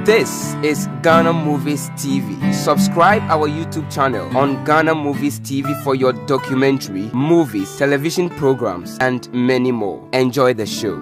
This is Ghana Movies TV. Subscribe our YouTube channel on Ghana Movies TV for your documentary, movies, television programs, and many more. Enjoy the show.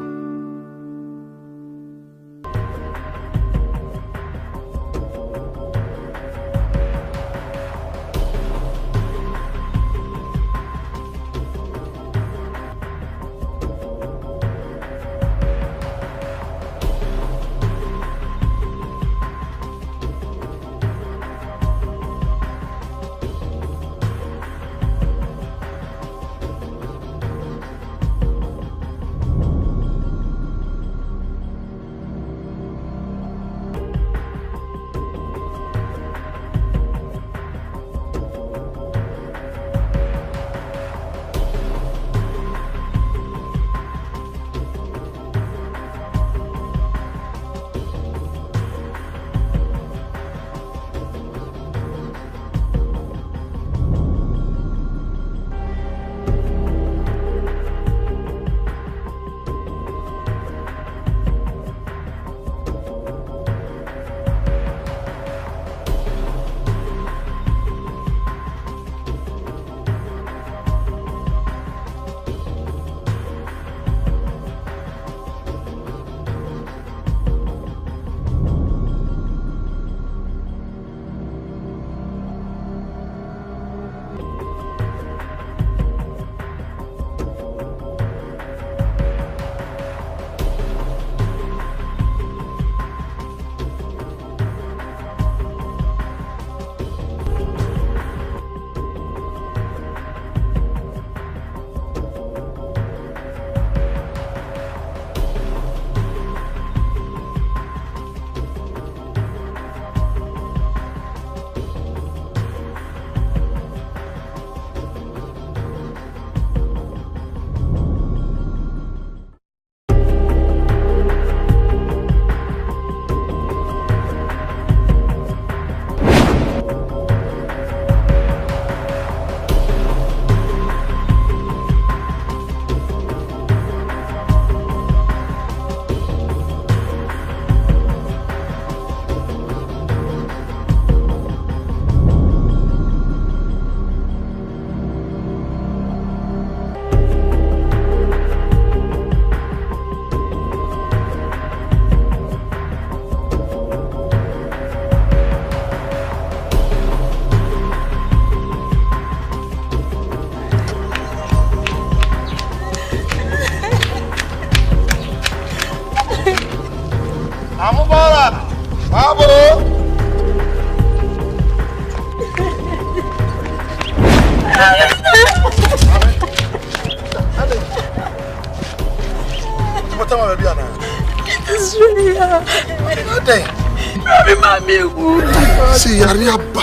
See, Ariaba.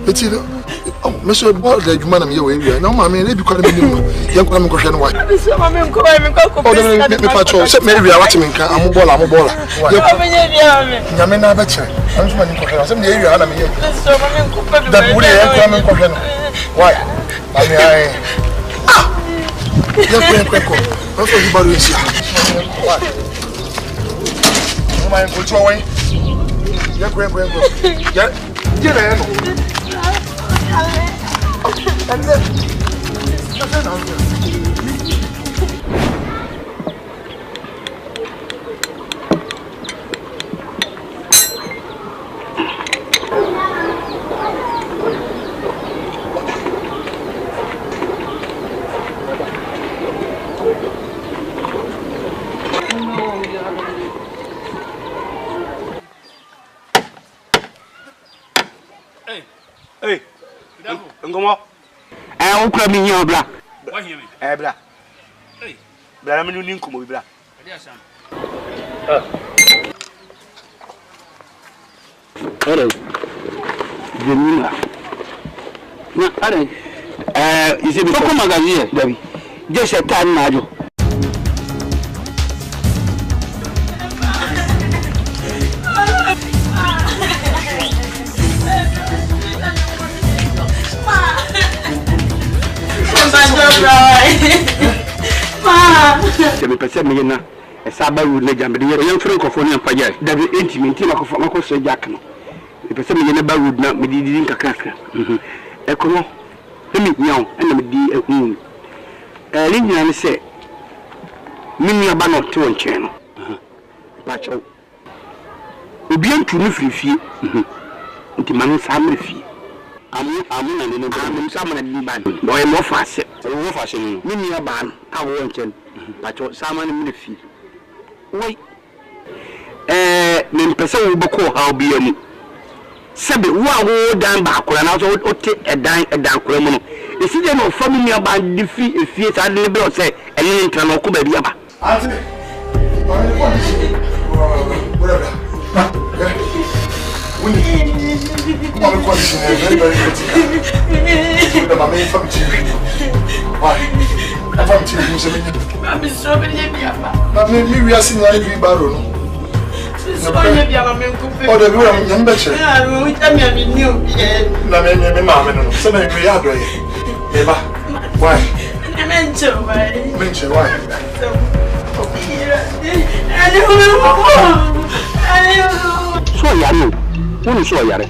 It's it. Oh, Monsieur Ball, the human of your area. No, mammy, they become young woman question why. Oh, let me patrol. Set me, we are watching. I'm a baller, I'm a baller. Yamina Betcher. I'm from the area. I'm here. That would have come question. Why? I mean, you're quick. What's the body is here? What? My control way. Yeah, go. Yeah, get in. And then, Hey, Ngomo. I will me your black. Why hear me? Bra. Hey, Bra, I'm in Kumu Bra. Hello. Jamila. No, I you see, come on, Debbie. Just a time, Majo. Ma. Se me pese me na Saba would let them be young friend of one empire. That be intimate of so Jack. If some never would not be didn't a cracker. Echo, let me young and be a moon. Lincoln said, Mini about 2 channel. Patch out. We be to live with you. The man family fee. I'm someone bad. Boy, more fast. More fashion. Mini a ban. I won't. But someone in the fee. Wait. Men person will call how be any. Sabi, wow, down back when I was take a dime a down criminal. Is it no family about the fee if you had liberal say, and then can look at the other? One question very, very critical. My main from TV. Why? I'm from TV. I'm so many. We are seeing every barrel. Oh, the room, I'm better. We tell me I'm new. Mamma, so many we are doing. Why? I mention why? So, Yanu, one saw Yare.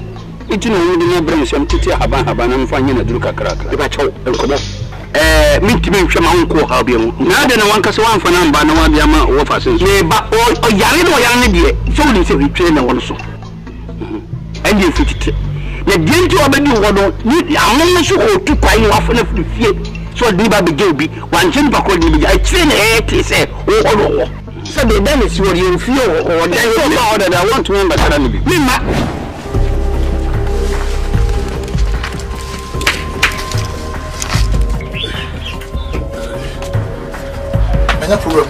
It's no bring some titty Habana and finding a Druka crack. If I told meet me from my uncle Habian. Now then, one cast one for number no one Yama or fashions. But all Yarino Yanadi, so they say we train also. And you fit it. The danger of a new one, I'm not sure to cry off on the fear. So Diba Begaby, one gym back on the I train a say, oh. So the damage what you feel or that I want to remember that. No problem.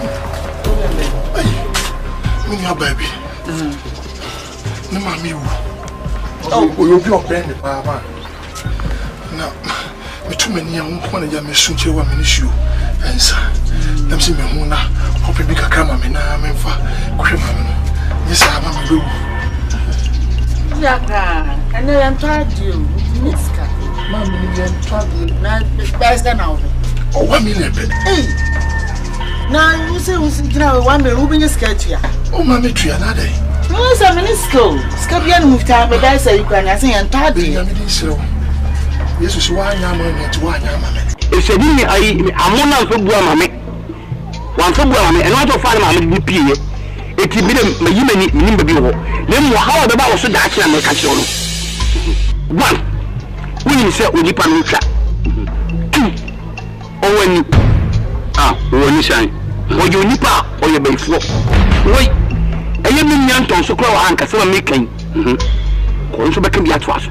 Hey, me baby. No mommy. Oh, you'll be up in the papa. Now, me too many young one of them soon to 1 minute shoe. And sir, them see me hona, hoping big a camera, me now, I'm for criminal. Yes, I'm a blue. Yaka, and I am tired you, Miska. Mammy, I'm tired. Now, best than out. Oh, 1 million. Hey. Now you say we sit down 1 minute, who been sketch here? Oh, mammy, tree another day. No, 7 minutes go. Scabian move time, but I say you can say and tardy. Yes, is why I'm to 1 yam. If you didn't, I'm one for Guamame. One for Guamame, and not to find my DP. It will be the human number below. Then, how the bow so that I make a show. 1. We say we dip on 2. Oh, when when you say, or you NIPA or your base floor. Wait, I am young to so call Uncle so making. Also, back in the atwas.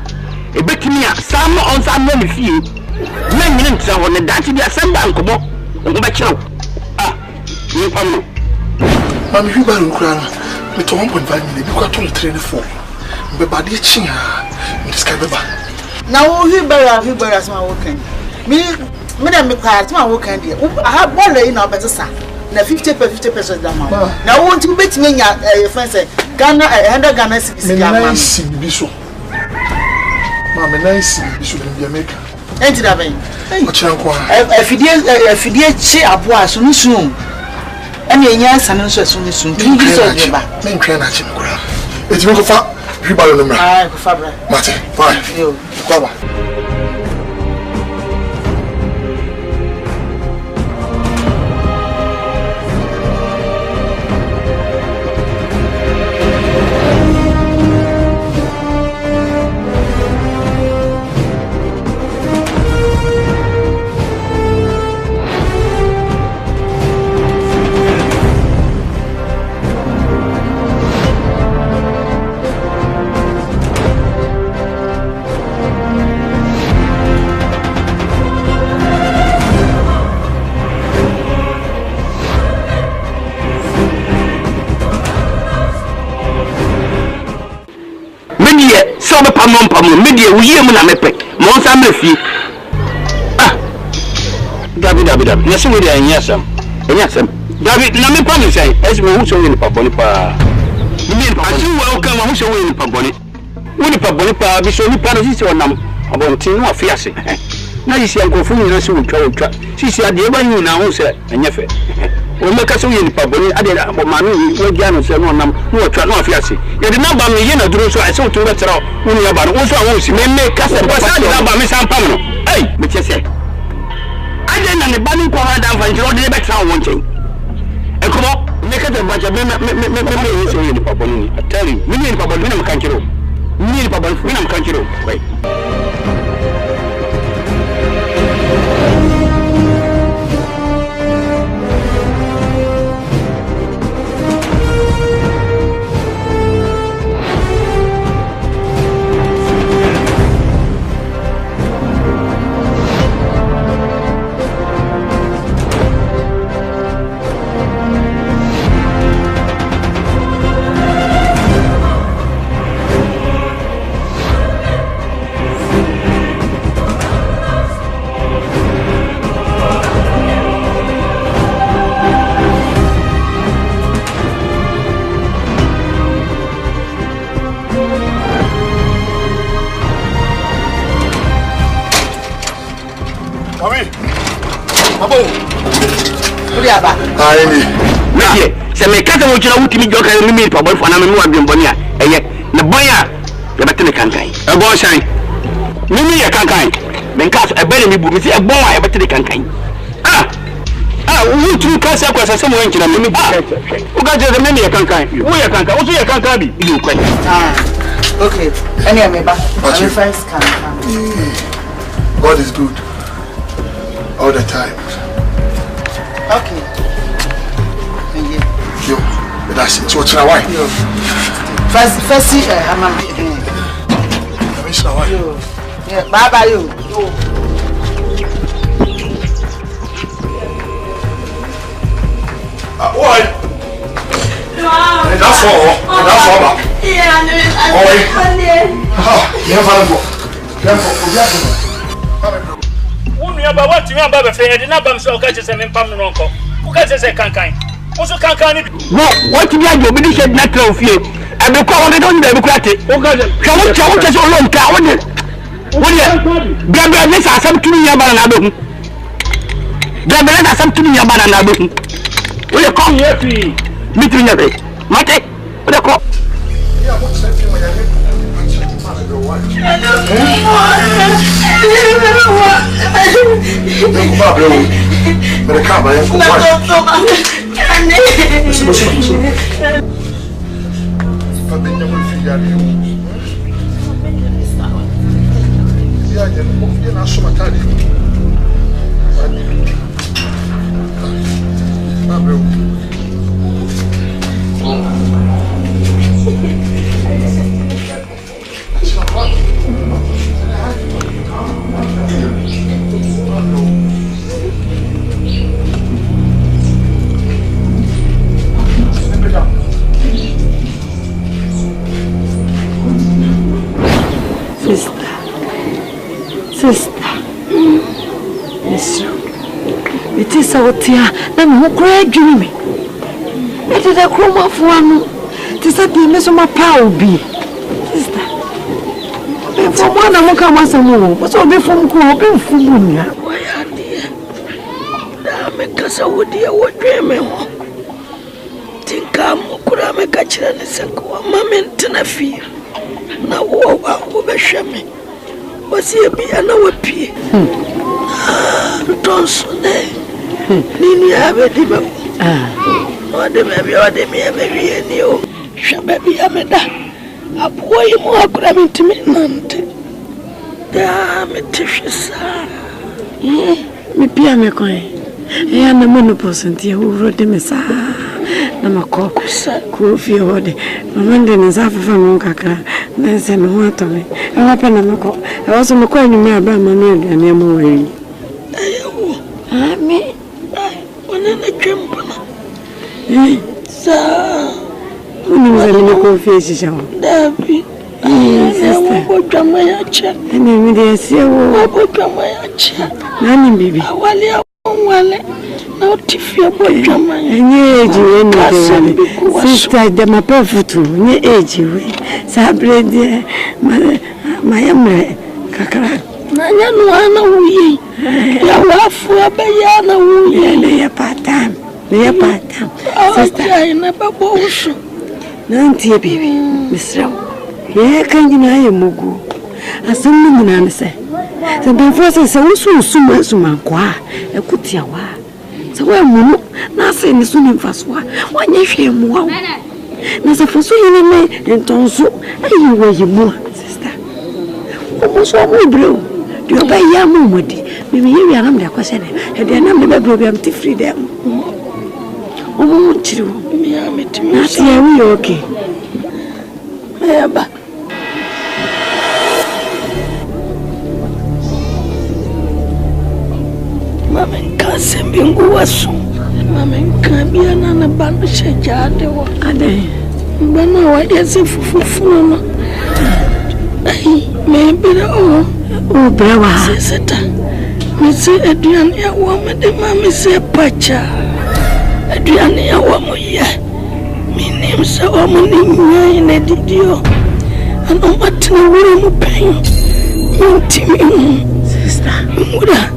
A bit me, some on some money few. Minutes on the Dutch, they are some uncle. You come. Mammy, you better crown me to 1.5 million. You got to train for. But by the chin, Miss Cababa. Now, you better as my working. Me. Madam, me part my work and I have one in our better son. Now 50% down. Now, won't you bet me your friend say, Ghana, Ghana, nice, be so. Mamma, nice, you shouldn't be a maker. Ain't it, Abbey? If you did cheer up was soon. And yes, and also soon. Men crying at him. It's not far. You buy them. I Fabra. Martin, fine. You, Baba. Media, we hear Munamepe, Monsa Murphy. David, yes, we are in Yasam. David, Name say, as we also in Pabonipa. As you welcome, also in Paboni. When the Pabonipa, be so paradise or numb about Tino Fiasse. Now you see, Uncle Fumin, she will travel. She said, the ever you now, sir, and your o me ka so ye nipa boni ade bo ma no wo dia no se no nam no twa no afiase ye de number me ye na duro so ase o to betera wo ni aba no wo so awon si me ka se bo sa de number me san pam no me che se ade na ne ba ni ko ha da fa njiro de betera wo nchen e ko me ka de ba ja me so ye nipa boni ni atari me ni nipa boni na kan kiro ni nipa boni na kan kiro wai Monsieur, c'est mes quatre mots qui ont été mis dans le milieu pour bonne fois. On a mis un bien bonnier. Et le boya, le bâton de cancaille. Un bon chien. Mimi est cancaille. Mais casse un bel ami, mais c'est un bon à bâton de cancaille. Où tu casses à quoi ça, c'est moi qui l'a mis. Où quand j'ai même est cancaille. Où est cancaille? Où est cancaille? Il est quoi? Okay. Any of me back. I'm first God is good. All the time. Okay. Yo, that's it. So what's your wife? First see, I'm a yeah, bye bye you. What? That's all. That's all. Yeah, what you about the number so catches and impalm uncle. Who catches a cancan? Also cancan. What you have your minister natural fear? And the call on the Democratic. What is all long town? What is this? Some 2 years banana. There some 2 years banana. Will you come here? Meeting of it. Mate, what a call. Sister, yes, it is our tear, and who cried me? I did a chroma for one. Tis a demon of my power be. Sister, for one, I won't come as a move. What's all be from Corbin for Munia? Why, dear? Damn it, because I would dear what dreaming. Think I'm could I make a chance and go a moment in a fear. Now, over Shammy. Was he be an hour pee? Don't so there. Nini have a dimmer. What the baby or the mere baby and you. Shababy Ameda. A boy more grabbing to me, Nante. Damn it, Tisha. Me piano coin. And the monopost who wrote the messa. Namako, Kofi, Mamma is half of a monkaka. Nancy, no one to me. I happen to Mako. I was on the coin in my band, and I'm away. I mean, one in the jump. Sir, when was a little face, Davy. I will come my chat. And then we see a woman come my chat. Nanny, baby. Now, if you are sister, my perfect, age, Sabre, my emre, Kakara. Nayana, we are for a bayana, we are part time. Me pata. Sister, I never boss. Nanti baby, Miss Row. Ye kan you mugu. Asam ni na say. The before say suma kwa. Ekutia wa. So we mu na say ni sunu mfaswa. Wanye hwe mu wa. Na se foso yene me entonso ayi we yimu sister. Omo so mo bro. You buy yamu modi. Me ye anam de akwase ne. E de anam de be bro bi am ti free dem. Omo chiri wo. Me ya metimi. Na se we okay. Eba. Mama nkase mbingu wasu. Mama nkabia na banu shejade wa. Ade. Bana wa yesi fufufu no. Ai, me bira o. O brawa. Seseta. Me se aduane ya wo me de mama se pacha. Aduane ya wo mo ye. Minim se o mo ni nyan na didio. Ano matna wura mo pen. Intimi. Sister. Wura.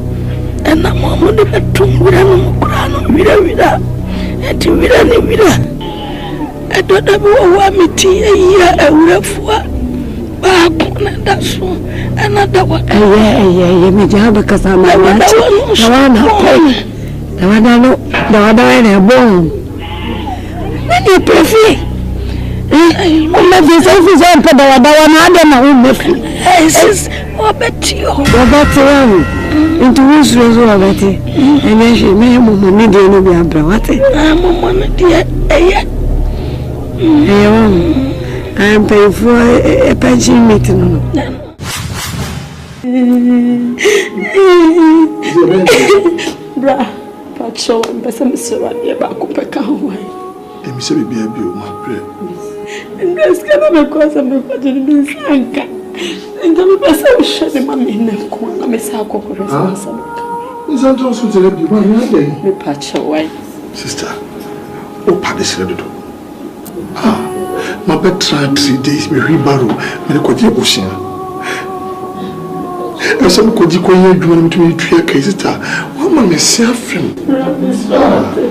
Na mama de betumura no mukura no wira eti wira ni wira edoda bi wa miti eya awurafua ba ko na daso ana da wa eye me jaba kasa ma wati tawana ko tawana na bon ni prefi umma bi so fi so mpa da na ade na umma fi sis obetio into which reason about it? And then she made money, they know we are brawate. I'm on dear. I'm paying for a pension meeting. Bra, Pacho, and Bessam Sura, back up a cowboy. And Miss Baby, my prayer. And that's kind of a cause of my budget. And the best shut him in the corner, Miss Hako. Is that also to let you one day? Me patch away. Sister, oh, Paddy's ready to. My bed tried 3 days, me rebarrow, me the Kodia Bushia. And some Kodiko, you want to be a case. One man is suffering.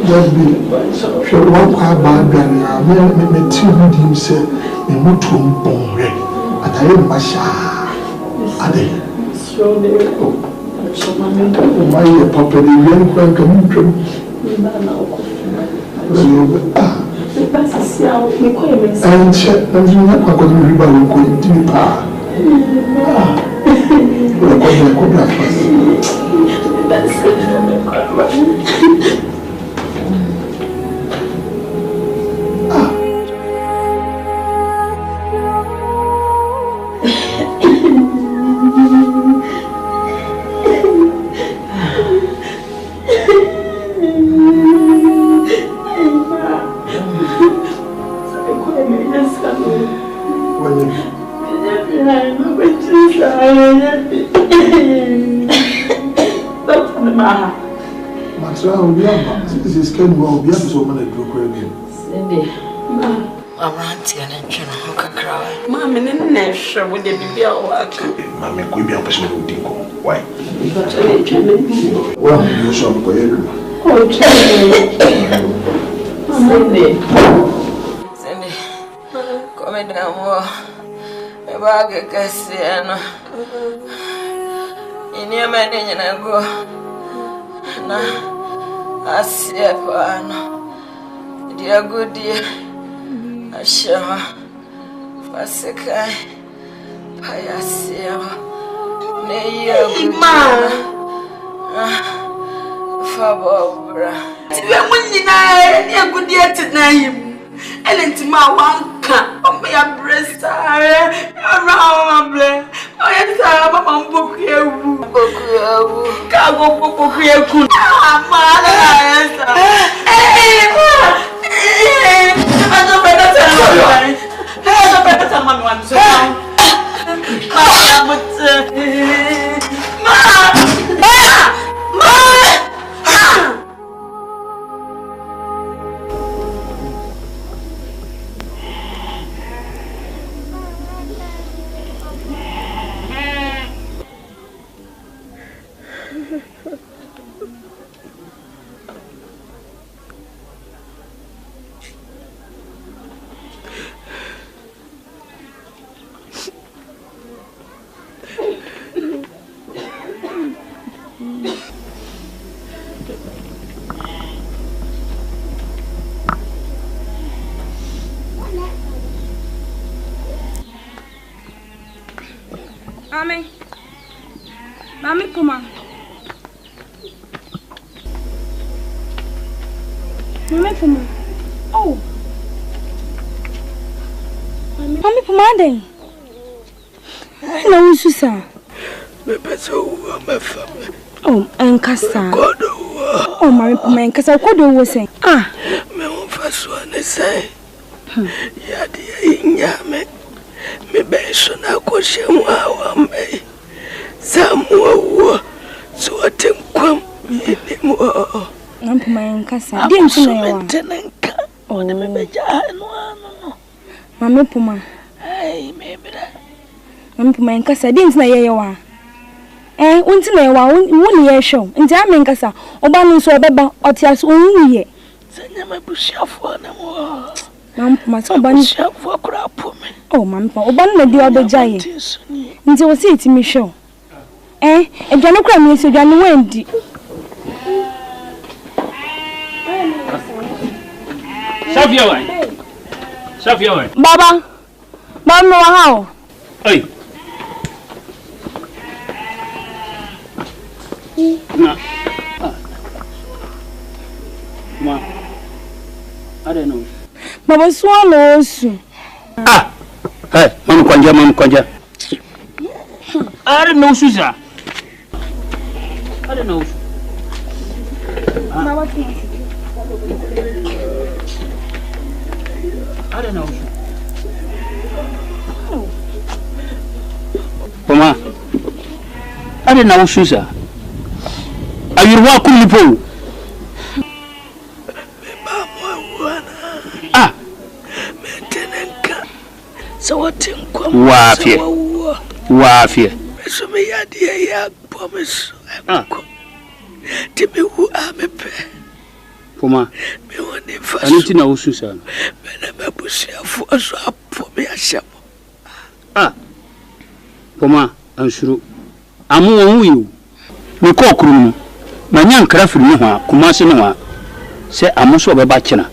Just be sure one car bad, and me tell him, say, in Mutum Bombe. I am Masha. Ade. My papa, the young man coming from. And check, and you not going to be going to be pa. This is kind of be so many Cindy, I'm ranting and trying to cry. Mamma, and Nash, would they be all work? Mamma, could be a person who didn't go. Why? Well, you shall go. Oh, Cindy, come down more. A bag of Cassiano. In your man, and I go. Now. I see a pan, dear good dear. I shall Fasika Payasia. Nay, Fabobra. When I good dear tonight, and into my one cup of my breast, around my I am a book here. Book here. Mami Puma. Mami Puma. Oh. Mami Puma then. No, Susa. Oh, and Cassa. Oh, Mami Puma and Cassa. What do you say? Ah, me won't first one say. Yadi, me bench on a question. Wow, me. Samuel, so I think come anymore. Mami Puma and Cassa. Didn't you know? Oh, the no. Mami Puma. Hey, maybe that. Mami Puma and Cassa didn't know you. Unti na yawa woni ye show nti amenkasa oba no so obeba otias onwuye sanya mabushafo na mo Mama so oba ni bushafo kura po me oh mama oba no di obejaye nti wo se itimi show edwane kura mi so dwane wendi Safia wai baba no how oi na ma I don't know baba swallow su hey mama kwanja I don't know Susa I don't know baba I don't know mama I don't know Susa are you welcome Lipo so what in wafie so me ya dia ya promise tibi hu amepe Poma me woni fa anti na Susa me na babusia fo so apo me ahyamo Poma ansuru amu won yu me ko okuru no na nya nkra firi no ho kumase no ho se amuso obeba kina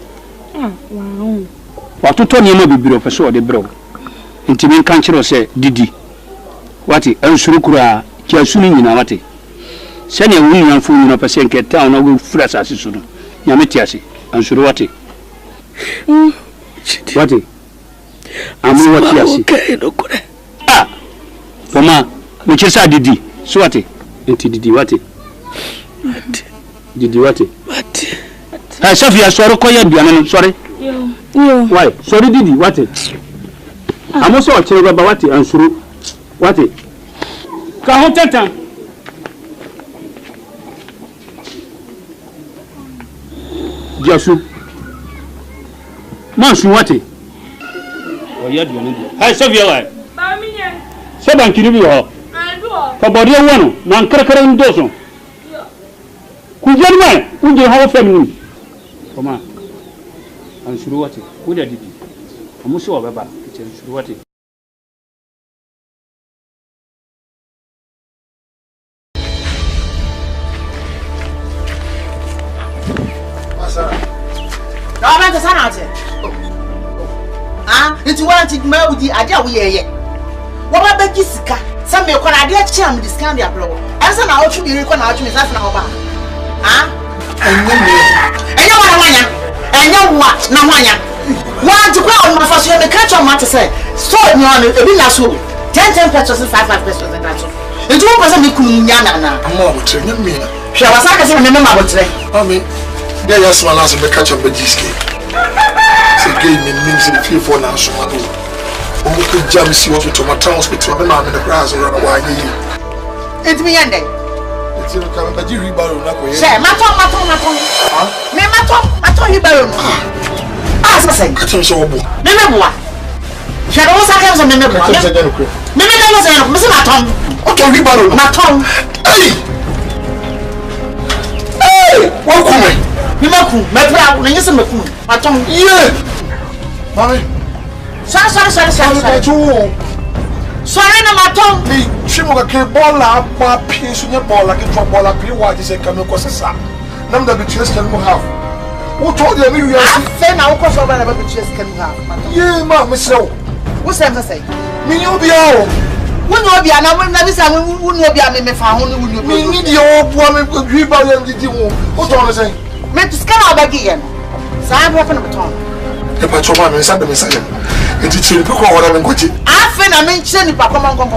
wow watoto niema bibiro pese ode bro ntimi kan kiro se didi wati ansuru kura ki asuni nyina wati se ne wuni na fu nyina pese nke town na go fura sase so no nyame tiase ansuru wati wati amu wati ase okay no kure Poma me chesa didi so wati enti didi wati didi wati ha Safia soro koya duane no sorry yo why sorry didi wati amoso o chere baba wati ansuru wati ka ho tatan Josu mansu wati o ya duane ha Safia why ba mi nye seban kiri bi ho ka bodi wono na nkrakra ndoso kujerma unje hawo femini koma ansuru wati kuda didi amuso wa baba ansuru wati Asa na ba ta sana ate nti wanti ma udi ade a wo yeye wo ba bagi sika sa me ko na ade a chiam discount dia bro ansa na wo twiri ko na wo twiri sa na wo ba enya wanya na wanya wanti kwa on mafa so me catch on mat say so no ebi na so 10 pesos 5 pesos na so nti wo pesa me kunu nya na amma bo tre nya me hwa wasa ka se me ma bo tre ami dia ya so na so me catch on bagiski se gay me means in few for na so ma do o ko jam si wo to mata hospital be ma me the grass run why you it me yande it's no come baji ribaro na ko ye se mato me mato ribaro asa say katin so obo me meboa hwa do sa ka so me meboa katin se gano ko me say no me se mato o to ribaro mato wo ko me me maku me pra na nyese maku mato ye mami sorry na mato ni chimo ka ke bola pa pie so nye bola ke tro bola pie wa je se kame ko sesa nam da bitres kan mo have wo to de mi wi asi fe na wo ko so ba na ba bitres kan mo have ye ma me se wo wo se am say mi nyu bia o When you be an hour, never say, when you be a me found, we need your woman to agree about them. Did you? What's all the same? Meant to scale back again. So I'm having a baton. The patrolman is at the Messiah. It is in Poko or I'm going. I think I mentioned Papa Mongo.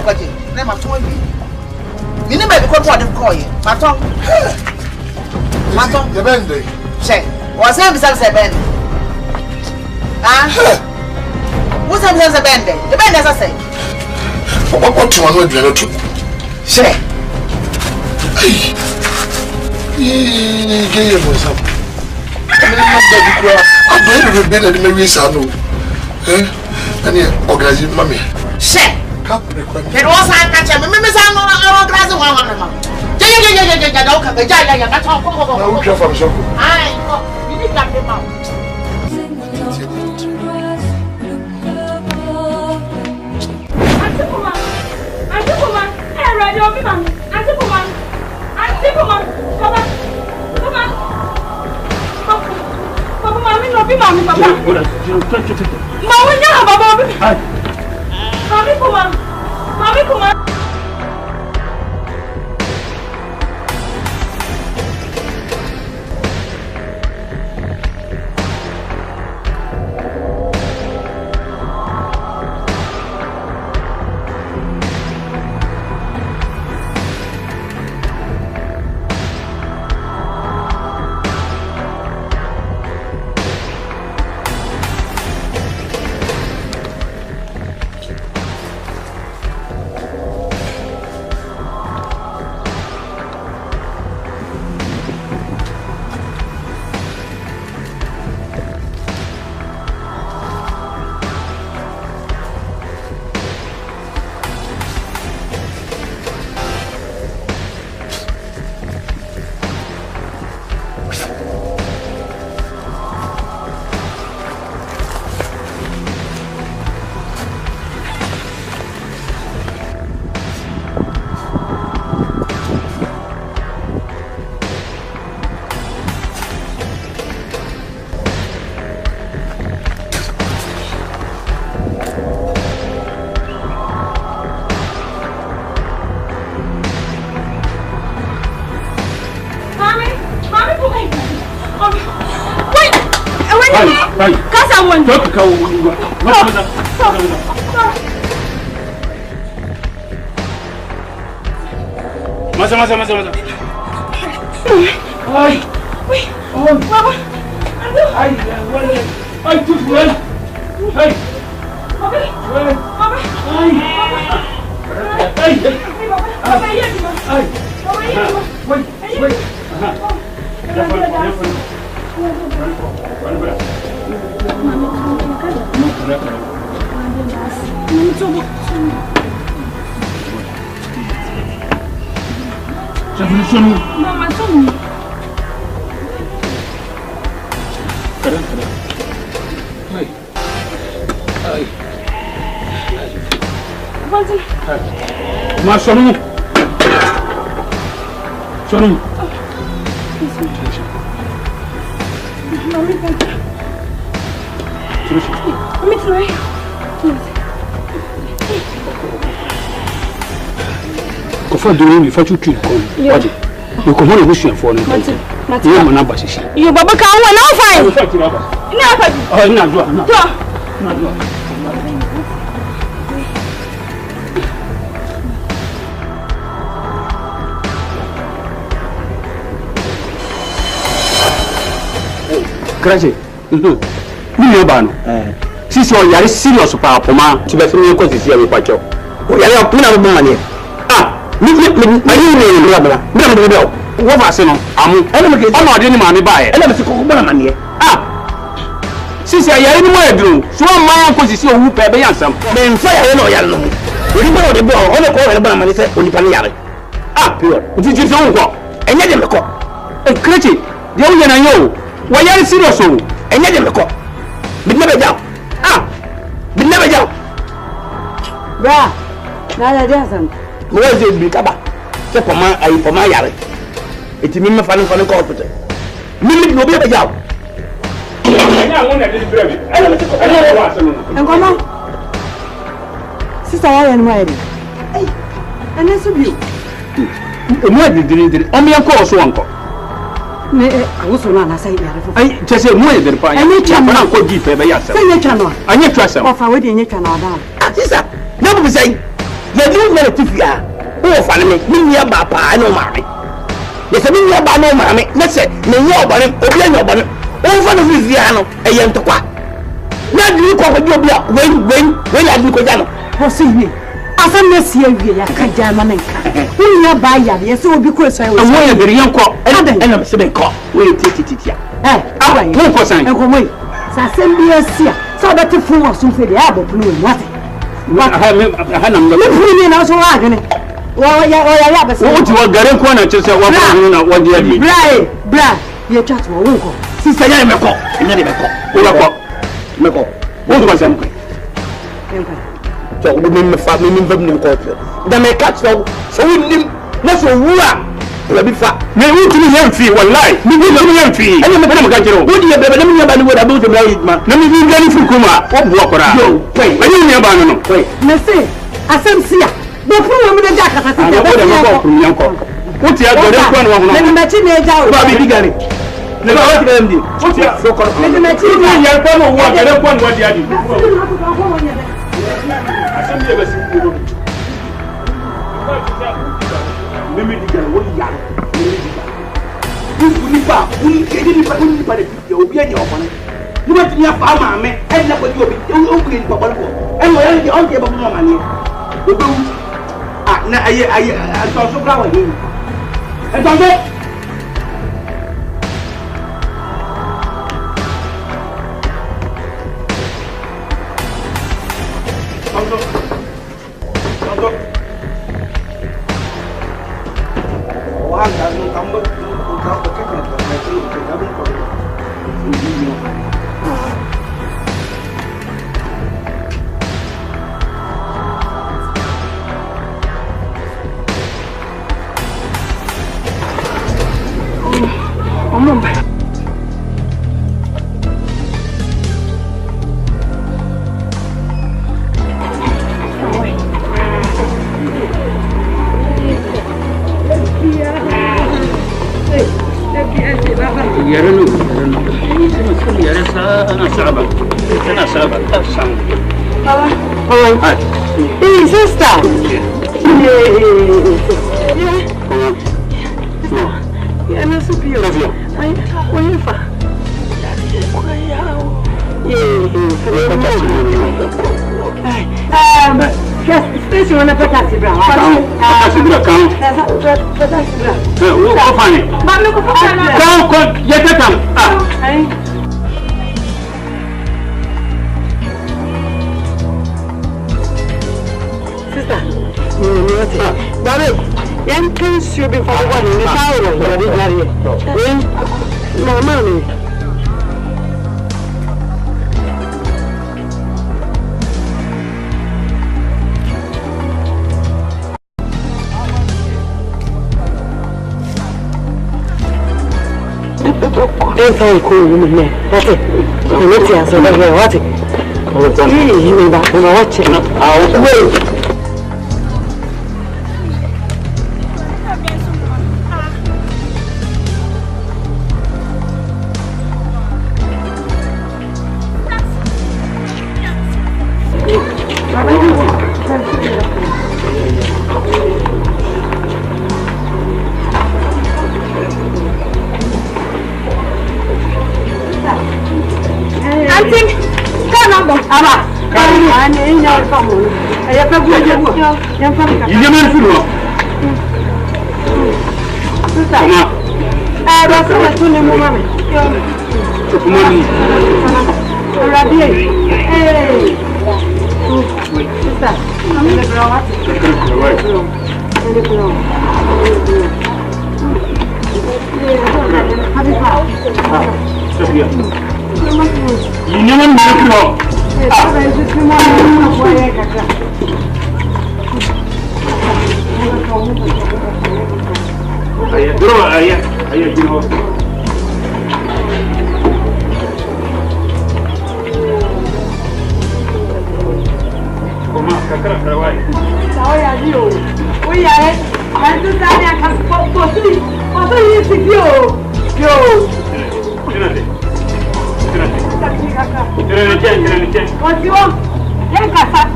Never told me. You never because what they call you. Maton. Maton, the band. Say, what's him besides a band? Ah? What's him besides a band? The band, as I say. What you want to do? Say. Hey, I'm going to be better than maybe Sano. Eh? And you organize mommy. Shit! It was I catch him. Remember, I'm not glass of one. You need that him out. Masa. Ai. Wait. Oh, Baba. Ai, ai, tu foi. Ai. Baba. Baba. Ai. Ai. Baba, ia aqui, Baba. Ai. Baba, ia aqui. Wait. Já foi. Já foi no Não, mas só um. Ai. Vai. Mas só não. Não me conta. Não me trai. Kofa duro ni fa chuchu ko. Waje. Yo ko hono busu enfo no. Mati. Yo mana ba shishi. Yo baba ka wa na fa. Ina fa. Oh ina do. Grazie. Ni ba no. Sisi o yare serious pa poma. Ti be fini ko sisi e pa cho. O yare o pina bo mane. Mi bra. Wo fa se no. Amu. Ene me ke. Ona ode ni ma me ba e. Ene me se ko bana mane. Sisi yare ni mo edru. So man ko sisi o wu pe be yansam. Me nfa yare no yare no. Ori ba o de bo. Ona ko yare bana mane se onipa ni yare. Period. Ti ti so nko. Enye de me ko. Krechi. De o yana yo. Wa yare serious o. Enye de me ko. Bi never down. Bi never down. Bra. Na ya Hasan. Mo ze bi kaba. Se poma yare. Eti mi me fa ko hospital. Mi no bi be jaw. Anya won na dey brave. Anya wa se no. Enkomo. Sister ya no ya. And that's a view. What did you only a course one call? I was on a side. I just say more than fine. I need to go deep for yourself. I need trust of a wedding in Canada. Never say, you do relative. Oh, follow me, near Papa, I know, Mammy. Yes, I mean, your banner, Mammy. Let's say, no, your banner, your banner. Over the Viviano, a young Toqua. Now you call your block when I do go. What's in me? As I'm not seeing you, I can't German. Who you buy, yes, will be because I was a very young cop, and I'm saying, cop. Wait, eh, no for sign. And go away. Sassembia, so that the fool was soon for the apple blue, nothing. What I had no opinion also agony. Well, yeah, but what you want, Garen Corner, just what you did. Bra, your chat will go. Sister, I am a cop, and then a cop. What was I? So we name family from culture. The make catch so we name let's go who be fat. May we to be empty one lie. Me be empty. I never got you. What do you better than me about the married man? Let me be ready for Kuma. What walk around? Wait, I didn't hear about no. Wait. Merci. Asemsia. The fool with the jacket. I got from your uncle. What's your one? Let me match me out. Baby Gary. Let me watch them. What's your so called? Let me match you. You're going to walk. I don't want what you are. I never see you. Maybe you can only young. You didn't put you'll be your one. You went to your farmer, and never you'll be opening for one. And we're the only about money. You do. I saw so proud of you. And don't get. Hey, sister. Yeah, no, so beautiful. Where you from? Just station on a taxi brown. Taxi brown. Taxi brown. What funny? But look at come, get come. Daddy, young kids should be for the one in the tower. No, money. Don't tell cool woman there. That's it. Let's answer that way. What it? You mean back when I watch it? I'll wait. Kakak. Kakrawai. How are you? We are. I'm just saying I can go see. What are you to do? Yo. What you want? Yes, sir.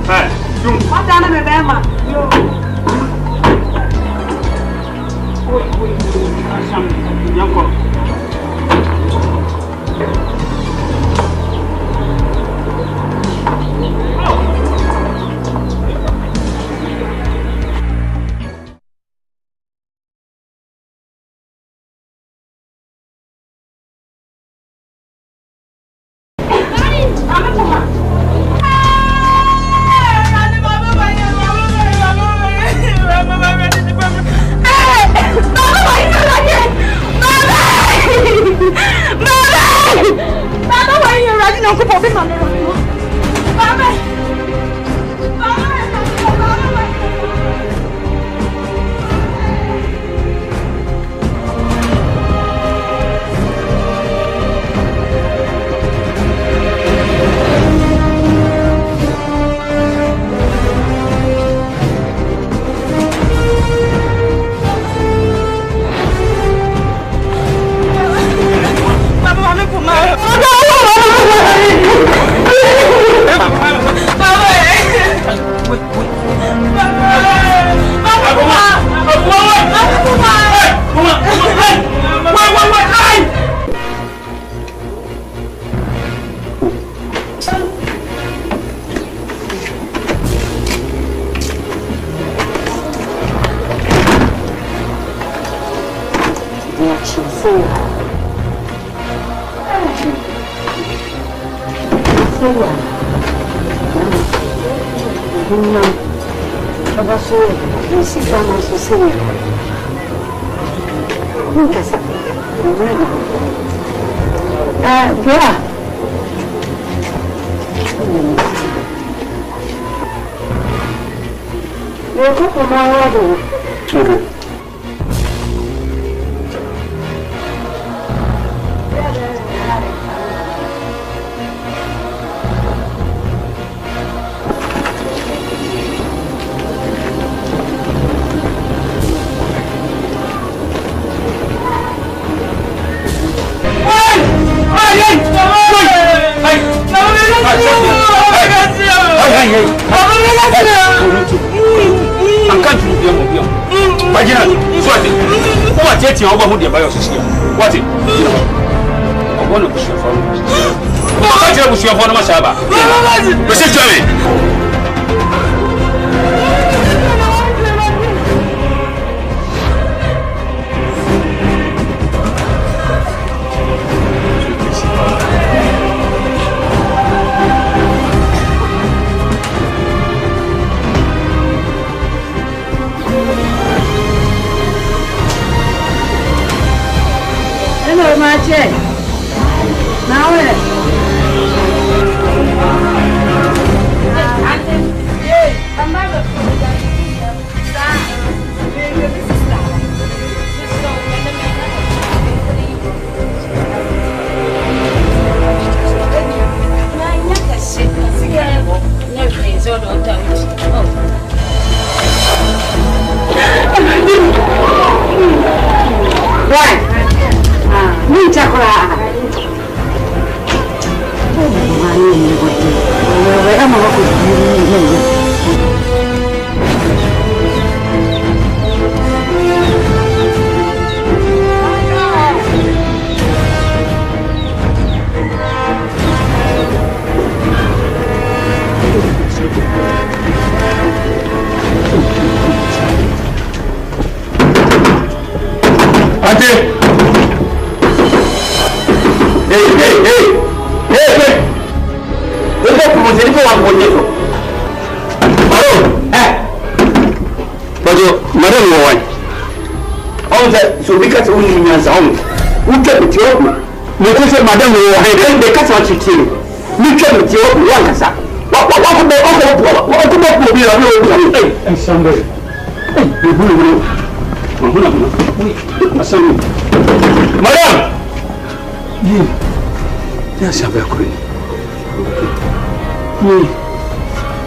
What are the Bama? Yo.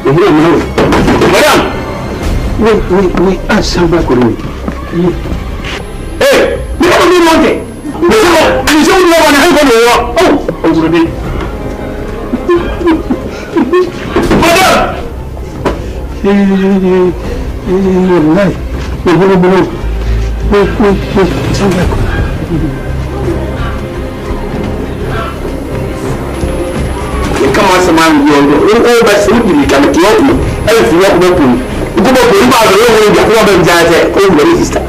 Madam, we are somewhere going. Hey, you don't need one thing. You don't know what I'm going to do. Oh, over the Madam! Come on, someone, you're over simply can kill you. If you walk up, you go to the bar, you will get one of that over the sister.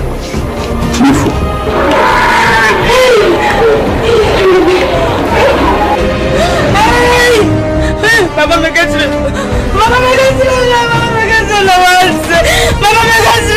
Mama me gets it. Mama me gets it. Mama me gets it. Mama me gets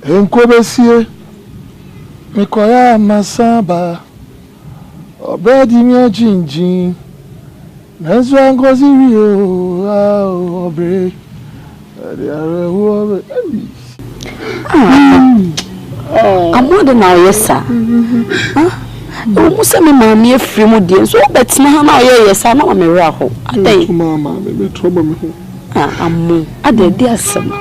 Enkobesie Mikoya masamba Obedi mi jinjin Nezwa ngozi rio obre Ade are wo Amode na oyesa Omusa me maami afiri mu die so betina ha na oyesa na o mewra ho adai mama me trouble me ho amu ade di asem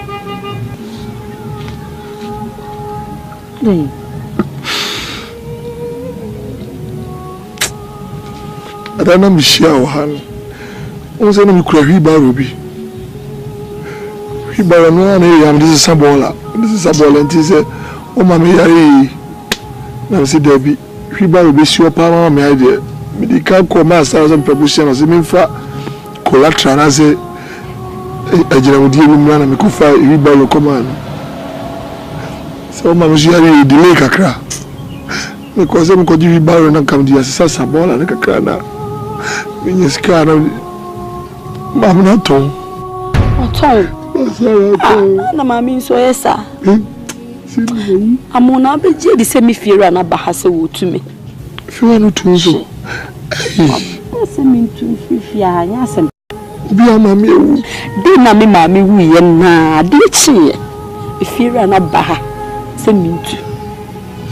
Adana mishia ohan Onse na mikura hwiba robi hwiba no na yam this is sabola nti se o ma me yare na se debi hwiba robi si opa ma me ide medical ko ma sa some proposition o se me fa collateral na se ajira mudi bi mra na me ku fa hwiba lo command so ma me yare delay kakra me ko se me ko di hwiba ro na kam di asisa sabola na kakra na Minha na mama na tom. Na mami so esa. Amuna beje di se mi fiera na bahase wotumi. Fiera no tunzo. Se mi tu fifia anya sem. Bi amami ewu. Di na mi mami wu ye na di chi. Fiera na baha se mi tu.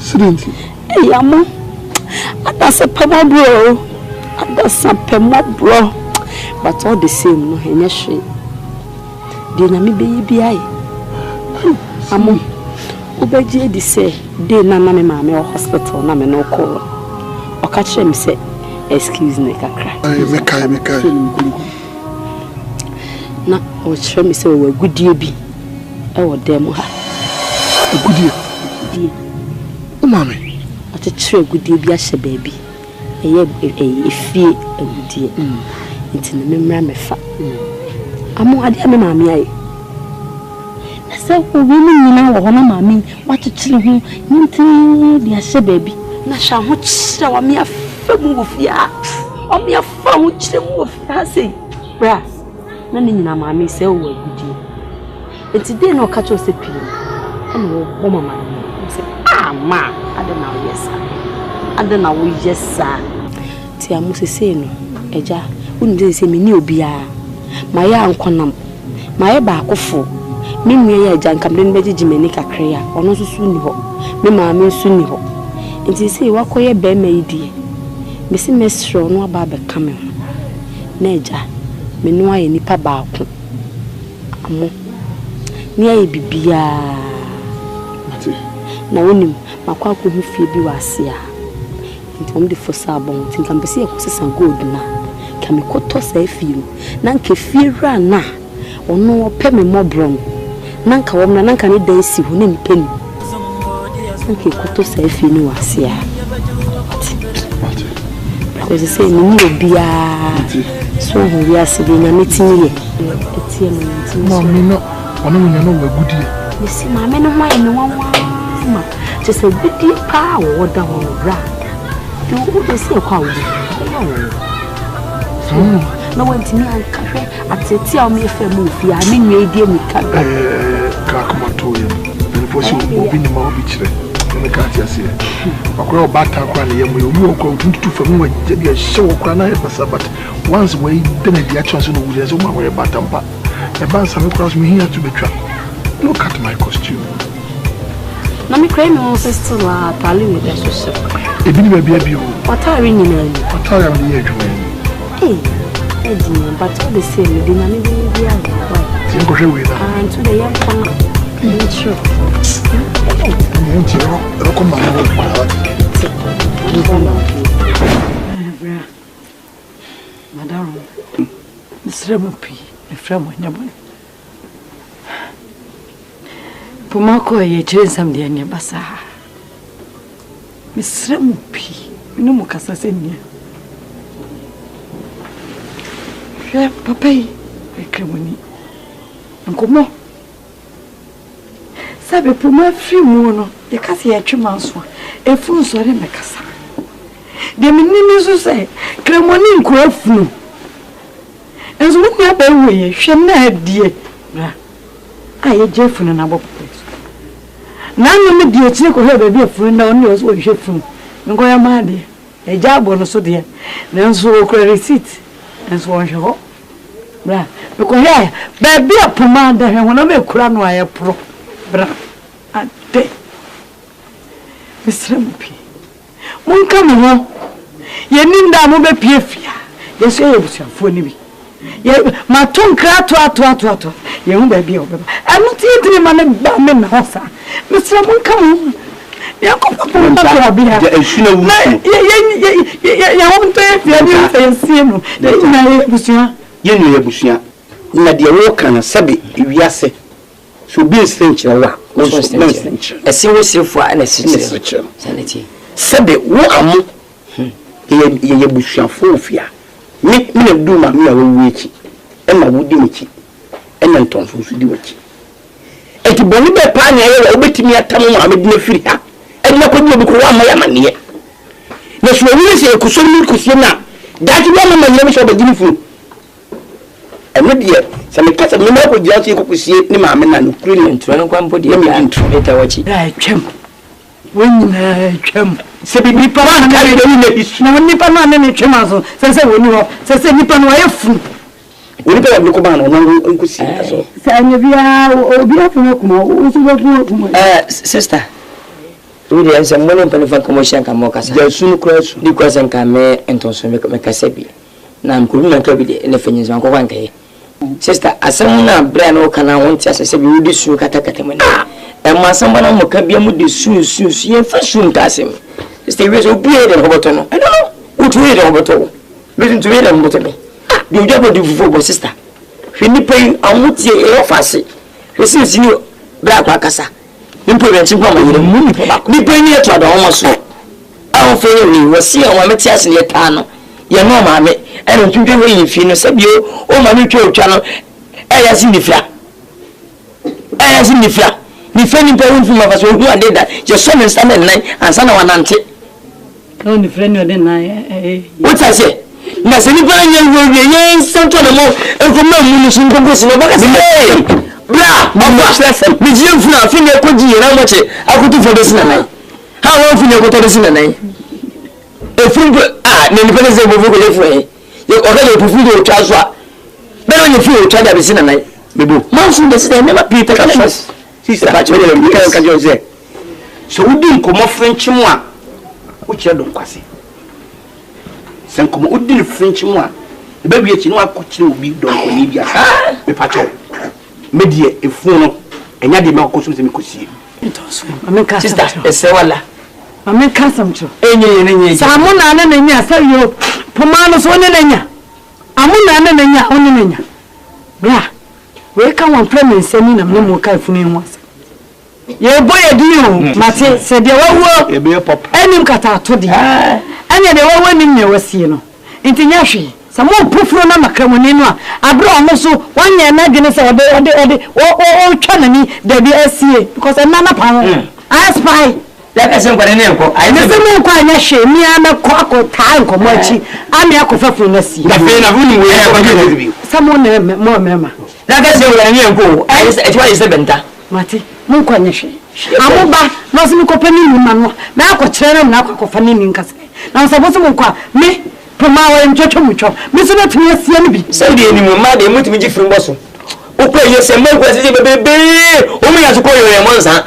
Sidenti. Amo. Ata se pema bro. That's some pemo bro, but all the same, no, and yes, she did not be I. Amo, Obeji, they say, they nana me mammy or hospital, na me no call. Or catch him say, excuse me, cry. I make Now, or show me say, we're good dear be. Oh, demo her. A good dear. Oh, mammy, what a true good dear be a baby. A fee a dear. It's in the memory me fa. Amo adi me mami ai. Na se wo women nyina wo hono mami watu chire ho nti dia hye baby. Na hwa ho chire wa me afa mu wo fia. O me afa ho chire mu wo fia sei. Bra. Na ni nyina mami se wo agudi. Enti dey na o ka cho se pii. Na wo mama ni. Se ma ade na wo yesa. Ade na wo yesa. Ti amu se no eja wonu se me ni obia ma ya ankonam ma ye ba akofo me nua ya eja nkamre no begigi mani kakra ya ono susu ni ho me maame nsu ni ho nti se wakoye be ma yidie me se mesro no aba be kame na eja me nua ye nipa ba ako amu ni aye bibia na wonim makwa ko hu fie bi wase a nti om de fosa bon nti kampese ekosesa gold na kame koto sa fie no na nke fie ra na ono ope me mobron na nka wom na nka ne dan si ho na nipani nke koto sa fie no wase a because say ni obia so ho wi ase bi na metinye etie no nti no me no ono nya no wagudie ni si ma me no mai me wanwa ma je say bidi pa wo da wo bra do we see kwa wo no want me an cafe ateti a me fe mu fi a me nwe die mi ka ka kuma to ye me fo si obi ni ma obi kire me ka ti ase akwa obata kwa na ye mu obi okwa tuntu fa mu je dia hye wo kwa na e pasa but once we dey na dia chance no wo so ma we bata mpa e ban sa me cross me here to betwa look at my costume na me cry me sister la tali me da so e bi ni ba bia o otari ni na ni otari am ni adwuma but all the same the na me be a tin ko hwe na and to the young one true ni ntiro ro ko ma no kwa madam Sremupi from Nyabon Pumako ye chensam de ne basa Sremupi no mukasa senya Papa, I cremoni. Nkomo. Sabe por uma free mono, de casa e a chumanso. efun so re mekasa de menini so say kremoni nko afunu enso mu ya ba we hwe na adie bra aye jefunu na bopo na no me die tie ko he ba bi afunu na oni so hwe funu nko ya ma de e jabo no so de na enso ko receipt enso won hwe ho bra ko he ba bi apoma da he wona me kura no aye pro bra ate Mr. Mon kamo ye ninda mo be pie fia ye so ye busuafo ni bi ye ma ton kra to ye hu ba bi o be anu ti tini ma ne ba me na hosa Mr. Mon kamo ya ko papa ba bi ha ye shina wu ye won to ye fia ni fe sie no na ye busua na de wo kana sabe wiase so bi senche wa esi sifo ana siche sanity sabe wo amu ye busuafo ofia me na du ma me awu echi e ma wudi mechi e na ntonfo so di wachi e ti boni be pa na ye obetimi atamu ma me dina firi ha e na ko bi ko wa ma ya mane na so wi se ko so mi ko so na dati wa ma nyame so ba dini fu e me die se me kasa me ma ko dia so ko kusie ni ma me na no kuri ni ntro no kwampo die me ntro eta wachi twem wonna twem se bi nipa na kare do ni na nipa na ne twem aso se woni ho se nipa no ayefu woni pe wa ko ba na no nkusi aso se anya bia obi afu kuma o so bo kuma sister we dey say money pen fa commotion ka mo kasa ja sunu krasu di kwasa nka me entonso me kasa bi na nkuru na ka bi de na fenyin so akwa nkai sister asem na bra na o kana wonti asese bi wudi su kata mo na e ma asem bana mo ka bia mo de su ye fa su nka asem sister we so bi e de hoboto no I don't know utu e de hoboto listen to me de hoboto me di oja bo di fufu bo sister hwe ni pen amutie e ofase hwe sinsi bra kwa kasa nimpo be nchi kwa ma yire mu ni pen ni eto da o so a o fe ni wasi a wa meti ase ne ta no ye no ma me e no twudwe we yin fi no sabio o ma me twa otwa no e ya si nifia ni fe ni pe fu ma fa so hu ade da je so me stand nine ansa na wanante no ni fe ni ode na what I say na se ni pa nya wo ye santo na mo e ko ma mu ni sun ko si no ba ka se bra ma stress mi ji fu na fi ne ko ji na mo che akutu fo de si na nine ha wo fu ne ko to de si na nine efun ne ni pele se bo ko le fu e ye o ga le fu de o twa so a be no ni fu o twa da be si na nine mebo man fu de si na ma peter ka sister ba chele le ka jo ze so udi nkomo frenchi mu a o kire do kwase sen komo udi frenchi mu a e ba bi e chi no akokire obi do ko ni bia me pa cho me die efu no enya de me akoso se me kosie sister ese wala ame kasam cho enye samuna na nya sayo pomano so ne nya amuna na nya oni nya bra we ka wan premise ni na me mo ka funu enwa ye boye di o mate se de wawo e be pop enim kata to di anya de wawo nim ne wasie no nti nya hwe samo pufuro na makramoni no abro omo so wanya na dwene se ode o twa nani da bi asie because na na pa I spy like say ngwane ne ko ai ne se ko anya hwe mi ana ko akota nkomo achi ami akofafu na si da fe na huni we ya bi samo ne mo mema like say ngwane ne ko ai se etwa ise benta mate mo ko anya hwe amoba no se mi ko pani ni ma no na akokire na akofa ni nkase na so bo se mo ko me poma wa nchocho mucho me so na tumi asie ne bi se de ni mo ma de mutumi ji firi mboso o ko ye se mo ko se bebe o mi ya so ko ye mo nsa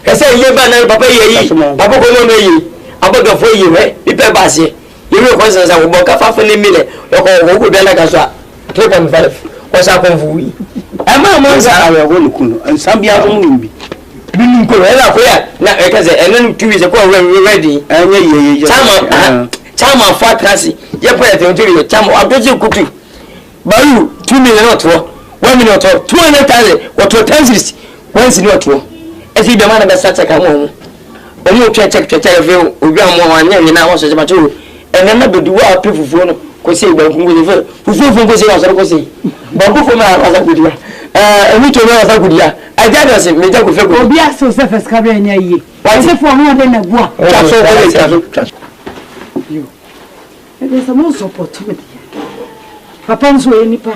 ese ye ba na papa ye yi papa ko no yi aboga fo yi we ipe ba se ye we ko sansa wo ka fa ne mile e ko wo be la ka so 3.5 ko sa ko fu yi e ma mo nsa awe wo lukunu nsa bia so mu bi binu ko e la ko ya na e ka se enen tu wi se ko ready enye ye chama fa klasi ye po ya te ntiri chama adoje kutu bayu 2 million not 1 million to 200,000 what 10 series once not to efi be man be sata ka mo omo check ye obi amwo anya nyina wo so je macho ene na bedu wa pefufu no ko se gba kungu je fufu ko se wa so ko se ba ko fo ma asa ko diwa emi to no fa gudia aja do me ja ko fe ko obi aso se first cabinet nya yi wa se fo ho de na bua chaso yo e se mo support me papa nso e nipa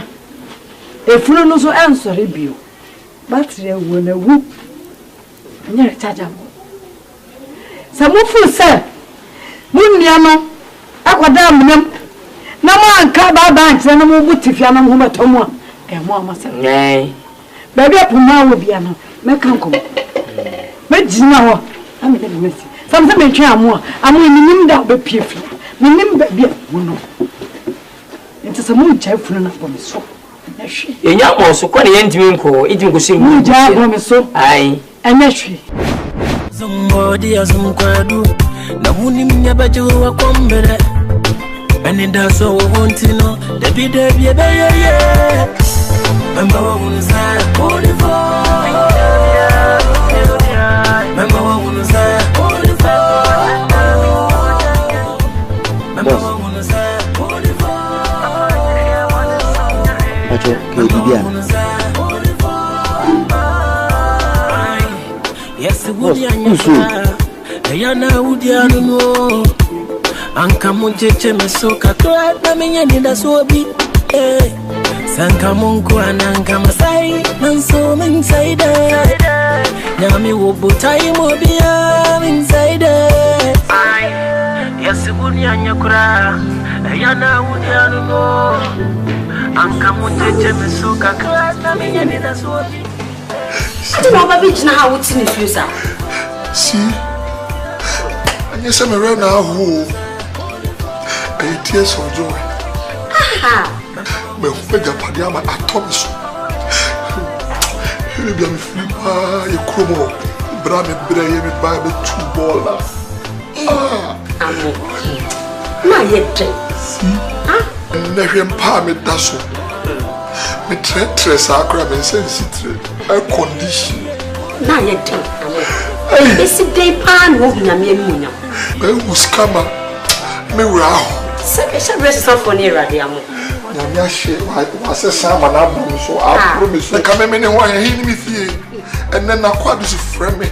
e furo no so ansore bio battery wo na wu nya charger mo se mo fu se mo nua no akoda amnem na mo anka baba anche na mo butifia na mo metomo e mo amasa baby apuma wo bia no me kan kom me jina ho ame de mesi samsa me twa amo nim da be piefi me nim baby wo no enti se mo ncha funu na bom so na hwe enya mo so ko ne yentimi nko idimi ko se mo ja bom so ai enya hwe zongodi azumkwadu na hunim nyabaje wa kombere anenda so wontino debi ebeye Member who say Oliver. Member who say Oliver. Member who say Oliver. Acho KDBia. Yes, Woodiana. Ayana Woodiana no. Anka muncheche mesoka kwa na menya ninda sobi. Sanka mungu ananka masai nanso minsaida Nyami wobutai mobia minsaida Yasi bunyanya kura Yana wudianu no Anka munjeje mesuka Kana minya nida suobi Ati na oba bitch na ha wuti ni fusa Si Anya se me re na ho Ay tears of joy Aha me hope japadi ama atomiso ele bia me flipa e kromo bra me ye me ba be two ball amo na yete si na hwem pa me daso me tre sa akra me sensitive a condition na yete amo esi dey pa no hu na me amunya me uskama me wura se rest for near radiamo Nyamia she was a sama na bum so I promise the come me ho he ni fie and then na kwadu si frame me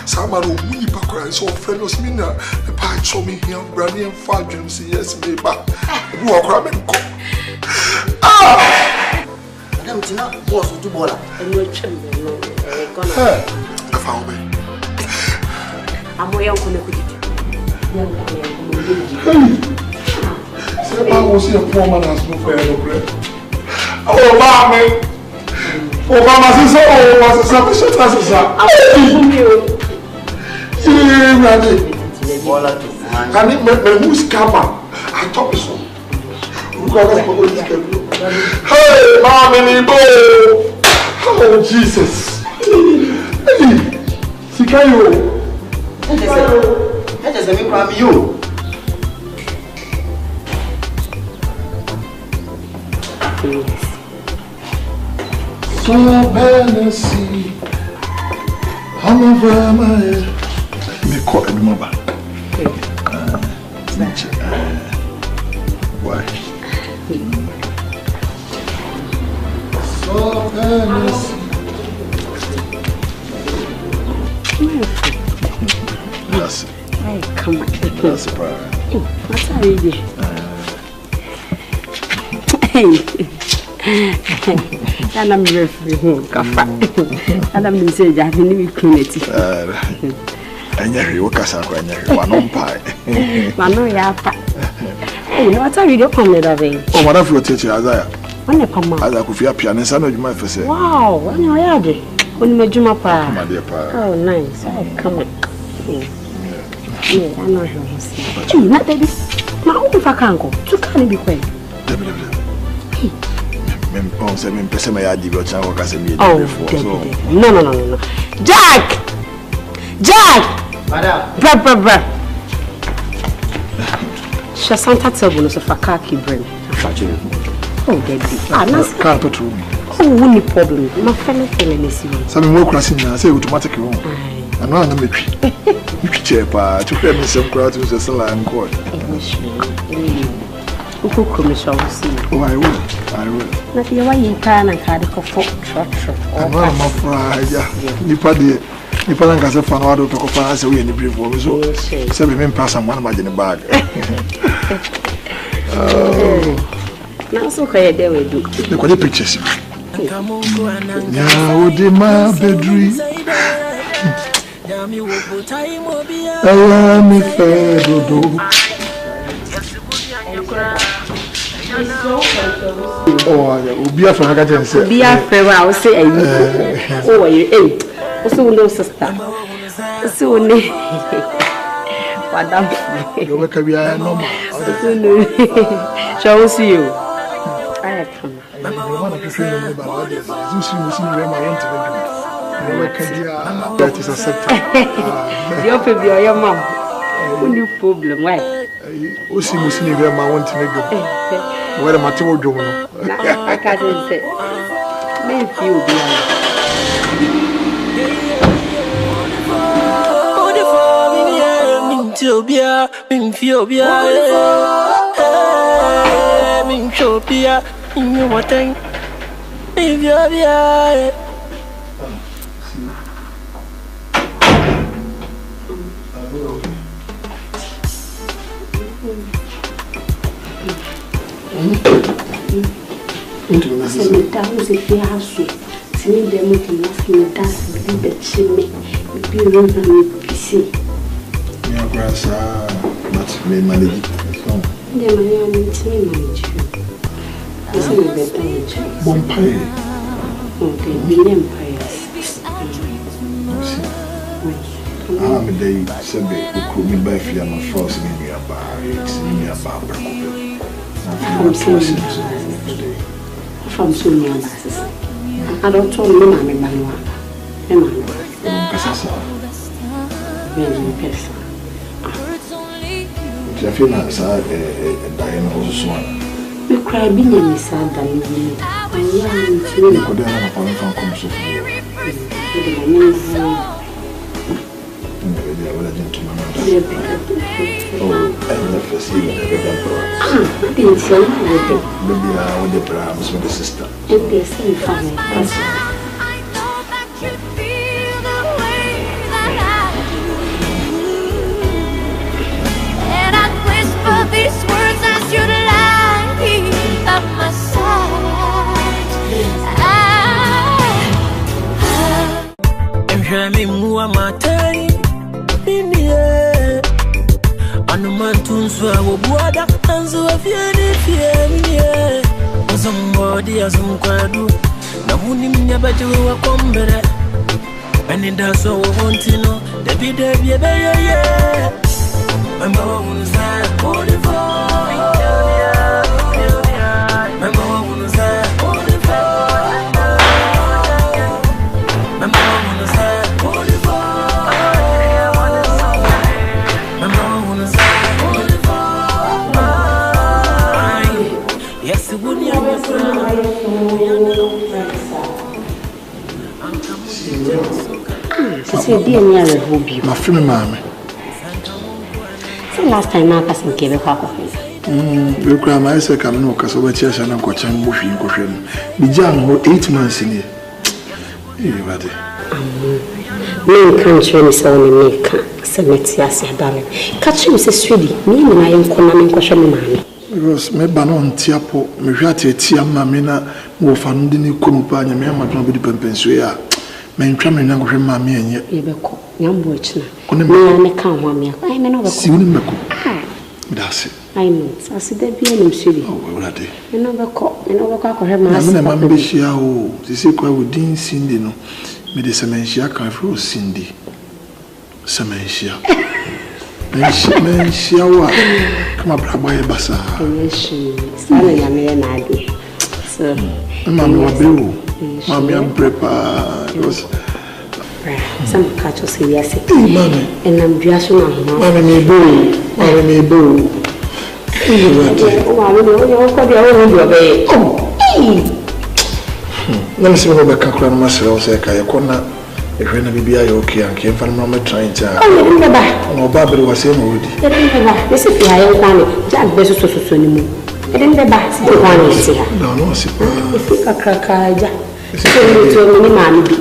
sama ro muni pa kra so friend us me na the pa show me here brand and fadwem say yes me ba bu okra me ko madam tina boss do bola and no chembe no gonna afa obe amoya ko ne kudi I will see a poor man has no fair no bread. Oh, mommy! Oh, mama, sister, oh, my sister, sister. Can it make me who's camera? I talk so. Hey, mommy, oh, Jesus. Hey, Sikayo. That is a me from you. So Hennessy, I'm over my me call it mama. Why? So Hennessy. That's it. Hey, come on. That's a problem. What's that really? Hey. And I'm referring Kafa. And I'm saying that I need community. And you work as a one on pie. Mano Yapa. Oh, no, what's a video coming of it? Oh, one of your teacher, as I when you come out, as I could feel piano, and you might say, wow, when you are there, when you my pa. My dear pa. Oh, nice. Oh, come on. Yeah, I know you see. Not baby. Now, if I can't go, you can't be quick. Oh, say me pese me yadi bi o chan waka se me before. No. Jack! Madam. Bra. Shasanta table no so fakaki brain. Oh, baby. Nas car petrol. Oh, any problem. My fellow is you. Some more crossing na say automatic room. I know na me twi. Me twi chair pa, to frame me some crowd to the sala and court. Who commission see? Oh, I will. Not the way you can and carry for trot. I'm not afraid. NIPA and Casa Fanado to Copa as we in the brief was so 7 men pass and one in the bag. Now, so there we do. Look at the pictures. Yeah, what did my bedroom? I am a fair do. Oh, be a friend. I can say. Be a friend. I will say, oh, you so no sister. So no. Madam, you will carry a normal. Shall we see you? I come. I want to train you about this. You see, where my interview. That is accepted. Your baby or your mom? No problem, why? You see, where my want to make you. Where the material do. I can't say. Maybe you be. I'm a day, said they could me by fear my force in me about it, in me about from so many masses. I don't tell you, Mamma, Mamma. I feel like Diana also one. You cry, being a sad than you. I am to could have a point from Comso. Oh, I never see you maybe I with the Brahms with the sister. If they say family, and I whisper these words as you lie at my side. I'm dreaming more my time. Anumantu swa wobuada anzo afieni fieni ozambodi azumkwadu na huni mnyabaje wa kombere anenda so wontino debi ebeye mama wunza olivo mama wunza olivo mama wunza olivo say dear near a hobby. My friend, mammy. Last time I was in Quebec. You cry my second no, because over chairs and uncle Chan Bush in Cushion. The young 8 months in here. Anybody? Me can't show me so many make Semetias, darling. Catch him, says Swede. Me and I am coming question, mammy. Because me banon tiapo, me jate tia mamina, mo fandini kumupanya, me amadon with the pensuya. Men tramming now with mammy and yet. Ebeko, young boys. Me can't want me. I may not see you. That's it. I know. I said there be an city. Oh, well, I did. You know, I have my mamma. They say, quite with Dean Cindy. No, me the Sementia can throw Cindy. Sementia. Mencia, come up, Rabbi Bassa. Yes, Sally, I may not be. So, Mamma, Mammy, I'm prepared. Some catches say yes, Mammy, and I'm just one. Mammy, me boo. Oh, I know you're going to let me see what I can cry myself. Say, I corner. If you're not be okay, and came from my trying to. Oh, no, Barbara was saying, this is the iron planet. Jack Bezos was so anymore. didn't the bath the one is here. No, super. A cracker. So many mammy be.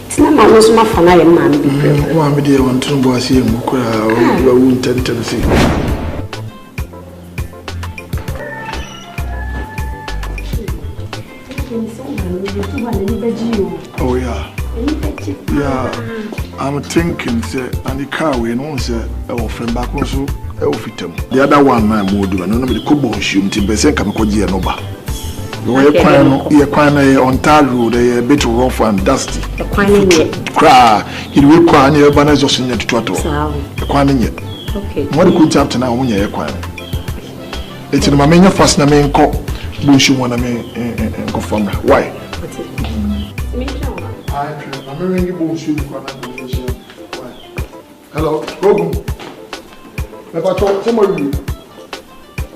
It's not my most my fun. I am mammy be. Mammy, dear, want to go see him. I won't tend to see. Oh, yeah. Yeah, I'm thinking, sir, and the car we know, sir, our friend back also, the other one, my mood, and nobody could be assumed to be sent come to Genova. You're quite on tar road, a bit rough and dusty. Cry, it will cry near banners or senior to Twato. Okay. What could you have to now when you're quiet? It's in my main first name called Bush, you want to make go from why? I'm ringing bullshit. Hello, Rogan. If I talk to somebody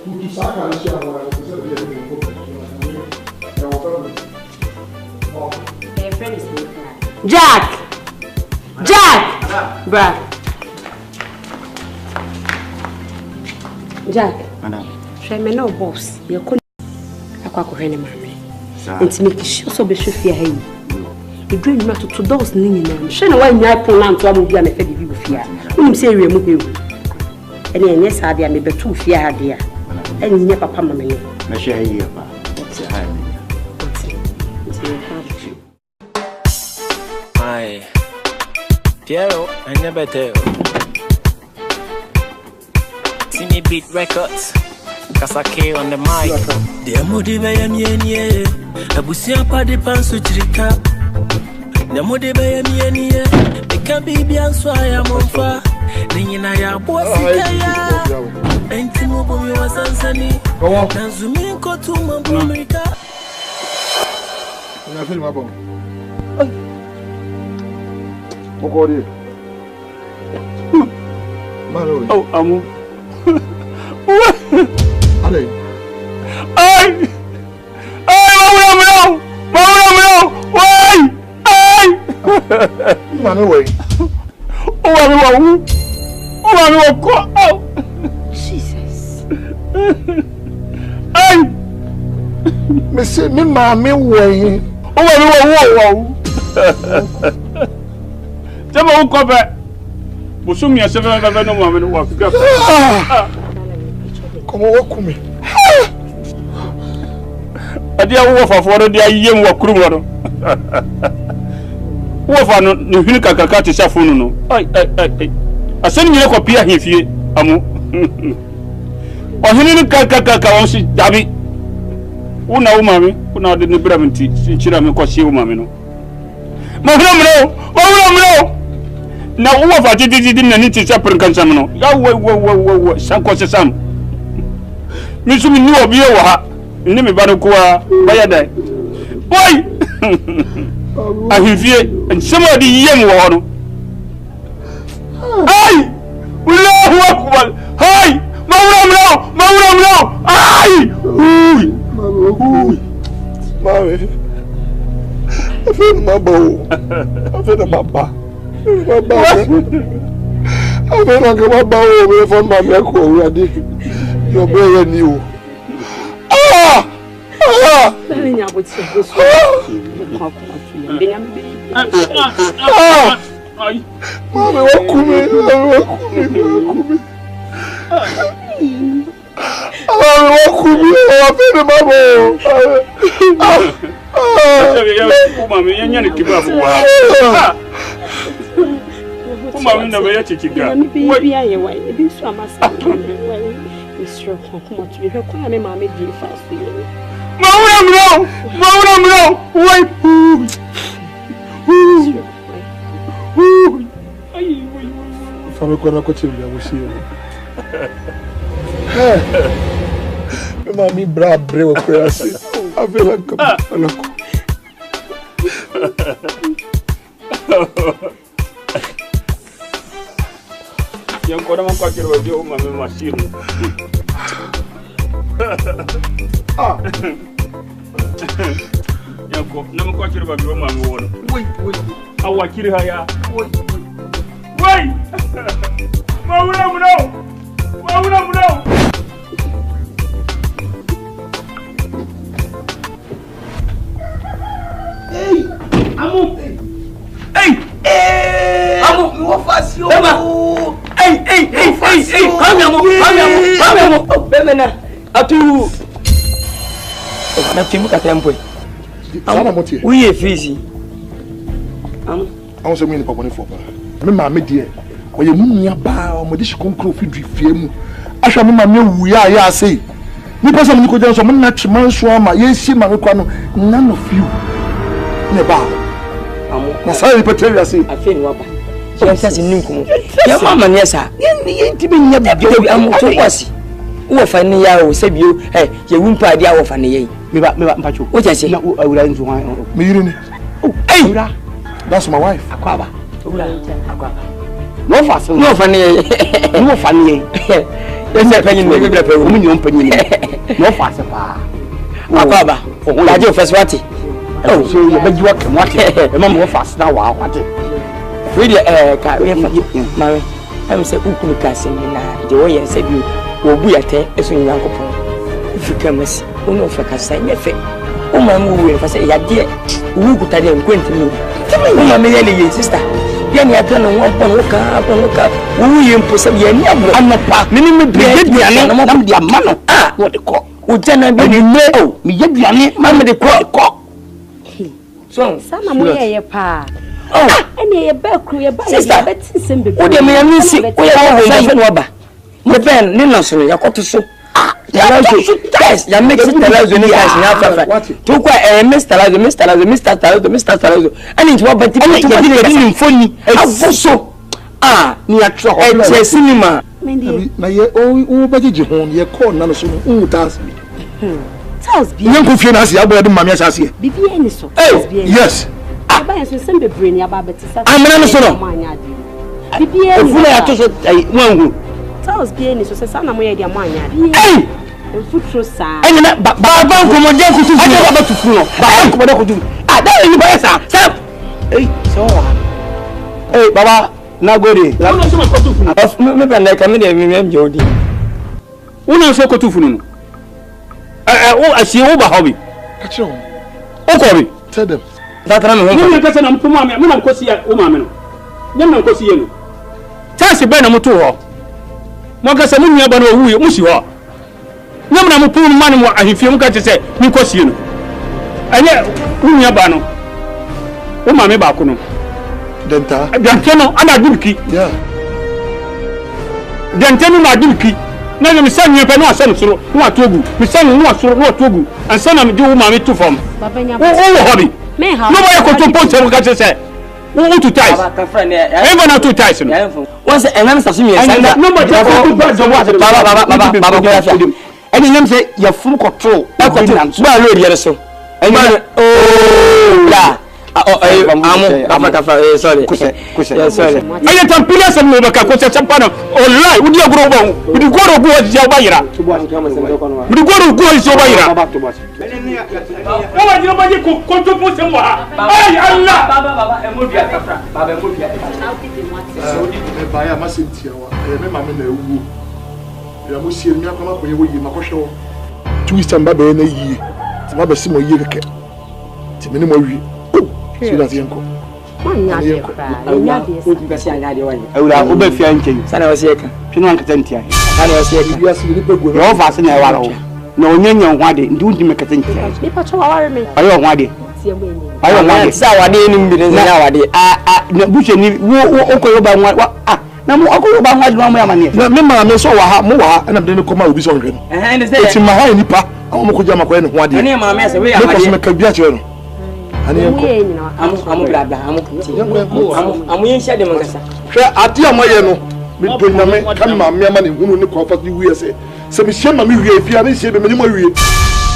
who is Jack! Brad. Jack. Madam. Show me no boss. You couldn't. I can't go any mommy. It's make sure so be sure fear him. The dream not to those name. Show no why you pull on to a movie and a fed you fear. Whom say we move you. And yes, I am maybe too fear, dear. And never papa mammy. I share here. Aye. Piero, I never tell. See me beat records. Kasake on the mic. The Modiba Yamie, a Busia Paddy Pansuchika. The Modiba Yamie, the Cabibian Swaya Monfa. Ninaya Bosia, and Timobo was Ansani. Nazuminko to America. Nothing about Oh, I'm. Jesus. Monsieur, me mammy way. Jama ko ba busum ya 7 no mama no wa fika komo wakumi adia wo faforo dia yem wa kurum no wo fa no ne hwini kakaka te shafunu no ai asani nyere ko pia hifie amu o hini ni kakaka won si dabi una wo mami una de ne braminti si chira me ko si wo mami no Mawulo na uwa fa titi na niti chaprin kansam no ya wo sanko sesam misumi ni obi e wo ha ni me baro kwa baya dai boy ahifie nsema di yem wo no ai Allahu akbar hai mawulo ai mawe afin mabo afin maba afin maba o me fon ma me ko urade yo be ni o Bẹ́ẹ̀ni ni àbò tí ó sọ. Mami wọ́n kú mi. Wọ́n kú mi, wọ́n fẹ́ ni máa bọ̀. Mami yẹn yẹn ni kí bá fún wa. Mami náà bẹ yẹ kìkì ga. Bí ayẹwo ẹ̀ ebi sọ àmàsà wẹ̀ ìṣòro kankan mọ̀ tó yẹ kó yà mí màmí di ìfà sí i. Mawulo wait Fame kwana ko chimya mushiro mami bra brewo kwasi avela kapalako yankora makwakira byo mami mashiro Yanko, nama kwa kiri babi wa mami wono. Wait. Awa kiri haya. Wait. Mawuna mno. Emena, atu. Na timu katempo. Ana motie. We e freeze. I want to mean papa for. Me ma me die. O ye munya ba o mo de shikonkro fi dwefie mu. Ahwa me ma me wu ya say. Ni person ni ko je so mo na tman so ama ye si ma me kwa no none of you. Ne ba. Na say repeat ya say. Afi ni waba. So say nim kumu. Ya mama ne sa. Ye nti be nya bi amu to kwasi. Wo fa ne ya o sebio ye wumpa ade a wo fa ne ye. Me ba mpacho. What you say? Na awura nzu han. Me yiri ni. Hey, that's my wife. Akwaba. Awura akwaba. No fa so. No fa ne. No fa ne. Yes, penny me be pe. Omu nyom penny me. No fa se pa. Akwaba. La je first what? Oh, so you be jiwa kem what? E ma mo fa na wa what? Really ka we fa. Mare. Am say ukunu ka se ni na je wo ye se bi wo bu yate eso nyankopon. Ifika masi. Ono fa ka sa nyefe. O ma mu we fa se ya de wu kuta de nkwenti mi. O ma me ye le sister. Bien ya plan no won ka wu ye mpo se ye ni abro amapa me ni me be duane na me de amano wo de ko wo jana bi ni me o me ye duane ma me de ko so sama mo ye pa oh ene ye ba kru ye ba ye be tin be wo de me ya mi si wo ye ho fa no ba me ben ni na so ya koto so guys, ya make it Talazo ni guys ni afa. To kwa Mr. Talazo. Ani nti wa bati ya di mfoni. Avuso. Ni atro ho. E cinema. Na ye o bajeje ho ye call na no so tas bi. Tas bi. Nyen ko fie na se ya boya de mama asase. Bibi eni so. Yes. Aba yen so sembe brain ya ba beti sa. Amena no so no. Bibi eni. Ofuna ya to so wangu. Tas bi eni so se sana mo ye dia mo anya. Futuro sa. Eni na baba nkomode kutu fu. Ade baba tufu no. Baba nkomode kutu. Da ni ba sa. Stop. So wa. Baba na gode. Una so kutu fu. Me be na ka me de me jodi. Una so kutu fu no. O asie wo ba hobi. Ka che o. O ko bi. Tell them. Da tra me ho. Mo ka se na mpumu ame, mo na nkosi ya o ma me no. Nyam na nkosi ye no. Chance be na mo to ho. Mo ka se mo nua ba na owu ye, mo si ho. Nyam na mpumu man mo ahifie mo ka che se ni nkosi ye no. Anya nua ba no. O ma me ba ko no. Denta. Denta no ana dubki. Yeah. Denta no na dubki. Na me san nua pe no asem soro, no atogu. Me san no asoro no atogu. Ansa na me de wo ma me to fam. Baba nya. O hobi. Me ha. No boy ko to ponche mo ka che se. Wo to ties. Baba ka friend e. Even na to ties no. Once enam sa so mi sanda. No boy to ba zo wa. Baba ko afia. Eni nyam se ya fum control. Ba road yere so. Eni la. Sorry. Yeah, sorry. Aya tampila se mo baka ko se champano. Wallahi udi agro ba. Udi goro go ya bayira. Udi goro go ya bayira. O wa jiro baje ko to po se mo ha. Ay Allah. Baba emodua kafra. Baba emodua. Me ba ya masentia wa. Me mama na ewu. Ya mo sie mi akoma ko ye wo yi makohwe wo. Twist amba be na yi. Ti ba be simo yi keke. Ti me ni mo wi. Si la tienko. Manya de kra. Nya de O ti besi anya de wani. Awura o ba fia nchen. Sana wasi eka. Twino ankata ntia. Sana wasi eka. Bia si ni pegu. Yo fa se na e wara ho. Na onyanya ho ade, ndi udi mekata ntia. Ni pa cho waware me. Ayo ho ade. Tie mo eni. Ayo ho ade. Sa wade ni mbire na wade. Na buche ni wo o ko yo ba nwa. Na mo akoro ba nwa de no mo ya mane. Na me ma me so wa ha, mo wa ha, na de ni koma obi so nhwe no. Ni say. Eti ma ha nipa, awon mo ko jama ko ne ho ade. Ani ma me say we ya wade. Me ko me ka bia che no. Ani enko. Amu blabla, amu kuti. Amu yen hia de mangasa. Hwe ade a moye no. Me do nyame kan ma me ma ne hunu ne ko fa di wi ese. Se me hia ma me wi afia me hia be me ni mo wi.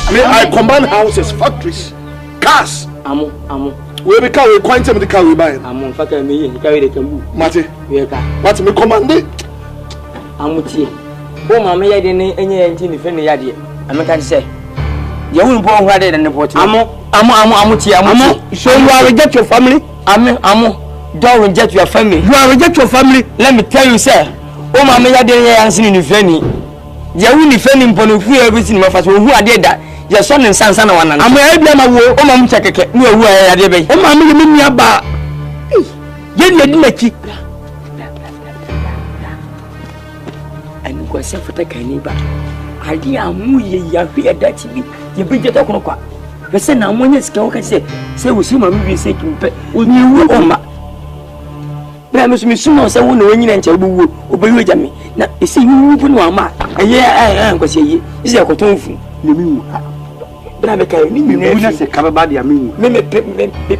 I combine houses, factories, cars. Amu. We be car we quite me the car we buy. Amu faka me ye ka we de kambu. Mate. We ka. What me command? Amu tie. O ma me ye de ne enye nti ni fe ne ya de. Ameka say. Ye won bo ho ade ne pot. Amu tie. So you are reject your family? Amu. Don't reject your family. You are reject your family. Let me tell you, sir. O ma me ya de ne yansin ni fe ni. Ye wu ni fe ni mpono fu everything ma fa so hu ade da. Ya so ne sansa na wana. Amu ya bia ma wo. O ma mu chekeke. Ni wu ya de be. O ma me me nia ba. Ye ne di machi. Ani ko se fota kan ni ba. ade amu ye ya hwe dati bi ye beje to kono kwa pese na amu nya sika wo ka se wo si ma mi se kimpe onyi wu oma na me so no se wo na wonyina nche obuwo obeyi oja me na ese wu bu no ama aye nkwase yi ise akoton fu na mi wu bra be kai ni mi wu na se ka ba dia mi wu me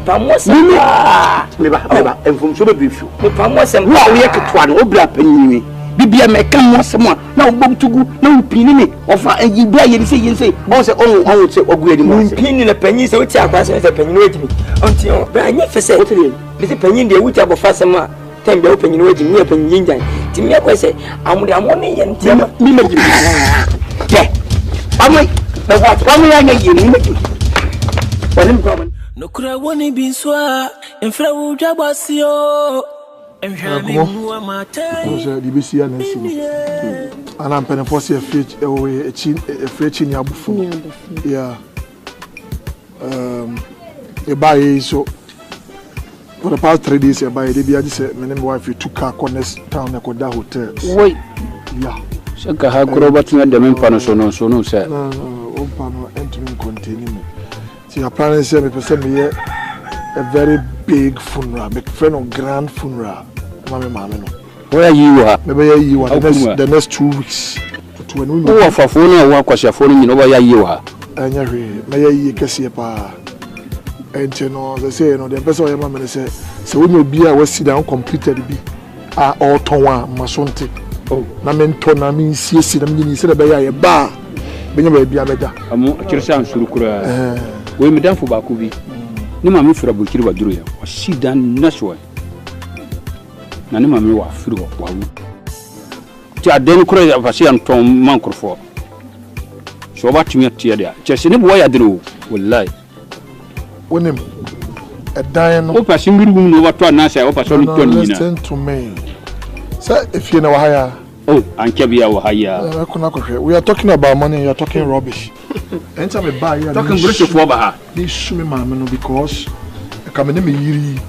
pamos me ba MFOMSO be bifu me pamos em wo ye ketwa no obra panyi bibia me ka mo se mo na obom tugu na upini ni ofa yi bra ye se yin se o se on se ogu edi mo upini na panyi se wuti akwa se panyi no edi onti o bra nya fese bi se panyi de wuti abofa se ma tembe o panyi no edi mi panyi njan ti mi akwa se amude amone ye nti mi maji ye amoi be what amu ya nya ye mi maji wani mi kwa no kura woni bi so a enfra wo dwabasio Oje di bisi ya nsi ni. Ana mpene force e fetch ni abufu. Yeah. E buy so for the past 3 days e buy dey be say me and my wife took car connect town e koda hotel. Woi. Yeah. Shaka ha kuro batin da men pano so no say. No, o pano entering contain me. See your plan say me person me a very big funeral, big friend of grand funeral. Mama no. Where you are? Maybe you are the next 2 weeks. To when we go for phone or kwasha phone you know where you are. Anya hwe, may ye kese pa. Ente no, they say no, the person your mama say when you be a we sit down completed bi. All tonwa masonte. Oh, na mento na mi siesi na mi se be ya ba. Benya ba bia meda. Amu akirisa ansuru kura. We me danfo ba ko bi. Ni ma mi fira bokiri wa duro ya. O sidan nashwa. Na ni mama wa firi wa wu ti aden kura ya fasi anton mankrofo so ba tumi atia dia chese ni bo ya dero wallahi wonim edan no o pasi ngirugum no wato na sai o paso ni ton nyina listen to me say if you know haya oh anke bia wa haya we are talking about money, you are talking rubbish. Enter me buy you talking bullshit for ba ha this show me mama no because come me yiri.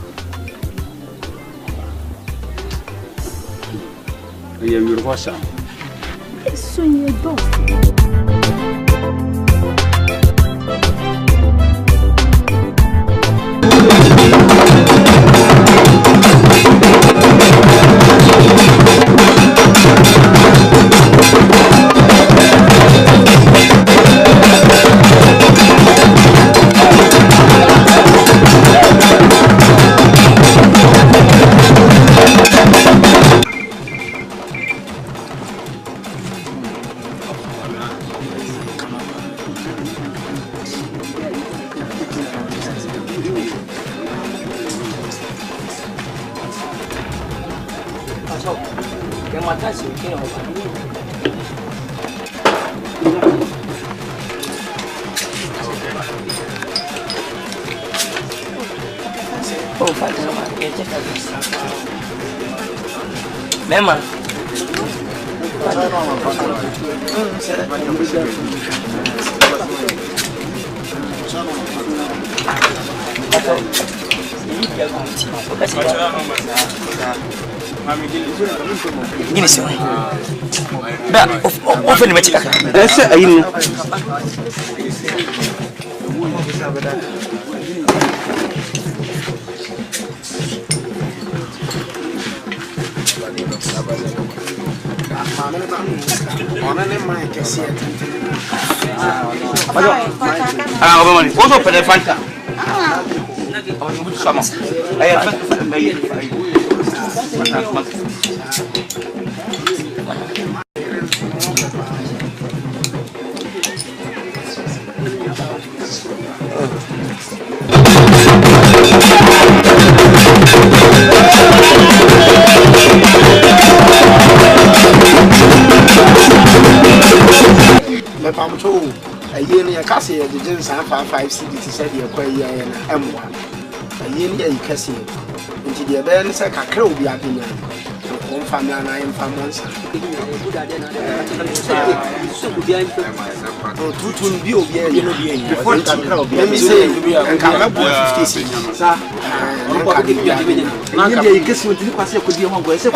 Yeah, you're what's up? It's on your door. Mema. Gini sih. Dah, oven macam apa? Esa ini. Apa mani? Oso pada Fanta. Sama. Ayah MFOMSO a year near Cassie, the Gens and 5 cities said you're quite young and M1. A year near Cassie, into the events like a crow be up in one family and I am from once. To be obedient before let me say, and come up with 50 cities. I guess what you pass could be among boys.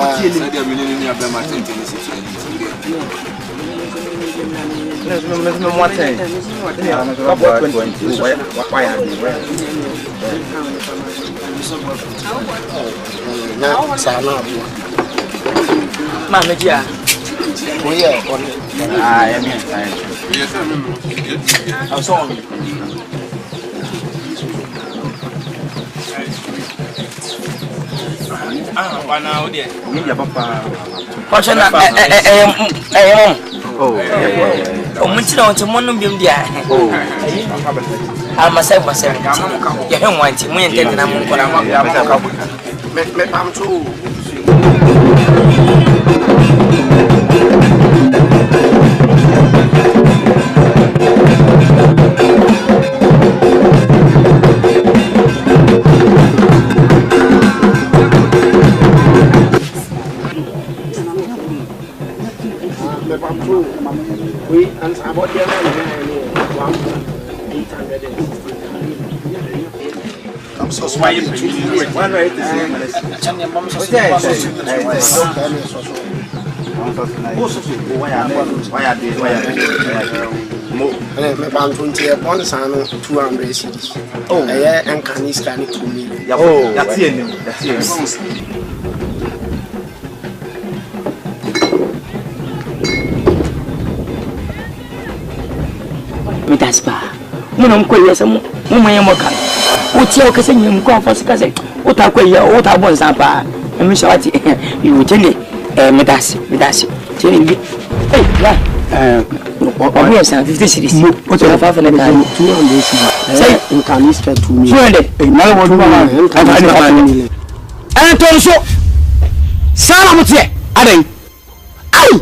I'm so sorry. One right is oh, yeah, and can he scan it to me? Oh, that's it. That's it. That's bad. Munam koye se mo manya mo kan o tie o kase nyem ko afo se kase o ta koye o ta bon san pa emi shawati you tell medasi tell me eh yeah o me san 50 series o to fa fa na ka 200 say you can list to me 200 na wo do ma to so sala mo tie adai ai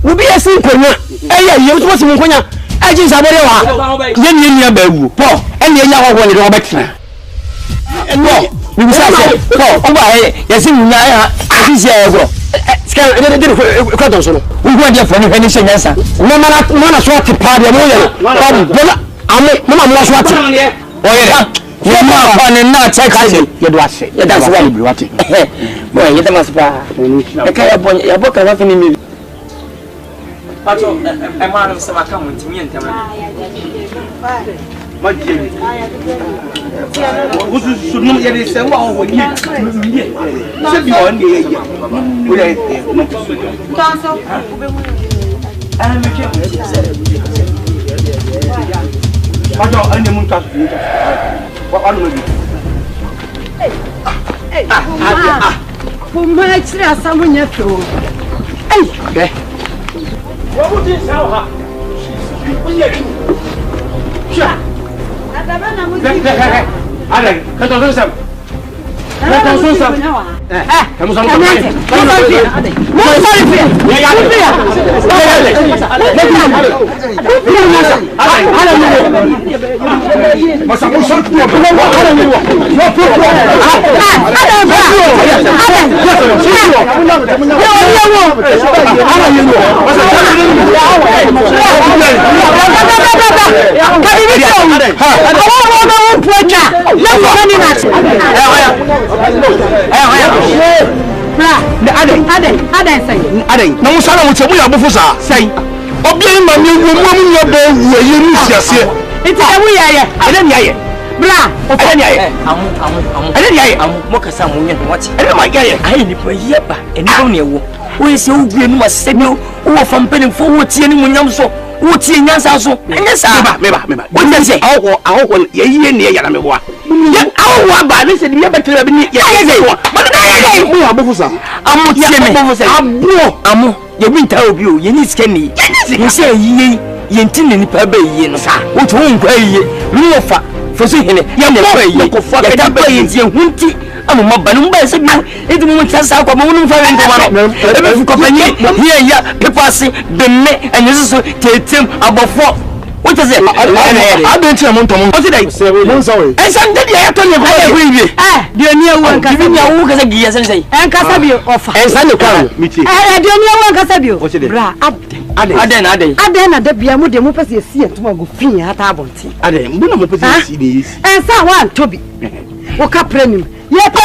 wo bi asin konya eh ye wo so mo konya aji sabore wa yen ba wu po en ye nya ho le do betra no we be say po o ba ye si nya ya aji se ego ska de ko don so no we go dey for ni heni se nyansa no mana so ti pa de mo ye ko bola ame mo so ati o ye ye ma pa ni na check ase ye do ase ye da so wa bi wati boy ye da maspa e ka ya bo ka fa fini mi Pacho, emang sama kamu cimian teman. Macam. Usus sunum jadi sewa orang ni. Sebion dia. Boleh. Tahu. Macam. Pacho, anda muntas. Apa lagi? Puma cerita samunya tu. Okay. What would you tell her? Sure. Ada, kata tu sam. Kata tu sam. Kamu sama kamu. Adai na musala mu temu ya bufusa sai obi ma mi wo mu ya bo wo ye ni siase iti ya wuya ye Ada ni aye bra ada ni aye amu ada ni aye amu mo kasa mu nya wati ada ma gaye aye ni pa yeba eni ko ne wo wo se wo gbe nu ma se bi wo fam penin fo wo tie ni mu nyam so wo tie nyansa so enya sa meba wo tie se awo ye ye ne ya na mebo ya awo ba ni se ni ya betre bi ni ya ye wo ba na ye mu ya bufusa amu tie me amu ye bi nta obi o ye ni skeni ye se yiye ye ntine ni pa ba yiye no wo to nkwa yiye mi wo fa fosu hene ya ne fa yiye ya ta ba yiye ye hunti amu mabanu ba se bi edi mu tsasa kwa mu nu fa ren ko ma no e be fu ko panye ye ya pepasi bemme enyeso tetem abofo what is it? I don't tell you, what is it? I'm sorry. And some day I told you, dear near one Casabio, because I guess and say, and Casabio offer. And Sunday come, meeting. I don't know one Casabio. What's it? Aden, the Biamu, the Mopasi, see it tomorrow, free at Abonti. Aden, Mopasi, and someone, Toby. Woke up premium. Yet,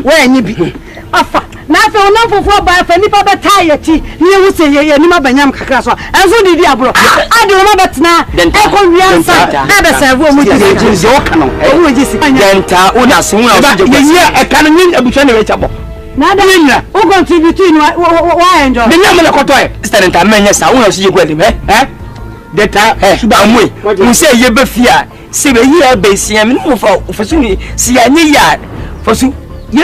where any be. Offer. na fe ona fofo ba fa nipa beta yeti ne wu se ye ni ma banyam kakra so enso di abro ade o ma betena e ko wiansa na be serve o mu di je o kan o mu ji si denta o na se hu na so je ye e kan ni abusha ne we chabo na da o contribute in wa enjoy me nyam na koto e sister denta menye sa wo na so je gwadi me denta suba amwe mu se ye be fia se be ye be sia me no fa so ni si ya ni ya fa so ye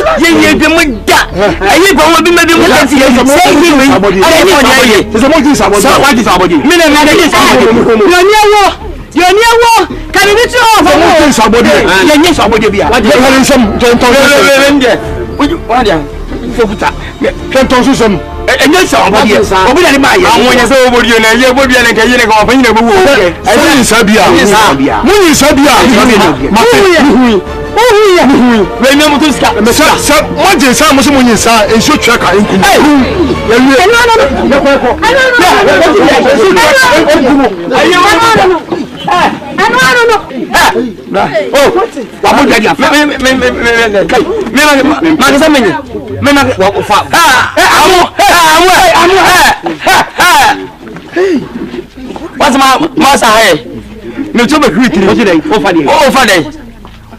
de mu da ayi ko wo bi me bi mu da si ye se ye we ayi ko nya ye se mo ji sabodi so what is sabodi me na na de sabodi yo ni ewo kan ni ti o fa mo ji sabodi ye nye sabodi bia wa de he nsem to nde wa de fokuta ke to so sem enye sabodi obi na ni ma ye awon ye se obodi na ye bodi na ke ye ne ko fa yin na bu wo e ni sabia mu ni sabia ma we me mutu ska sa mo je sa mo se mo yin sa enso twa ka enku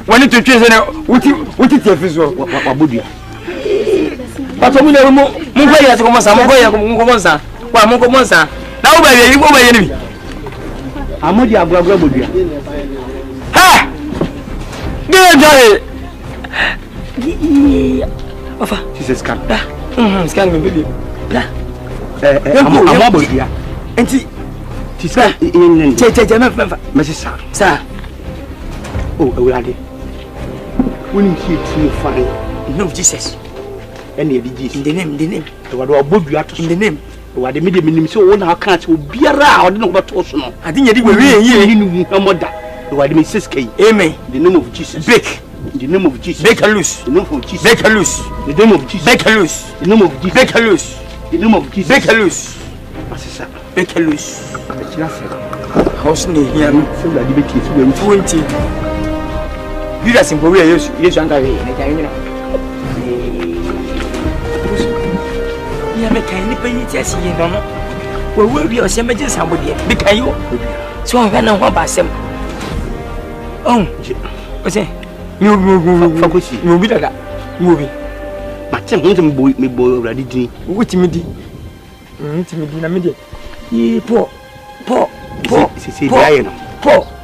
wani to twe se wuti tefiso wabodua pato mu le mu ko ya se ko monsa mu ko ya ko monsa wa mu ko monsa na wo ba ye ni amodi agwagwa bodua ha de joy ofa Jesus kan scan me baby la amo bodua enti tisa che me sa oh ewurade woni tie tie fine in the name of Jesus and the Jesus in the name the word obodua to in the name ewurade me de minim se wo na aka che obiara a ode no beto so no ade nyedi we ye ni nu amoda ewurade me seskai amen in the name of Jesus break in the name of Jesus break loose in the name of Jesus break loose in the name of Jesus break loose in the name of Jesus break loose in the name of Jesus break loose asisa break loose akira se house ni here no se ewurade be tie so we 20 Judas in Korea, yes, and I mean, you make any penny test, you don't know. Well, will be a cemetery somebody, because you so I ran on by some. Oh, what's it? You be that movie. But some boy, me boy already. What me did? Ye poor.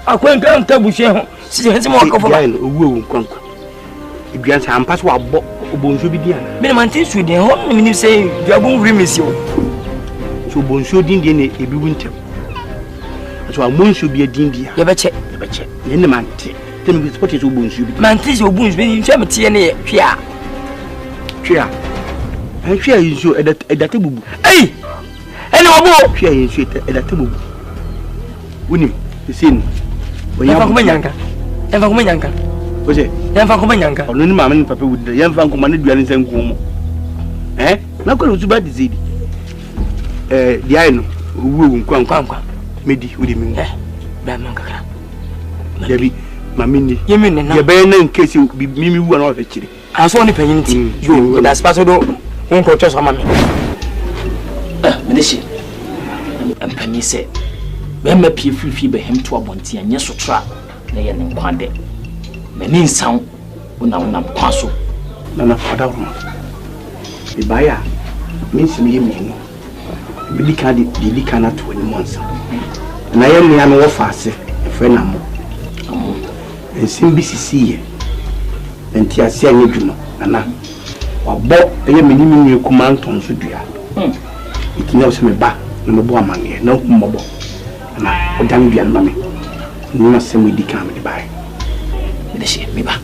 I couldn't come to Bush. Si je mo ko fa owu kwanko eduan sa ampa so abo obonso bi dia na me man tin su de ho me ni say duabun remisi o so obonso din de ne ebi wuntem so amonso bi din dia ye beche ye ne man te tem bi sport so obonso bi man tin so obonso bi ni me tie ne hwea an hwea yin so edate bubu ei ene obo hwea yin so edate bubu unim sin Yamfa kuma nyanka. Oje. Yamfa kuma nyanka. Ono ni mama ni papa wudi. Yamfa kuma ne duane nsanku mo. Na ko lu ba dizidi. Di ai no. Owu nkwa. Medi wudi mi. Ba man kakra. Yabi mami ni. Yemi ne na. Ye be na nkesi mimi wu na o fe kire. Aso ni panyin ti. Yo, that's paso do won ko choso mama. Medeshi. Ampani se Bema pie fifi be hem to abonti anye sotra na ye nkwade mani nsan una kwaso na fada ho e baya minsi mi yemi no di kana to ni monsa na ye nua no wo faase e fe na mo ensim bi sisi ye enti ase anye dwuma na wabo eye meni mi kuma nton so dua ikinya o se me ba na me bo amane na ko mbo na odan bian mame ni na se mu di kan me bai me de me ba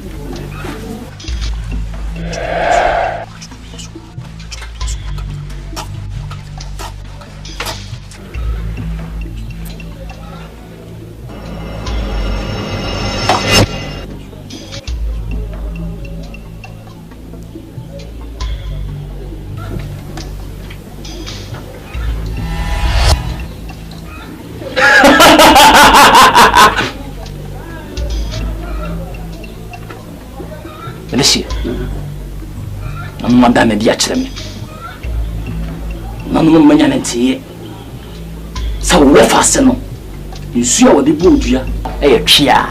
no madame dia kyerɛ me na no manya ne tie sa wo fa ase no nsu a wode bo odua ɛyɛ twia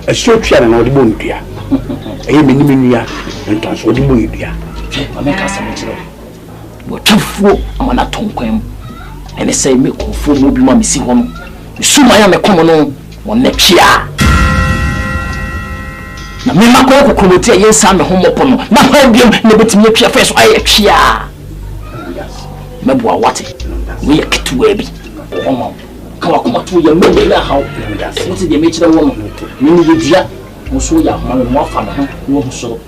ɛso twia na wode bo odua ɛyɛ menim nua ntonso wode bo odua mame ka sɛ me kyerɛ wo twafuo ama na tonkwam ɛne sɛ me kofo mo bi ma me si hɔ no nsu ma ya me kom no wonne twia na me makɔ kokromoti a yensa me ho mopo no na ha biam na betimi atwa fa so ayɛ twia meboa wate we yɛ ketewa bi ɔma kawa koma to yɛ me na haw wote de me kyerɛ wo no me ni yedua mo so yɛ ahoma mo afa me ho wo so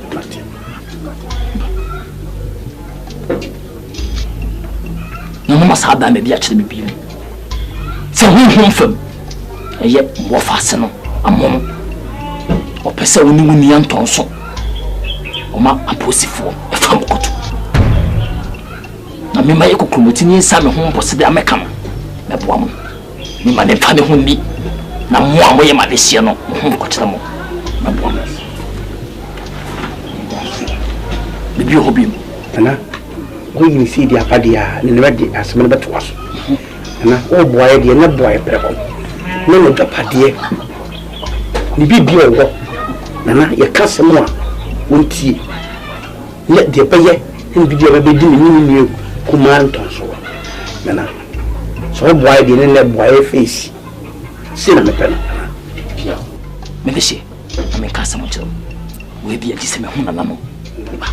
na mo masa da me bi akyerɛ me bi sɛ honhom fam ɛyɛ mo fa ase no amom opese woni woni antonso oma aposifo efam koto na me maye kokromoti ni nsa me ho mpose de ameka no me boa mo me ma ne fa me ho ni na mo a mo ye ma de hye no ho kokyere mo me boa mo bibi hobim ana wo yin si di apadia ne ne bade asem ne beto aso ana wo boaye de ne boaye preko ne no dapade ni bibi owo nana ye kasem a wontie ye de beye en bibi ba bedi ni ni kuma ntonso nana so boy de ne boy face si na mepena pia me bese ame kasem o chiro we bia di se me huna na no ba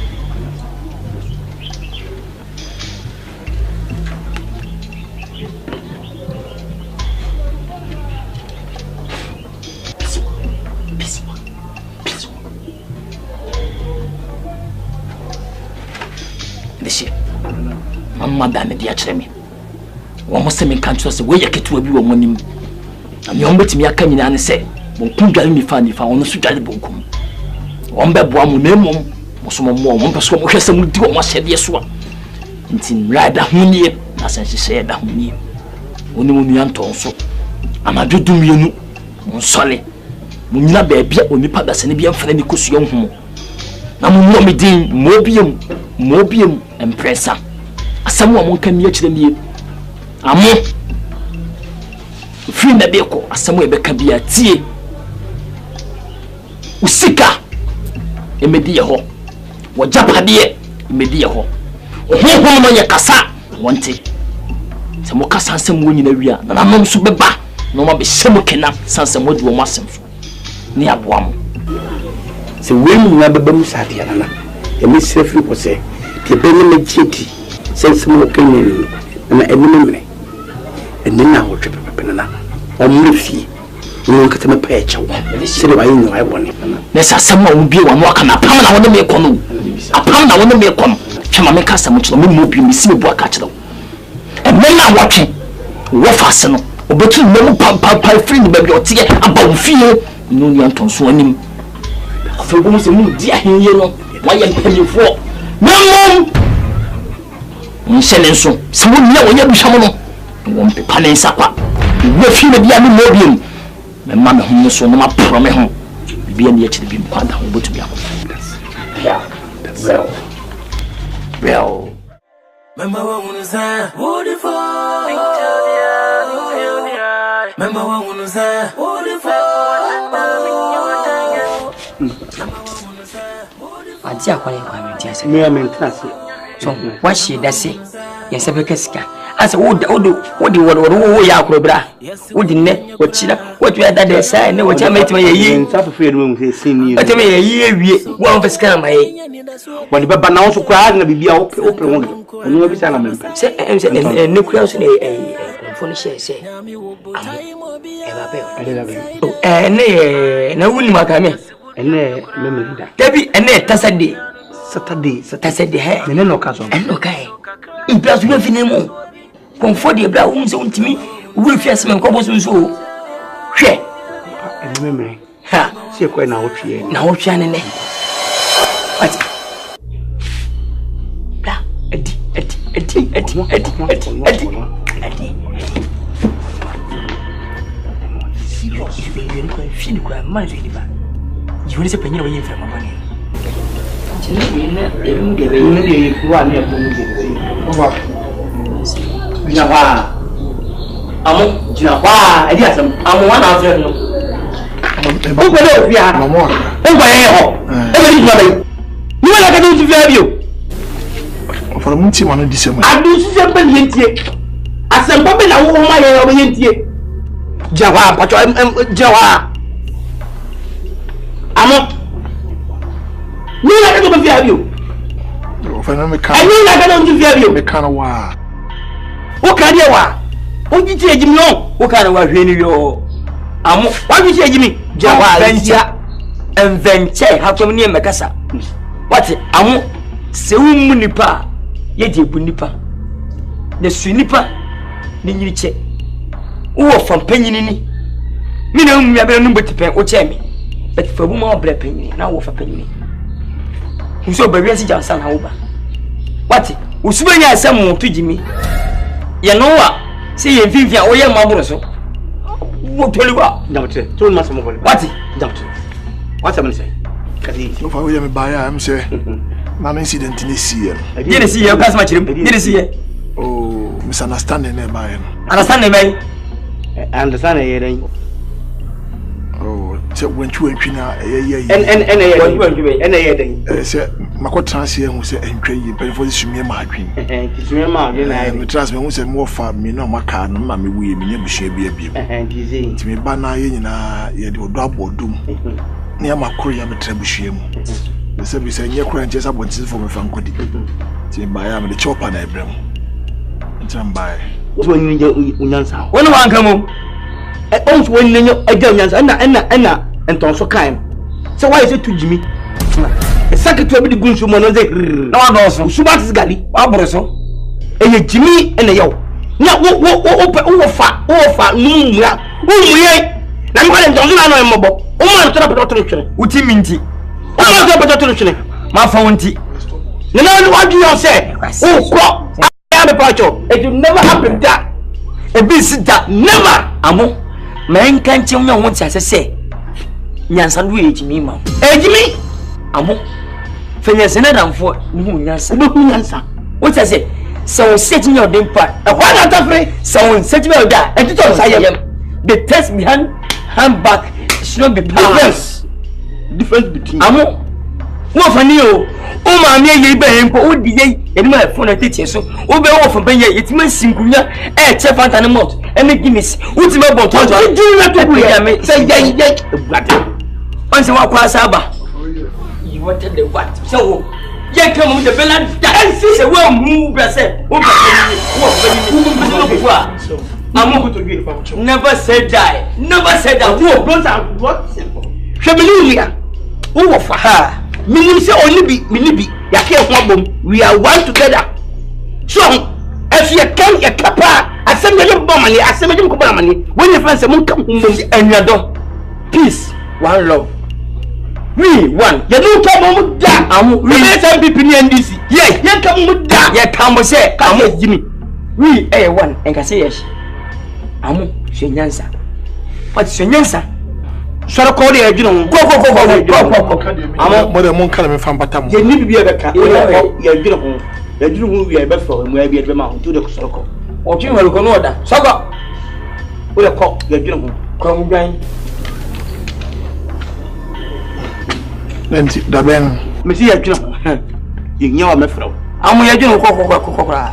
madame dia kyerɛ me wo mo se me kan kyerɛ se wo yɛ ketewa bi wo monim na me ombetimi aka nyina ne sɛ mo kundware mi fa ono so dware bonkum wo mbe boa mo na mom mo so mo mo pɛ so mo hwɛ sɛ mo di wo mo hyɛde so a nti rada hunie na sɛ hyehyɛ da hunie oni mo nua ntɔn so anadwo dumienu mo nsɔle mo nyina baabia onipa da sɛ ne bia mfana ni kosuo nhumo na mo mo medin mo biem empresa asamu a monka mi akyire nie amo free na beko asamu ebeka bia tie usika emedi ye ho wo japade emedi ye ho ho no ye kasa wonte se mo kasa asem wo nyina wia na namam so beba no ma be hyem kena sanse modi wo masem so ni aboa mo se we mu na beba mu sadia na emi sefri ko se te be ne mechiti sense mo kenni na enimemre enina ho twe pepe na omrefi no nkata me pa eche wo se de bayi no ai woni na sa sam ma wo bie wa no aka na pam na wo me kono apam na wo me kono twema me kasa mo kiro me mo bi me si me bo aka kiro enina wotwe wo fa se no obetu me pa free ni ba bi otie aba wo fie no ni antonso anim afa go mo se mo di ahenye no wa ye mpanyefo mom nsenenso se wo nya wo nya buhwam no wo mpepa ne nsakwa wo fi me bia me mobiem me ma me ho so no ma pro me ho bibia ne akire bi kwada wo botu bia yeah that's well mama wa unuza wonderful mama wa unuza wonderful adia kwa kwa me dia se me maintenance so what she that say yes e be kasika asa wo ya akro bra wo di ne wo chira wo tu ya dada sai ne wo cha meti me yi nsa fe no mu se ni ate me yi ewie wo am fasika na mai wo di baba na wo so kwa na bibia wo pe wo no bi sa na me se ne kura so ne phone share se e ba be ne na wuni makame ene memelida debi ene tasade Saturday he ne no kaso eno kai iblas we finemu comfort de bla unse untimi we fiase men ko boso nso hwe ene memre ha sie ko na wotwe ne ati bla edi serious you ko man so di ba you want to say penye we yin fra mama ne For a month, one of December. I do simple yentie. I simple na wo ma ye obo yentie. Jawa pacho Jawa. Amo. Ni na ka do via bio. For no me can. I ni na ka do via bio. Me can wa. O ka dia wa. O jiti ejimi no. O ka na wa hwe ni yo. Amo, wa jiti ejimi. Jawa venture and venture hakom ni mekasa. What amo se wumu nipa ye je bu nipa. Ne su nipa ni nyiriche. Wo fam panyini ni. Mi na mu ya be no betipen o che mi. But fa bu ma obra panyini na wo fa panyini. Nso ba wi asi jansa na wo ba. What usubenya asem mo tujimi. Ye no wa se ye mfimfia wo ye maburo so. Wo toliwa. Damte. Tol ma samo bole. What? Damte. What am I saying? Kati. No fa we me buy am say. Na incident ni see. Ye ne see ye ka sama chirim. Ye ne see ye. Oh, misunderstanding e buy no. Understand me? Understand e then. Oh, se wentwu na ye. En then. Say mako transie hu say entwa yi pe for sumie ma adwen. Sumie ma adwen na. Me trans me hu say mo fa me no maka no ma me wuye me nyabusua bia. Ti me ba na ye nyina ye de odo abodum. Na ya makoro ya betra busua mu. Se bi say nye kura nche sa bonti for me fa nkodi. Ti ba ya me de chopa na ebrem. Ntam ba. Wo nyi unyansa. Woni wanka mu. On so woni nyi agya unyansa na entonso kan. So why is it to Jimmy? Secretary bi gunsu mo no ze na wa do so suba tis gali wa boro so eye Jimmy ene yo na wo fa numura na mi kwale ndonzo na no mbo o ma no tara peto twere uti minti o ma tara peto twere ma fa wonti na na wa ju yo say o ko I am pacho it will never happen that e bi sit that never amo men kan che wo won ti asese nyansa do e Jimmy ma Jimmy amo fenya sene damfo hu nyansa be hu nyansa what I say so set in your dimpa e kwa na tafre so set me da e tito sayem the test behind handbag should not be difference between amo wo fani o ma me ye be hen ko o di ye e ma phone na tete so o be wo fo be ye itima sinkunya e che fanta ne mouth e me guinness utima bon to do na to ya me say ye blade on se wa kwa saba you wanted the what so ye come with the bella that say we move say o ba ni never said die wo don't what familiar wo fa ha minim say only be ya ke ho bom we are one together so if you can you kapa asem ye bom mani asem ye ko bom mani when you friends mun kam enwado peace one love we one you don't come da amu we say people ni NDC yeah you come da you come say amu Jimmy we one enka say yes amu shenyansa what shenyansa soro ko de adwuno ko amu mo de mon kala me fa mbata mo ye ni bibia be ka ye adwuno hu we be fo mu abi be ma to de soro ko o tun wal ko no da soko o le ko ye adwuno hu ko mu gwan Nenti da ben me si ye adwuno ye nyawa me fro amu ye adwuno ko kra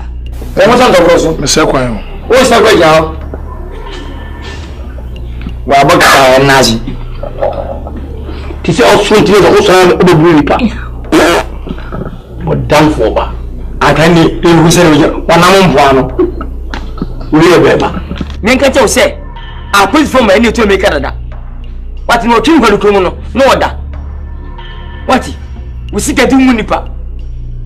e mo san do so me se kwan o sa ko ja wa ba ka nazi ti se o so ti o so o be buri pa bo dan fo ba akani e hu se wa na mo mpo ano wi e be ba me nka che o se a police form any to make Canada what no tun ko ko no no oda what we sika di mu nipa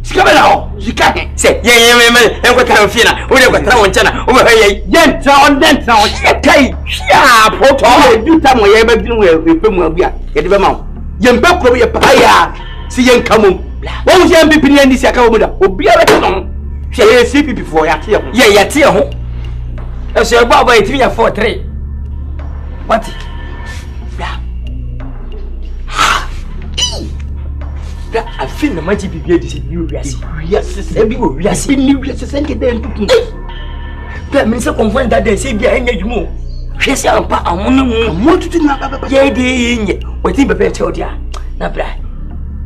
sika be la o sika se ye me en ko kan fi na o de ko tra won chana o be ye tra on den tra o kai ya poto du ta mo ye be bi mu e pe mu abi a ye de be ma ye mbe ko ye pa ya si ye nka mum wo wo ye mbi ni si aka wo mu da obi a be no se ye CPP for ya tie ho ye ya tie ho e so e gba ba ye ti ya 43 what ya I feel the mighty be this new yes, every yes, new yes, send it then. That means I confirm that they say, yeah, you more. Yes, I'm want to know about what you better tell you. Now,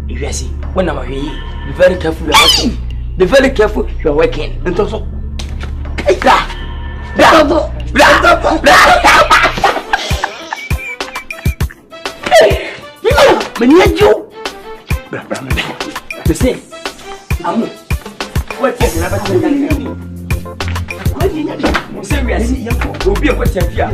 you see, when I'm here, be very careful. Be very careful. You are working. And also, you. The same. What's it? Serious. We'll be a question here.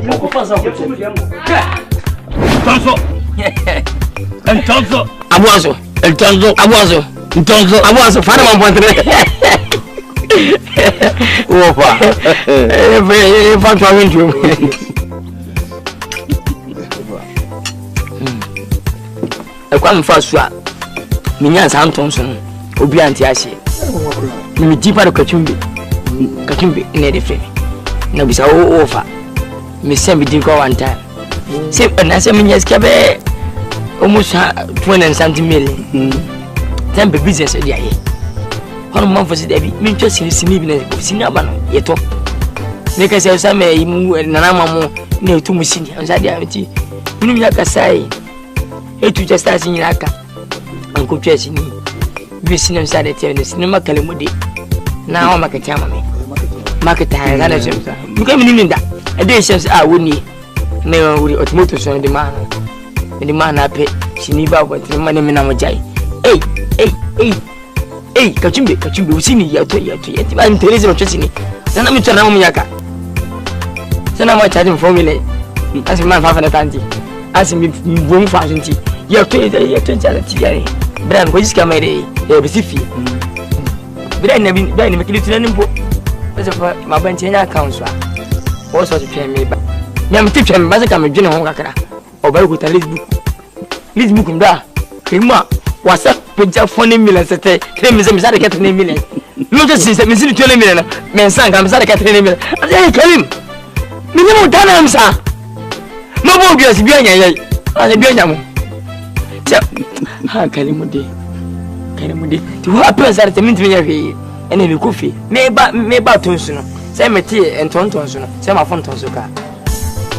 Minya Santonson, Obi Antiasi. Me deeper Kachumbi in a frame. No, we saw over. Miss Sammy didn't go one time. Say, and I said, Minas Cabe almost 20 centimeters. Then the business of the year. 1 month was it, me just in Sinabano, yet. Make us some Nanamo near to Mussini, and Zadiamity. You know, I say, it to just as in Yaka. Uncle Chessy, we seen him side in the cinema Calamudi. Now, market time, market time, you came in that. A day since I wouldn't never would automotive on the man. And the man I pay, she never went to money in our jay. Hey, Kachumbi, we see me yet. I'm Teresa of Chessy. Then I'm to Naomiaka. So now I'm chatting for me. As a man, 500 auntie. As me, won't fashion tea. You're 20 tea. Bran, what is coming? You're busy. But I never been making it in book. As a my Bantana council. What sort of train me? I'm teaching Mazacam General Hongakara or by with a list book. This book, Kima was up with just 40 million. 10 minutes, I get 20 million. Not just since I'm 20 million. Men sang, I'm sorry, 20 million. I tell him. Minimum time, sir. No more girls behind you. I'm behind you. Kalimudi. To what happens at the minute and in the coffee. Maybe Tunsuno. Say me tea and Tontonsuno. Say my phone Tonsuka.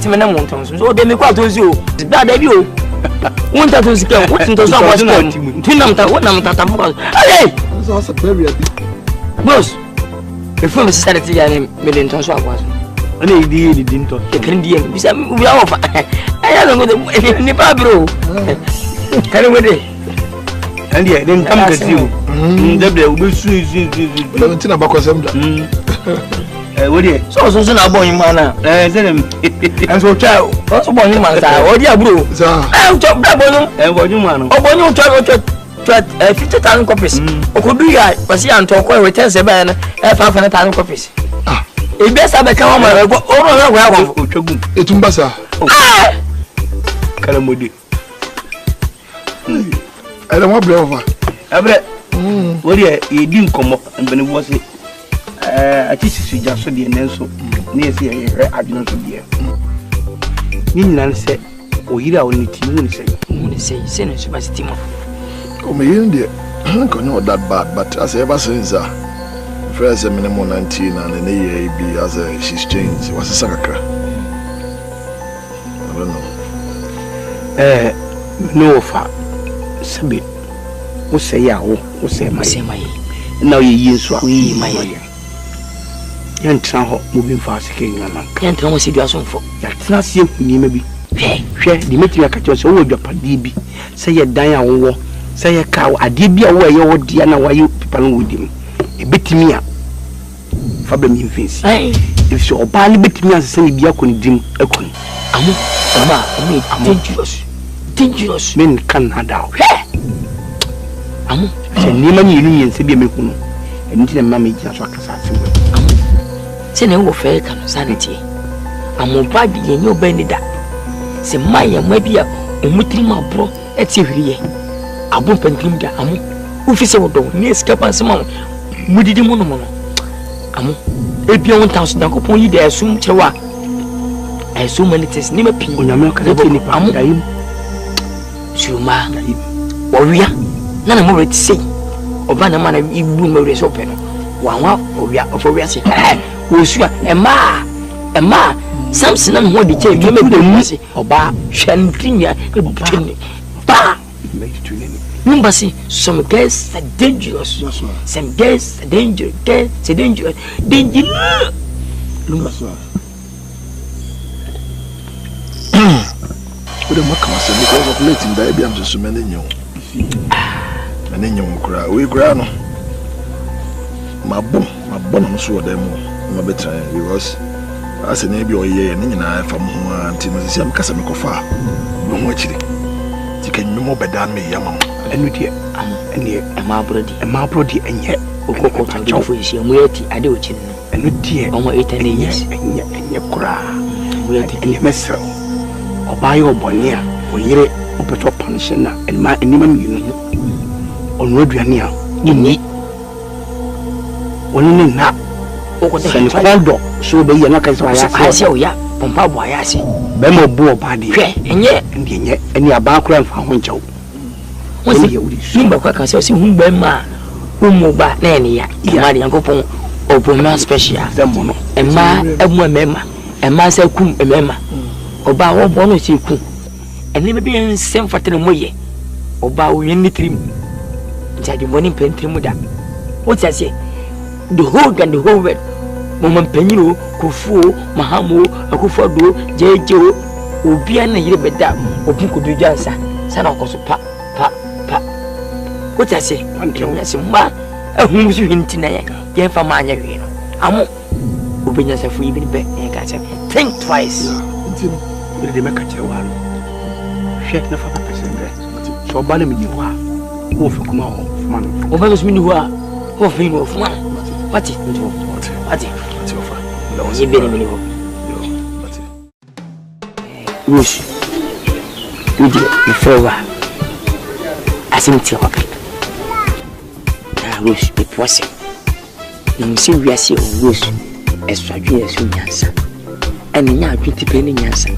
Timena Montons. Oh, they make what to you. The bad debut. One tattoo is going. What's into some was not. Tunamta, what Namta. Hey! That's a very boss. Before the society and million tons was. And he didn't talk. The Canadian. We are off. I don't know the NIPA, bro. Can you wait? And yeah, then come to you. There will be soon. What is so now, boy, man? And so, child, what's about you, man? Oh, dear, bro. I'll chop that boy. And what you man? Oh, boy, you try 50,000 copies. Or could be I was young to acquire with 10 500,000 copies. It best have become my oh, it's Umbasa. Calamudi. I don't want to over. What you didn't come up and when it was it. I teach you just so the Nelson near the I do not be here. Nina said, or you only say, send us by Timo. Oh, me in there. I don't know that bad, but as ever since first minimum 19 and an AAB as she's changed, was a sacre. I don't know. No, far. Sabi, who say ya, who say my. Now you use what we my. Yan traho moving fast king and can't almost see the assault for that's not simple. Maybe Dimitri Akacho, so your padibi. Say a Diana war, say a cow, a dibia where your Diana, why you people with him. A bit me up. Fabian infants. If you obey bit me as a diacon dim a con. Dangerous men can not doubt. Amo, Niman Union Sibi Mikuno, and didn't mammy just like a say no fake sanity. I'm probably in your benida. Say my maybe a mutima bro at Sivri. I bump and clean the amo. Who is so don't near scap and some moody monomono. Amo, if you 1,000 upon you, they assume Chewa. I assume when it is never pin on American Amo. Shuma, warrior, na na mo re say oba na mana ibu mo re so pe no wa obia ofowia se wo su a ema Samson am ho de che me be se oba hwantinya ebutini ba number see some guys are dangerous, some guys are dangerous, dangerous. Number we don't come as because of letting baby I'm just many new. Many new cry. We cry no. My bone I'm sure them my better because as a neighbor or year and I from home until I see I'm casa me kofa. No much. You can no more better than me, young. And with you, and here, and my brody, and yet, Oko can go for you, and wait, I do it. And with you, almost 8 years, and your cry. We are taking a messel. Or buy your bonnier, or ye, or put up pension, and my minimum you on road near. You need only now. Oko the cold dog, so be your knuckles. I say, yeah, Pompa Boyasi, Bemo Bo body, and yet, and your background for one joke. What's the Simba Quacker says, whom Bema, whom Moba, Nania, Yamadi and Copon, or Poma Special, and Ma, and one member, and Master Kum, a member, or Bow bonus you cook, and never be sent for Tenemoye, or Bow in the trim. That the morning paint Trimuda. What's I say? The whole and the whole red. Woman Penyu, Kufu, Mahamu, Akufodo, Jejo, Ubiana Yebeda, Opuku do Jansa, Sanako pa. What I say? Yes, ma, whom you hinting at, Yen for my area. I'm open yourself for even bed and catch him. Think twice. Will they make a chair one? Shake the 5%. So, Balim, you are. Who for come out of man? Over those men who are, who have been of man. What it? What it? You been a minute. Wish you did before ASANTE work. I wish it wasn't. You see, we are seeing wish as far as you answer. And now, 20 penny answer.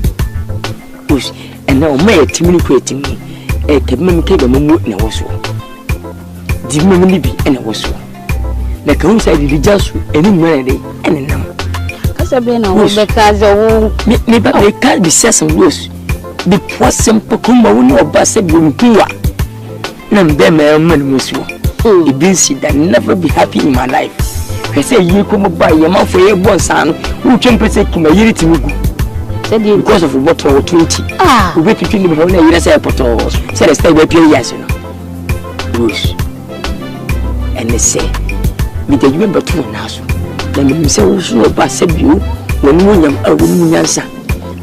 Wish, and now, may communicating me a communicate a moment in a was one. Did me be and a was one. The council did just any melody and a number. Because I've been because they can't be said some wish. The poor simple come or bus of Bumpua. It means that never be happy in my life. I say you come by your mouth for your one son who can protect my unity because of what or 20. We wait between the whole years airport or said I stay with you, yes, you know. Bruce. And they say, we did remember 2 now. Then you say, also about Sebu when you are a woman answer.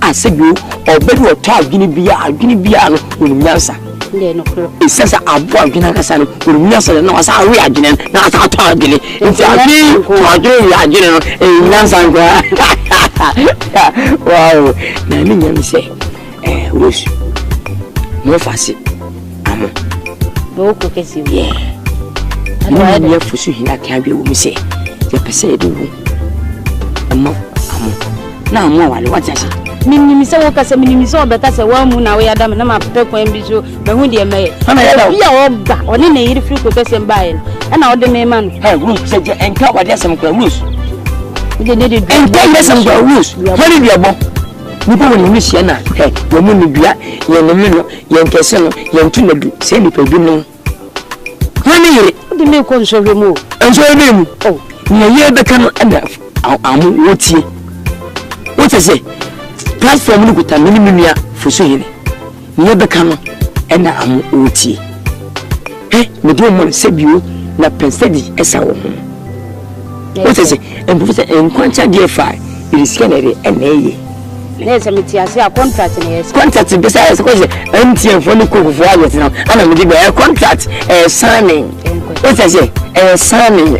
I said you or better or talk Guinea Biano when you answer. It says I brought Ginakasan with Nelson and was our reagent, not our target. It's a big general in Nansan. Wow, Naming say, Wish no fussy. I'm no cookies, yeah. I know for sure he can't be what say. The Passade. Now, more, what I say. Minimisa wakasa minimisa obekasa wa mu na we adam na mapeko embiso behu de eme ya oba oni na yiri free quotation buy na ode me man hey rules say enka wade asem kwa rules de enka asem kwa rules hori de abo nipa woni mi hia na hey wo mu ni dua ye no me no ye nkese no ye ntu na du say nipa bi no hani yiri de me ko nso hwe mu enso hwe mu oh ni ye beka no na amu wotie what say platform no kuta minimia fuso hene nye beka no ena am oti me do mo sebio na pensedi esa wo ho what say en professor en kwanta DFI it is kenere eneye na ese metiase a contract na yes contract be say ko say MTN for no ko for ayet na ana me be contract signing what say signing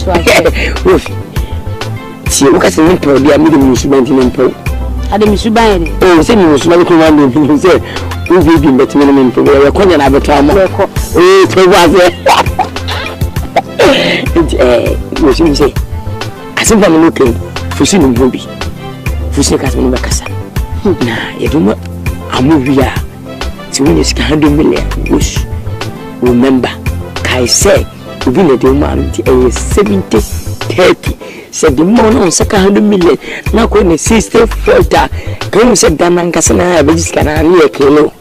ti o ka se ni pro dia mi de musument ni pro ade misuban eh se ni musuban ko wan do se o baby bet me me pro ya konya na beto amo to waze musubi se asimba no ke fusi no bobi fusi ka se no bekasa na ye do mo amu bia ti woni sika 100 million wish remember I say, we need the man 70, 30. Said the money on 200 million. Now, when the sister felt come said Ganan Casana, Biscana, near Kilo.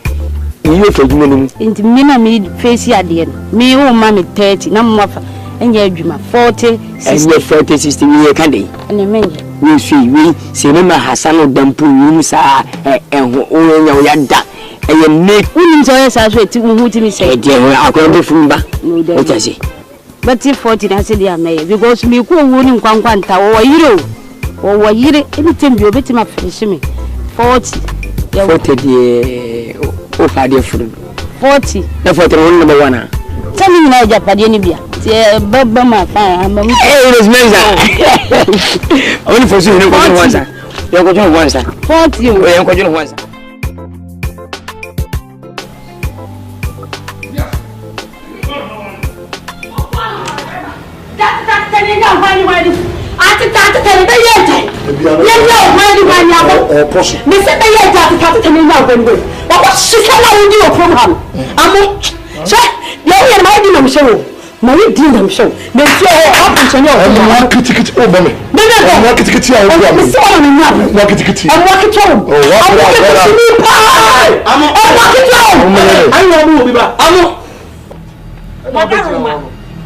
You for human. Into Mina made face at the end. Me, oh, mammy 30, no more, and your dream 40, and your 40, 60 year candy. And a man, we see, we cinema Hassan of Dampu, rooms are and all yada. And you make women's eyes as well to who to me say, I can't be from back. No, what I say. But if 40, I said, I may, because me go winning Quanta or you or a year, anything you bet him up for me. 40, 40 year. Oh, dear friend. 40. The 41 number one. Tell me now, Japanese. Baba, it is Menza. Only for you, you're going to once. 40, you're going to once.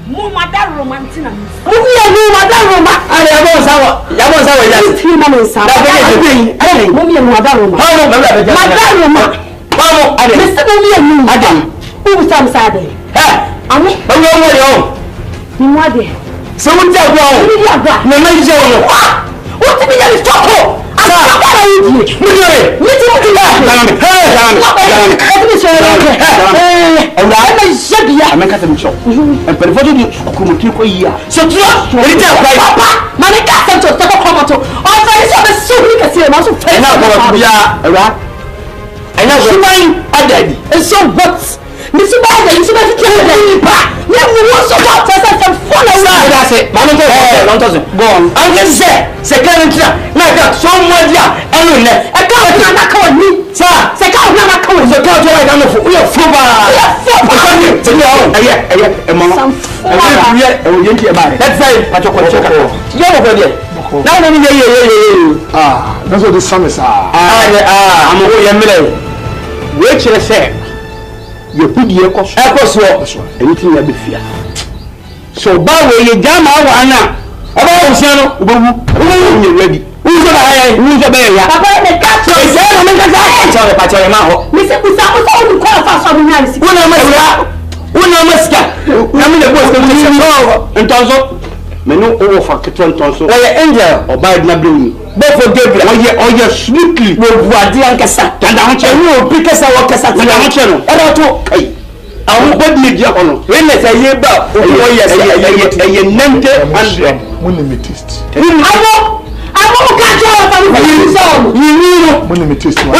Mumada romantina. Mumada Roma. I am Sawa. Yabon 3 months. Mumada Roma. Madame Roma. Mr. Mumia Adam. Who some Saturday? Amu, but you know your Mumade. So what's that? No, no, what to be a stop? That's what the song is. You put the echoes, anything will be fear. So, Bawa, you jam our Anna. About Sano, you're ready. Who's the high? Who's the bear? Papa, the cat, sorry, Pachama. Mr. Pusamo, who calls us on the nice. Una Musca. I mean, the boss and Tonso. Menu over Tonso. Or angel or bad Nabu. Both for Gabriel, or you're sneaky with Guardian Cassat. And I'm sure because I walk Cassat. I will put me on. When I say about, oh, yes, I am named and when the taste. I won't catch up. When the taste. What I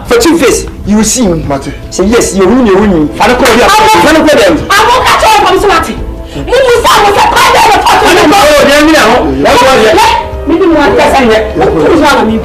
for 2 face. You will see him, Matty. Say yes, you're winning. I won't catch up on Swati. You will say, I was a private maybe more than that. Who's one of you?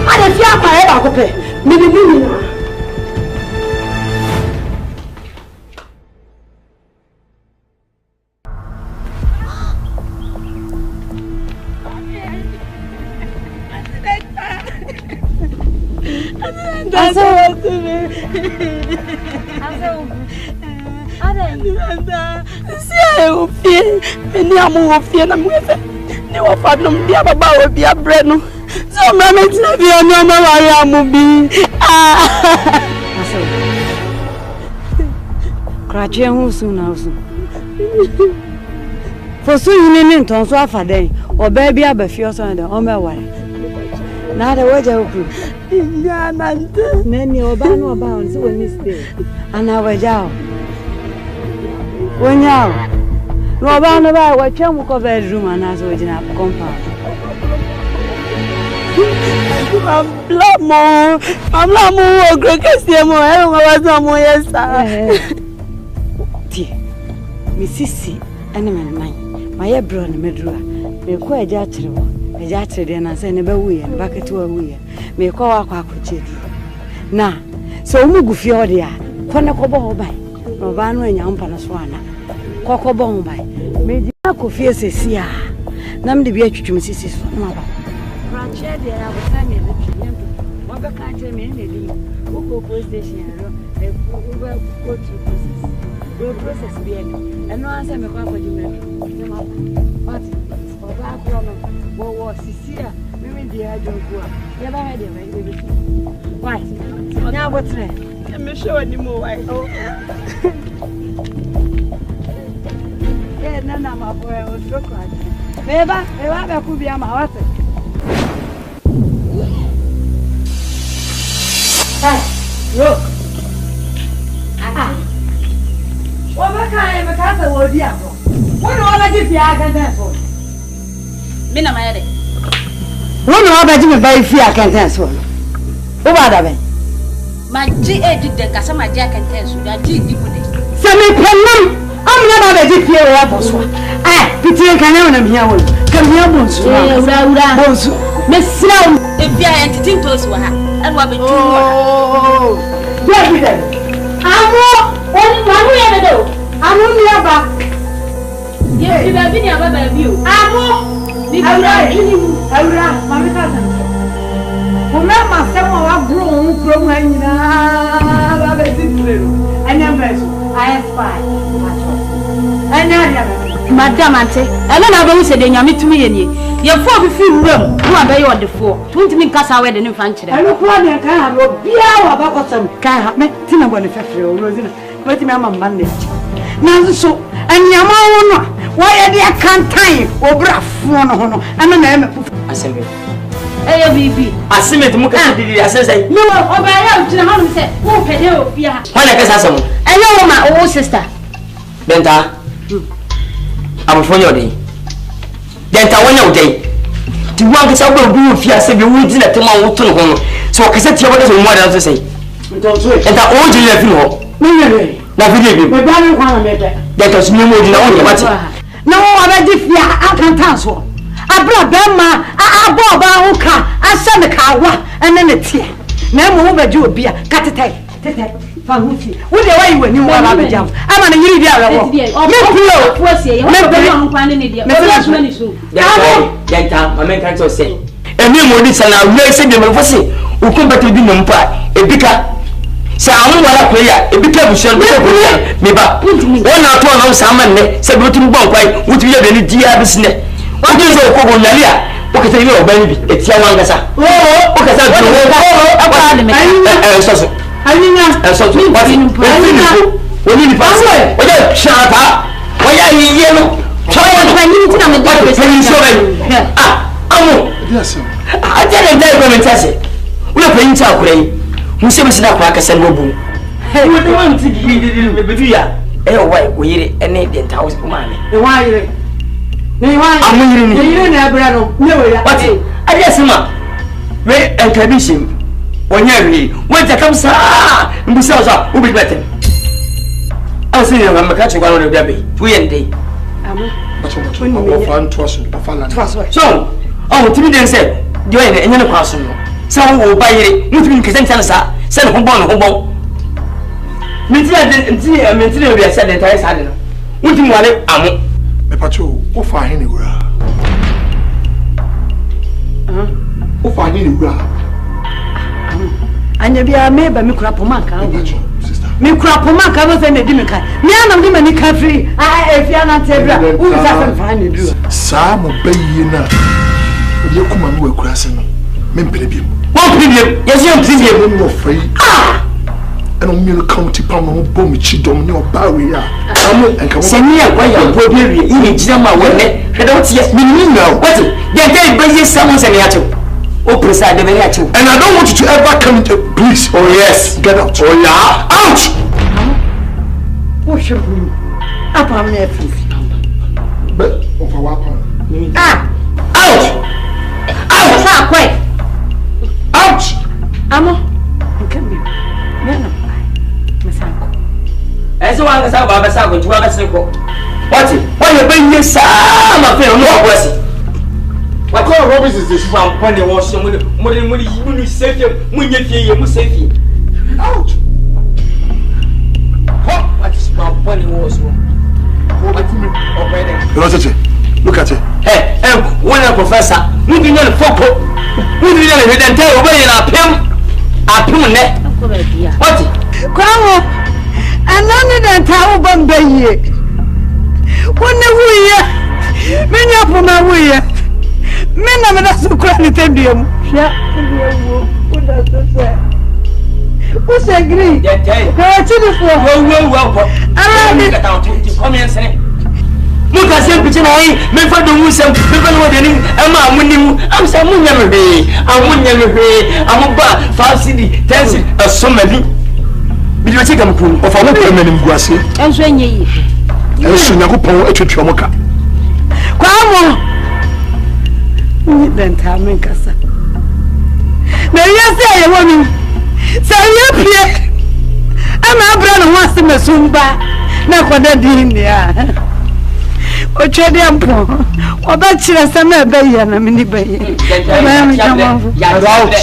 Ada fi akwa e ba ko pe. Me bi ni na. Ni amu ofie na mwefe ni wafadum dia baba obi abre no so mama tina bi ono na wari amu bi aso krache hu su na usu fosu yini ni nton so afaden oba bi abafie so na o me wari na da waje oku ya nante nani oba no oba on so woni stay ana wajao wonyao no ba no ba wa twam ko bedroom ana so jina compound I'm la ogro kesi mo e wa so mo yesa ti mi sisi ene men nan ma ye bro ne medru a me ko eja kire de na se ne ba wuye ne ba ketu wa wuye me ko wa kwa akochedu na so mu gufie ode a ko ne ko bo ba no ba no enya mpa na so ana koko bon bai meji ko fie sesia nam de bi atwutwum sisi so ma ba ranche de ya botanye de twiem mo be ka je me ne di ko police station ro e ko process bi eno ansa me kwa kwaji me ne ma but oba ko no wo sisia me di ajoku a ye ba he de we be why nya botre me show ni mo why nana maboe o shokwa beba be kubia mawate look wabaka mekasa wodi apo wono obaji fi akanta so me na mayede wono obaji me bai fi akanta so wo ba da ben ma ji edide kasa ma ji akanta so da ji dibude se me penam amna ba be ji fi e wa boso pitin kan na mia wo kan mia bonso ura bonso me sira e bia entity to so ha and wa be tu wa yeah be there amo oni manu ye me do amo mi aba ye bi ba bi ni aba ba bi o amo ni awura mami ka san o me ma se mo wa bro un pro mu anyina ba be ti trero anya mbeso I Madam Ante, ela na ba wuse de nyame tumi ye nie. Ye fo bi fi wuram, no abe ye odefo. Tuntimi nkasa we de ne fa nkire. Elo ko ne kan ha no bia wa ba kotam. Kan ha me tina bo ne fefre o rozina. Wati me amamba ne. Na so anyama wo no, wo ye de akantan obrafo no ho no. Ana na me asembe. Eye bibi. Asembe mu ka didi asensai. Me wo oba ya utina ha no se, wo pede o bia. Wana ka sasamo. Eye wo ma o sister. Benta. I'm for your day. Then Tawana day. The one gets out of blue fear, say, we didn't at the mouth to home. So I said, what does one else say? And that old you left you. Now, believe me, that was me more than only what. No, I did fear, I can't answer. I brought Bama, I bought Bauka, I sent the car, and then a tear. Never over do a beer, cut it. Famuti. Wo de wa iwe ni mo ba be jam. Ama na yiri dia rewo. Me plo. Me be on kwane ne dia. Me flash mani so. Denta, ma men kan to say. Emi mo di sana we say be me fo say. O kompete bi no mpa. Ebika. Sa amu wala ko ya. Ebika bu so me ba. Wona to no sa man ne. Se be otum bon kwai. Wuti ye be ni dia bi sine. Wo di so ko go nyale a. O kete ni o ba ni bi. Etia wan gasa. O kasa do. Apa ne me. So Alina, so to what in when you pass away, what a shut up. Why are you yellow? Try and you to me. Yes, I tell them going to test it. We are playing Takway. Who seems to have like a sandwood. Hey, what do you want to do? Eh, why we any dent house money? Why? I'm waiting. What? I guess him up. Wait and commission. Onyari when they come sa mbisa so ubi better I say you am catch one of the baby we end day so oh timi den say do any pass no So wo bayire mutumi nkese ntana sa se no hobon mentira we ase den tare sa de no mutumi wale amo me pacho wo fa hin ni wura wo fa hin ni wura anya bia me ba me kura poma ka me kura poma ka no se na di me ka me anam di mani ka free efia na tebra wo za fa ni du sa mo bayi na ye kuma no akura se no me mpere bi won preview yes you preview no free and on me county pound no bom chi dom ni oba we ya se ni akwa ya bo bi wi ni gina ma wone hwede wot yes me ni no what dey dey bayi someone se ni acho o preside de be acho and I don't want you to ever come into please oh yes get out oh yeah out o shuru apa me free but of our pound out sa kwai out amo nkambi nana masako eso wanga sa baba sa ko tuwa basiko wati wanye benye sa ma fe no okwasi what kind of rubbish is this from pone wo so mu safe munye fie ye mu safe out what is from pone wo so look at it one professor mu bi nyane foko mu bi nyane hedente obaye na apem ne what kwawo anani dan tawo bambaye wonne wuye menya poma wuye mena mena sukura ni tendiem ya wo oda sose o se green ka chini fo wo ara ni ka ta to come here say muka sem piche na yi me fa do musem me fa no de ni ama amunimu am sa munya me hwe amba 5 cedi 10 cedi asomani bi do chika mkunu of our women in Guase enso enye yi enso nyakopon atwetwe moka kwa mo ni den ta men kasa na yesi aye wonu sa ye pie ama abra no wase mesumba na koda din ya o chede ampo o ba chira sama be ya na mini be ya me jamon ya out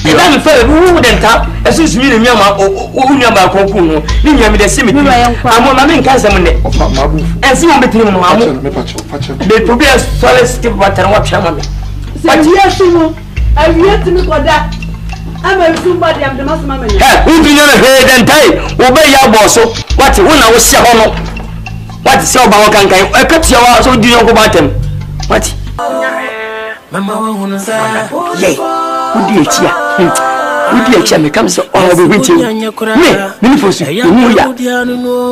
ida me fe wu den ta esu sumi ne miama o nyama konku no ni nyama de simi amo ma me nka sam ne mabu ensi mo betiri no amo me pacho de to be a solid step water wa pia ma me pati yesu awie timi koda ama sumba de am de masama me untu nyana he den tai wo be ya boso wati wona wo sia ho no wati se oba wo kankan ekatia wa so di yonko batem wati mama wa hunu sa ye udi echia me kam so o be winti me ni fosu mu ya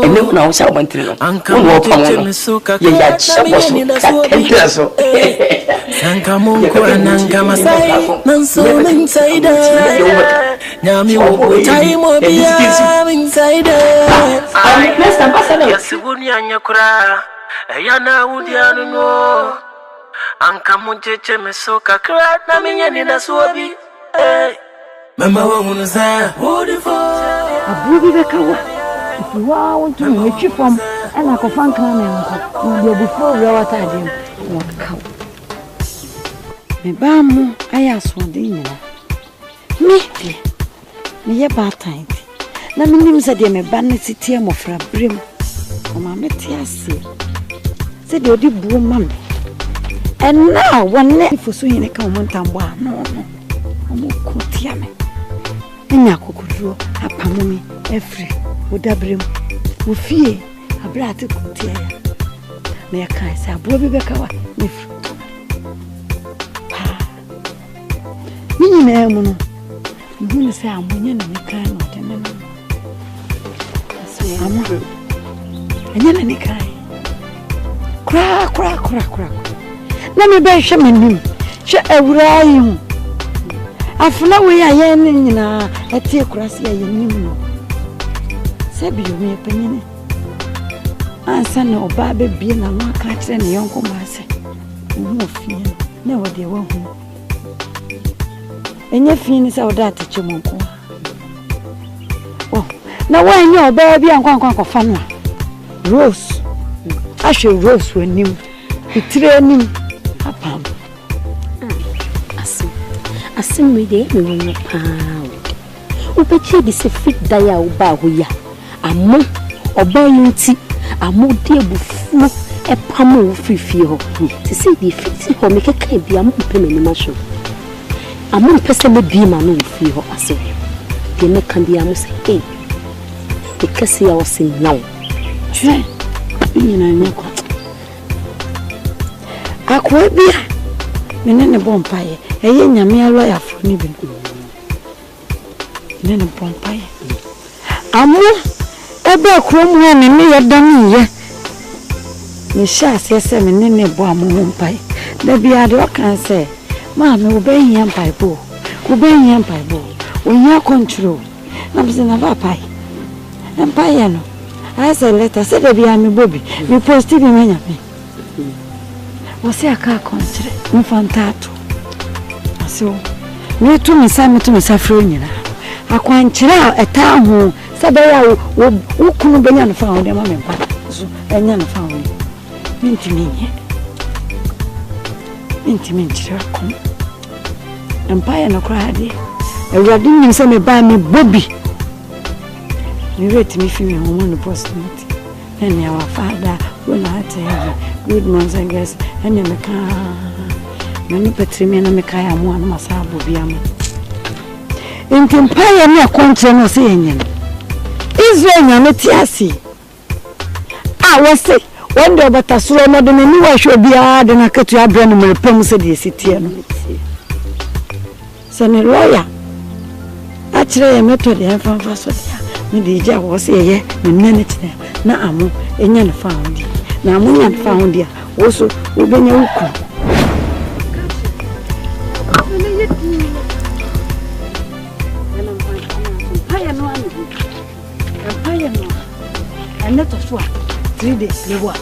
ene wona wo sia obantre no wo pa mo ye ya cha boso ka kenta so sanka mungu ananga masai nanso minsaida nyami wo taimo bia minsaida next ambassador yasibuni anyakura yana udianu no anka muncheche mesoka kra na minyani na suobi mama wa munusa abubi bekawa wa wonto me twifom ana ko fanka na nko no de before we wata dem wakaw me ba mu aya so de nyina me ye ba time na minim se de me ba na titie mofra brem o ma me tie ase se de odi buo mam and now one for so hine ka mo ntambo a no mo ko tia me enya kokoduro apamu mi efri odabrem ofie abra ate ko tia ya na ya kan se abro bi bekawa ni fru mini na mu no mu se amunye na me kan no de na so amu enya na ni kai kra na me be hwe menim hwe awura yi hu afuna we ya ye ni nyina etie kurase ya ye nim no se bi yo me panyine ansa na oba be bie na no aka kire ne yonko ma se hu ofie na wo de wo hu enye fi ni se oda te chemonko na wa enye oba bi ankwankwa kofa no rose ahwe rose wanim itire nim apam Asem de me pa. Upeche di se fit daya uba hoya. Amo oba yinti amo de bufu e pamo fifi ho. Ti se di fit ho me keka bia mo pe me ma so. Amo pese me bi ma no fi ho aso. De me kan bia mo se eh. E kase ya o se nyawo. Hwe. Nyina nyakwa. Akwa bia. Menene bompaye. Eye nyame alo ya fro ni bi. Nene bompaye. Amu ebe krom he ne ye dan ye. Ni sha se menene bo amu bompaye. Da bia de o kan se, ma me obe hia mpaibo. Obe hia mpaibo. Onya control. Na bi na papai. Empaye no. I say letter say da bia me bobi. Me post bi manya me. Você aka kontre. Me fantato. So, me to me sa fro nyina. Akwankyira eta ho sabe ya wo kunu benya no fa ho de ma me pa. So, enya no fa ho. Mintimi nkyira kom. Empire no kra de. Ewrade nim se me ba me bobi. Me rate me fi me ho no post meet. Enya wa father, we na heaven. Good morning, I guess. Enya me ka Mani petrimi na mekaya amu anu masabu biamu. Inti mpaya ni akonche no se yenye. Israel nyame tiasi. Wase wende obatasuro no de ni wa hwe bia de na ketu abra no merepam se de sitie no. Sane lawyer. Achire ye method ya fanfa so dia. Me de ja wo se ye me nene tine. Na amu enya ne faundi. Na amu nya faundi a wo so wo benya wuku. And let us work 3 days. Le work.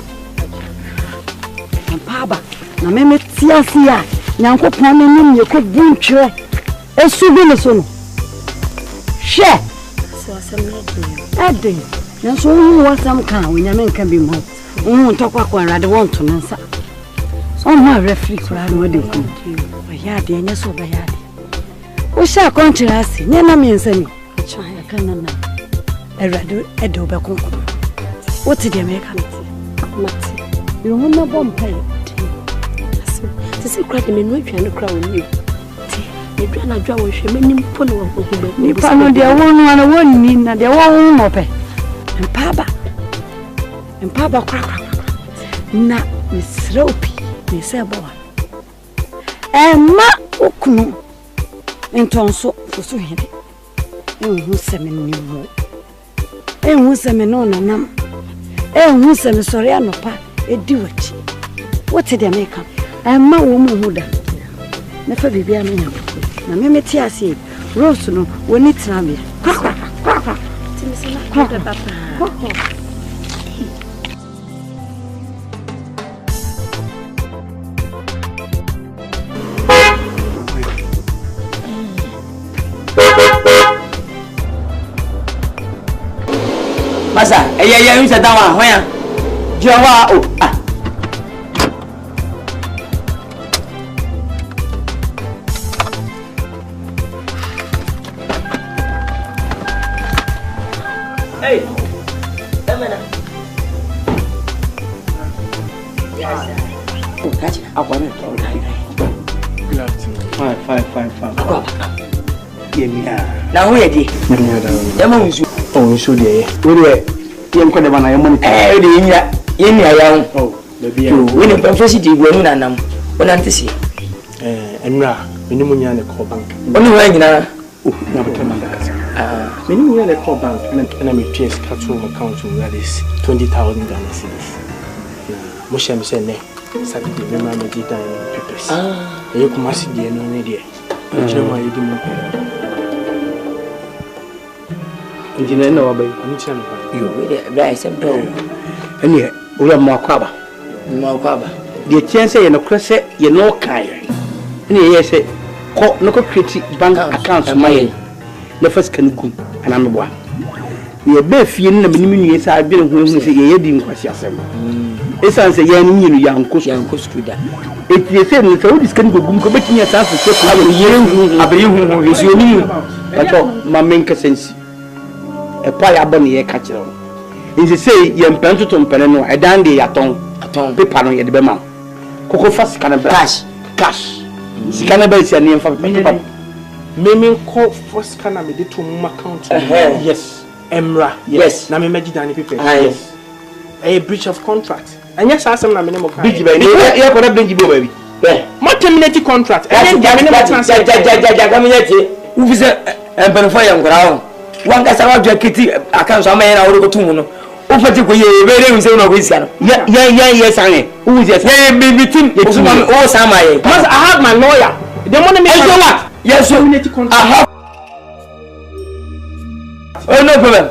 And Paba, na meme tiasia, nyanko pone nim ye ko bunchre. Esubi ne so no. Share. So asem na so hu wasam kan onyame nka bi mo. Ntokwa kwa rade won to nsa. So ma referee kura no de ku. Ya de nya so ba ya de. O sha kontra asi, nya na me nsani. Cha ya kan na. Erado edo be konko. What did you make? Mati. You remember bompay. To see crack me no try no crown you. Me try na dwa wo hwe manim po no wo ko. Ni pa no de won ni na de won mo pe. Empaba crack. Na misropi, me se boa. Ma okunu. Entonso foso hede. Enhu se me ni mo. Enhu se me no nanam. Who send me sorry anopa edi wachi. What did they make up? Ma wo mu huda. Na fa bibia me nyam. Na me meti ase Rose no woni tena be. Kwa. Timi na kwa papa. Masa, ya yun sa dawa, hoya. Jawa o. Hey. Tamana. Yes. Oh, catch. Akwane. Fine. Yemia. Na ho yedi. Yema unsu. Oh, so there. Where you come down na money. Yemia ya. Oh, baby. We no professor di gwe nu nanam. Wona ntisi. Enra, meni munya ne call bank. Onu wa nyina. Oh, na beta mandaka. Meni munya ne call bank na me PS capital account that is 20,000 Ghana cedis. Mo sha me say ne. Saturday me ma me di dan papers. You come asi die no ne die. Chema yedi mo. Engineer na wa bay ani chama yo we dey I said bro ani ura mo akwaba the chance ye no krese ye no kai ani ye say ko no ko create bank account my na first kan gum ana me boa ye be fie na me nimi nwie sa adwere hu say ye di nkwasi asem esan se yan ni yanko studa etie se no se wo diskan go gum ko betinya sa fa se ko abere hu esi oni pato mamenka sensi e pa ya bɔ ne ye ka kire no nse se ye mpanto to mpene no edan de yaton paper no ye de be ma koko fa sika na cash sika na ba sia ne fa paper Meme call first can I do to my account? Yes. Emra. Yes. Na me magidani people. Yes. A breach of contract. And yes, I am na minimum. Breach baby. You could have been baby. What terminated contract? And terminated. Who is a benefit ground? One gets about your kitty. I can't some man out of two. Over to you, very soon of his son. Yes, I am. Who is yes? Baby, team. Oh, Sam, I have my lawyer. They want to make what? Yes, so I have. Oh, no problem.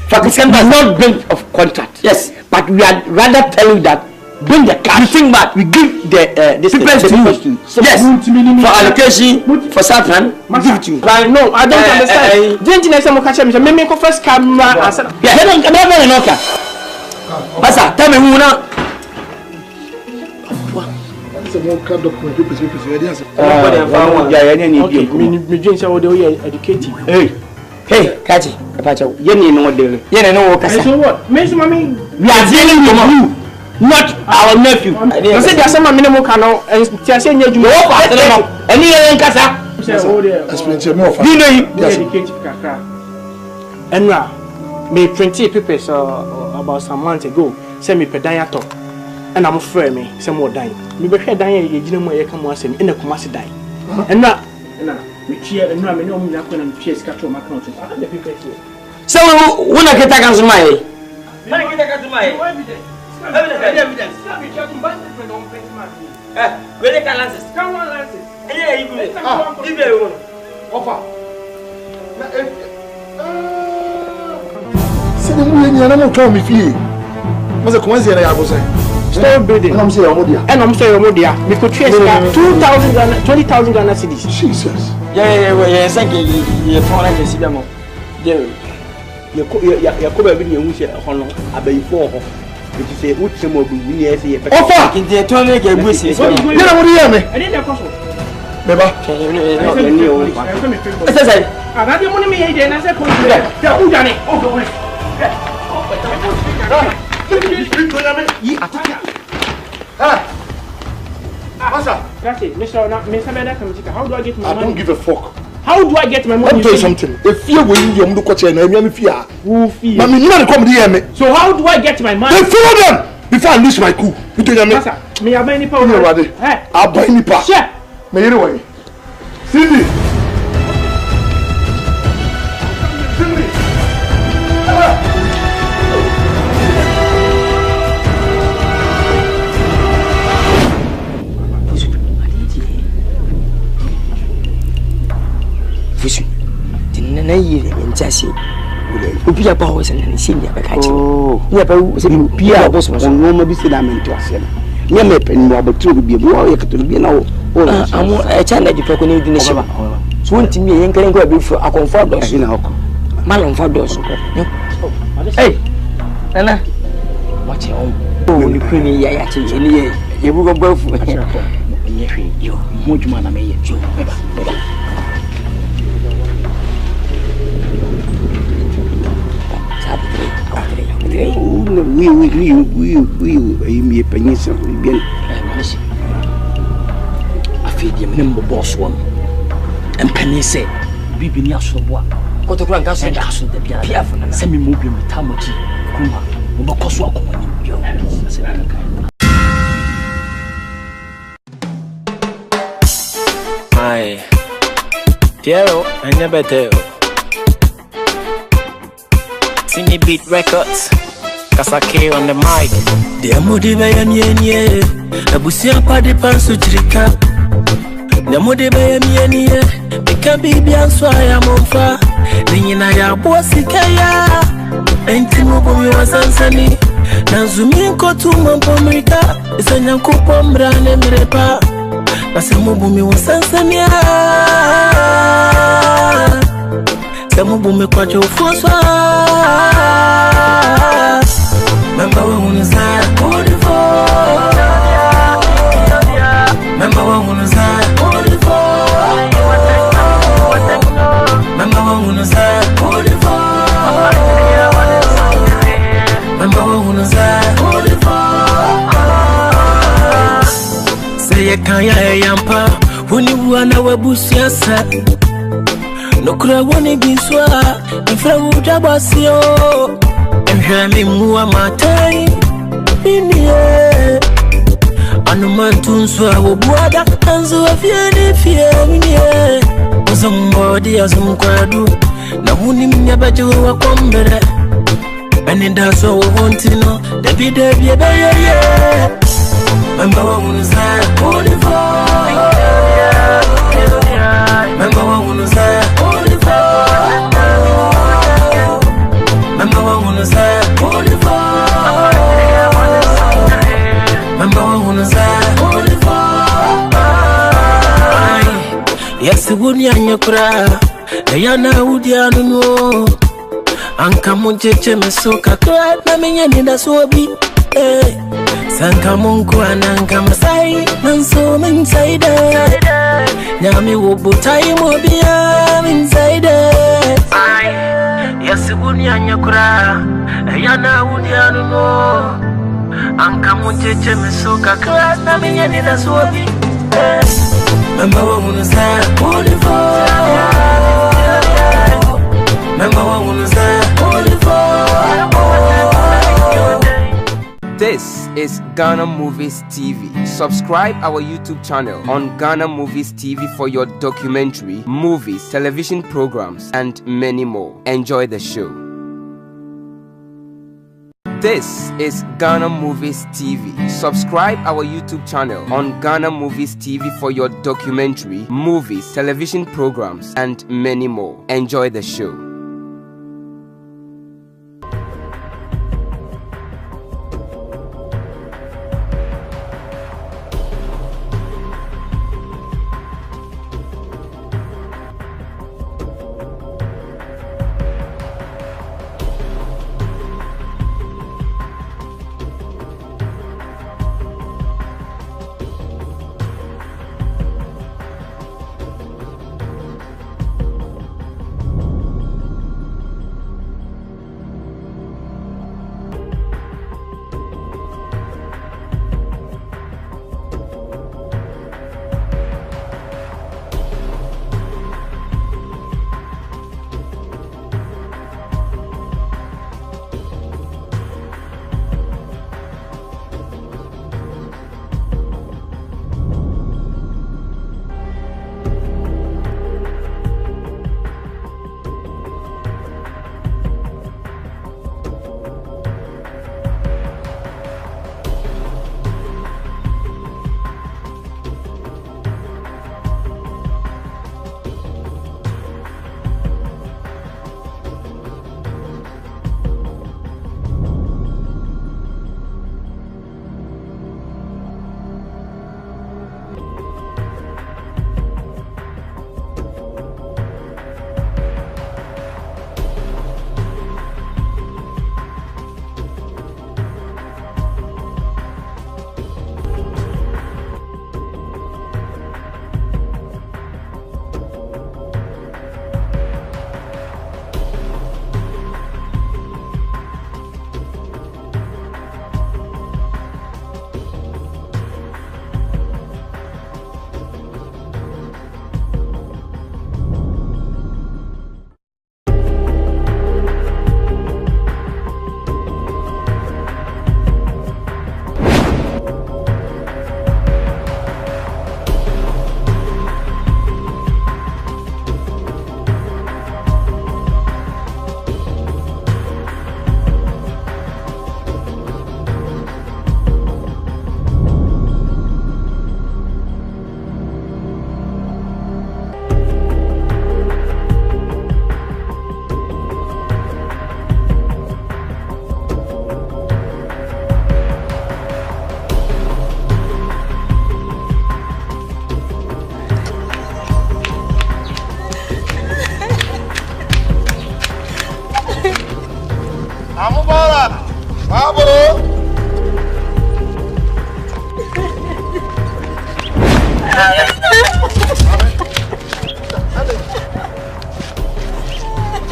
Pakistan does not bring of contract. Yes, but we are rather telling you that bring the cash. You think that we give the papers to you. Yes, for allocation, for Safran, we give it to you. No, I don't understand. Didn't you know catch me? Make me first camera. Yeah, I don't know. Masa, tell me who now. Hey, Kachi, you know what they so what? Miss Mammy, we are dealing with you, not our nephew. I said there's some minimum canal and saying you know any casa. You know you and me printed papers about some months ago. Send me pedayato. And I'm afraid me some more dying. Me be head dying you didn't want to come once in the Kumasi die. And now we cheer and no me no me akon and cheers catch my account. The people here. So when I get that as my when I get that as my evidence. Where they can lances. Come on lances. Yeah, you offer. Se the money you no come me fee. Mas como é que era você? Store building. I'm saying Omodia. And I'm saying Omodia. We could trace 2,000 Ghana, 20,000 Ghana cedis. Jesus. Yeah. Thank you. For like see them. Yeah. You could have been use hono abayfo ho. It is a wood some of the say. Offer. In the toilet get busi. You know what you mean? I didn't know. Beba. I said, I got the money me here and I said, "Yeah, who done it?" Oh, go away. That's it, Mr. How do I get my money? I don't give a fuck. How do I get my money? Let me tell you something. If you were in your Munduko and I'm fear. Who fear? Mammy, you don't come here, me. So how do I get my money? They follow them before I lose my cool. You tell me. Me, I buy NIPA. I'll buy NIPA. Sure. Me anyway. Cindy. Fusu. Tinana yiri ntasi. Obi ya bawo se na se ndia beka chi. Ya ba se bi ya bo so. No ma bi se da mento ase. Nya me pe no abotru bi bi wo ye katolu bi na wo. Amu e cha na jipa ko ne di ne she. So ntimi ye nkere nkwa bi fu akonfo do so. Na hoko. Malon fa do so. Hey. Nana. Watch on. Oh, ni kwini ya ya chi ni ye bu go bafu. Ye hwe yo. Mo juma na me ye jo. Beba. We me penisa bien. Afedi me mbo boss one. Empani say bibi ni asoboa. Kotokura nka so da so da bia. Piafo na se me mo bi me tamoji kuma. Mo bokoso akomani bio. Ai. Piero, anya better. Sini Beat Records, Kasake on the mic. The Amudi Bayamiye, Abusia Padi Pansu Chirika. The Amudi Bayamiye, the Kabibi and Swaya Monfa, Nina Bosikaya, and Timubu was Ansani, Nazuminko to Mampomrika, is a Yankupom Brane Mirepa, Nasamubumi was Ansania. Samubu me kwacho foswa Remember when was I on the phone? Remember when was I on the phone? Remember when was I on the phone? Remember when was I on the phone? Say you can't yampa when you wanna wabusia sa. No kura woni binswa ifra wujabasio. Emhwami muwa matai Minie Anumantunswa wabuada Anzu wafieni fiye Uzumbodi ya zumkwadu Na huni mnyabaji wa kwambere Anindaso wa hontino Debi ebeye Memba wa unuzaya Olifo Memba wa unuzaya Olifo Memba wa unuzaya Olifo Memba wa unuzaya Olifo Yasi wuni anyakura Dayana udi anuno Anka muncheche mesuka kwa na minye nida suobi Sanka mungu ananka masai Nanso minsaida Nyami wubutai mobia minsaida Yasi wuni anyakura Dayana udi anuno Anka muncheche mesuka kwa na minye nida suobi Memba wa unuzaya Olifo Memba wa unuzaya Olifo. This is Ghana Movies TV. Subscribe our YouTube channel on Ghana Movies TV for your documentary, movies, television programs, and many more. Enjoy the show. This is Ghana Movies TV. Subscribe our YouTube channel on Ghana Movies TV for your documentary, movies, television programs, and many more. Enjoy the show.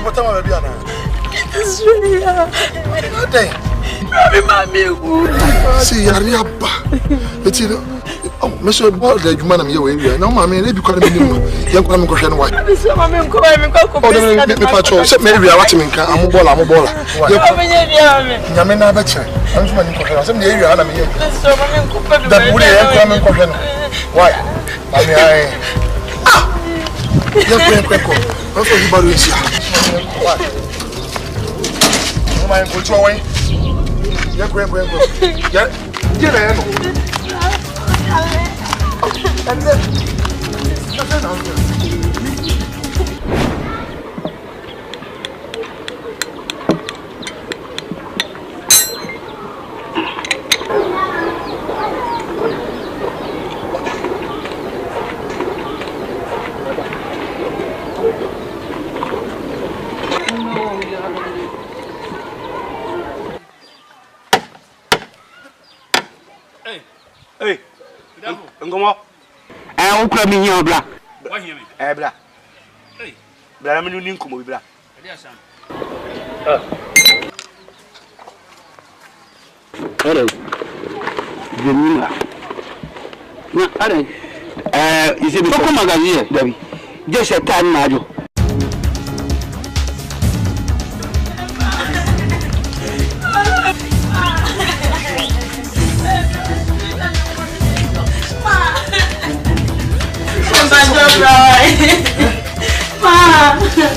What time are you doing? It's really what day? See, Ariaba. It's it. Oh, Monsieur Ball, the human here, we no, mammy, they become minimum. Young woman, question why. Oh, me patrol, set me, we are watching. I'm a baller. Yamina Betcher. I'm from the area. I'm here. That would have question. Why? I mean, what's everybody is here? My go to away. Go. Get and then Hey, come on. I won't come in your black. What hear me? Bra. Hey, but I'm new come bra. Hello. Jamila. Na are. You see, come magazine, David. Just a time, Majo.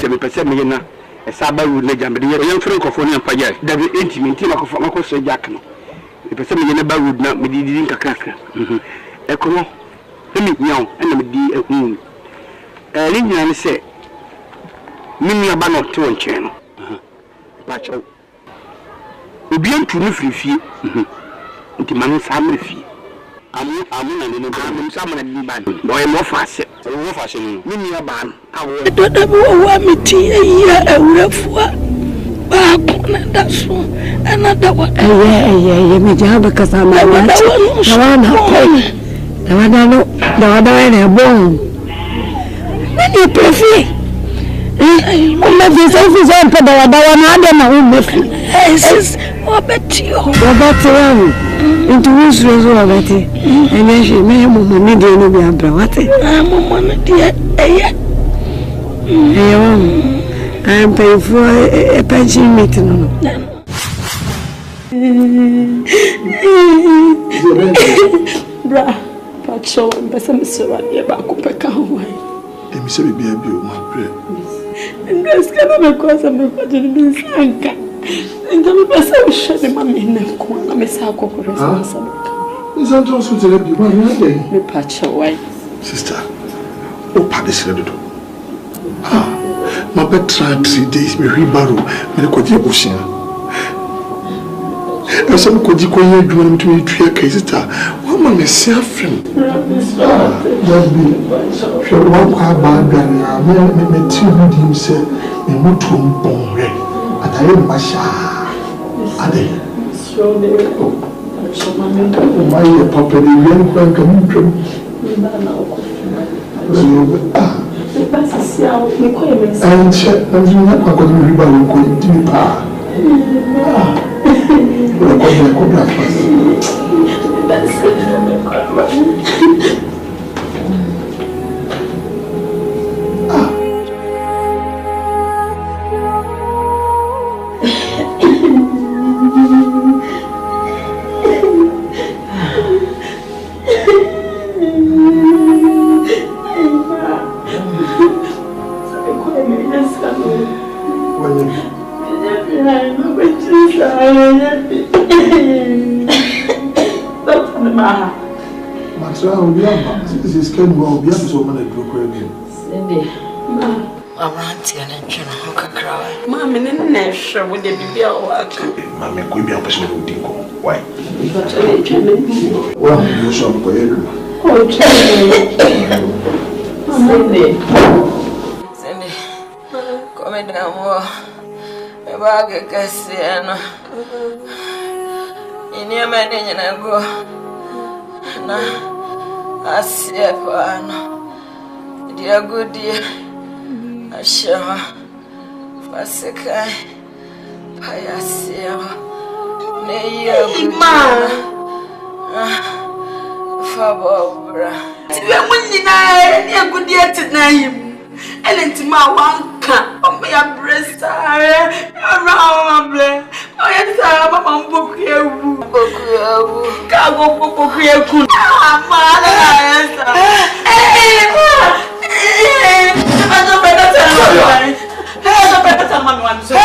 Me pese me na e saba ru na jambe ye yem fere nkofo ne mpaja da be intimate na kofo mako so jack no me pese me na ba ru na me di nkakaka e kono me nyaw na me di ehun ni nyina ne se me nua ba no te won chen no ba chaw obi antu no firifie nti man sa mrefie amu na ne no amu sa man di ban boy mo fase ni ni ban awo doda bo wa miti ya awrafua ba kuna daso ana dawa me jaba kasama wati dawana ne bon nani prefi umma visa visa mpa dawa na ade na umma sis obetio into who's rezo abati ene she me mo ni de no bi abra wate mo na de I'm paying for a pension meeting no bra pacho mpesa misoro ya ba kupeka hwai emi se bi bia bio ma pre ndeska na mekosa mekoje ni sanka ndami pesa ushade mami nako na mesako ko resa sabaka nzanto so tere bi ma na de me pacho wai sister o pa de sire do ma betra 3 days me ribaro me ko je ocean e so ko di ko ye dwuma me to twa kai sister wa ma me sia frem just be sure one kwa ba dan ya me ti bi dim se me mutu mbonre ataye masha ade so de so ma me ma ye papa de yen kwa kam twem na ko and you not going to be going to be pa. This is Ken will be so many group again. Cindy, auntie and China, cry. Mammy, and sure would they be all work? Mammy, could be a person who didn't go. Why? Well, you saw me. Oh, Cindy, come down more. A bag of Cassiano. In your man, and I go. Asiapano. Dear good dear. Ashama. Fasika. Payasia. Neya good. Fabobra. Tiwe munina ni good dear tonight. Elenti ma wanka. Omo ya bresta. Around ble. Oyesa mama mboku ewu. Kago popo yeku. Mama yesa. Don't better tell mommy what to say.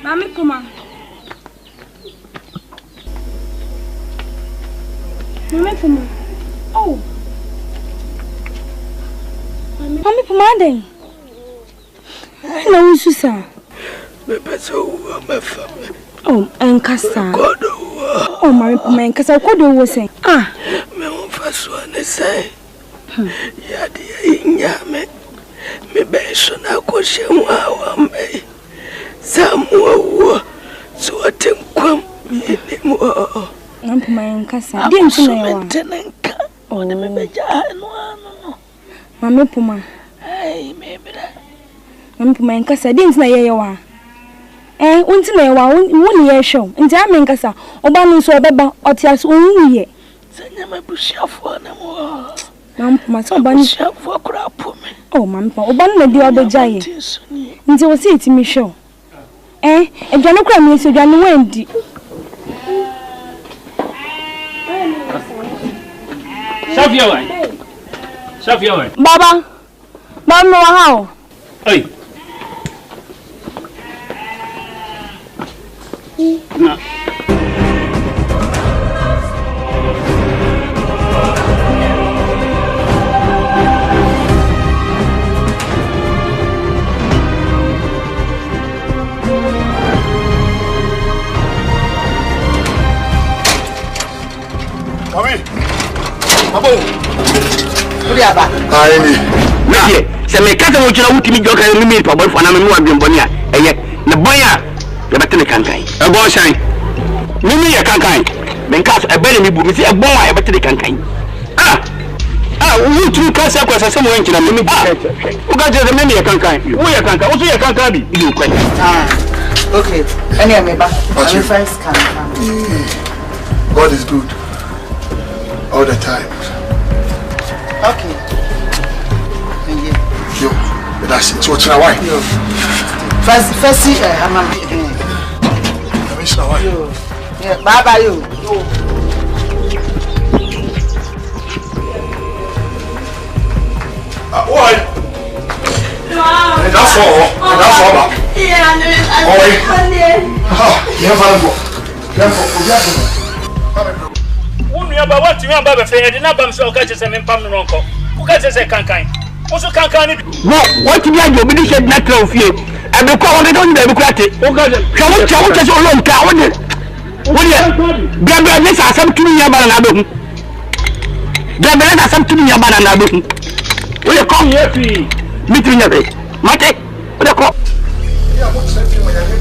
Mami Puma. Mami Puma. Oh. Mami Puma then. No Susa. Oh, and Cassa. Oh, Mami Puma and Cassa Kodo was saying. Ah. Me won first one say. Ya dia nyame. Me be so na ko shemwa wa me. Samuwa so atenkwam minimo Nampuma nkasa di ntina yawa tenenka one me beja no no Mami Puma ai mebra Nampuma nkasa di ntina yawa untina yawa woni ye show nti ame nkasa oba no so obeba otiaso onwuye sanya mabushafo na mo Nampuma so oba ni shafo kura pome oh Mami Puma oba no di obeja ye nti wo se itimi show Edwane kura mi so dwane wendi. Safia wai. Baba. Baba mo hao. Oi. Na. Abo. Uriaba. Aini. Meje, se me kata mo chira wutimi joka mi pa boy fana me mu adwemboni a eye na boya ya betene kankan. E bo shan. Mi ya kankan. Men kaso e bele mi bu mi se e bon a ya betene kankan. Wutu kasa kwa sasa mo yanki na mi bu. Uga je me ya kankan. Wo ya kankan, wo so ya kankan bi. Ile kwai. Okay. Any ameba. I'm first kankan. God is good. All the time. Okay. Yo, that's it. What's your wife? First, I'm yeah, bye you. What? That's all. Yeah, Aba what you aba be fe na bam so ka chese me pam no nko ku ka chese kankan wo so kankan ni what bi ajo bi di shed na tra ofie e be ko won don da be kurate o ga chawo chese o lon ka won gambe ne sa sam tumi ya bana na be hu gambe na sam tumi ya bana na be hu o le ko ye fi mitri nya be mate o le ko ya mo se fi mo ya ne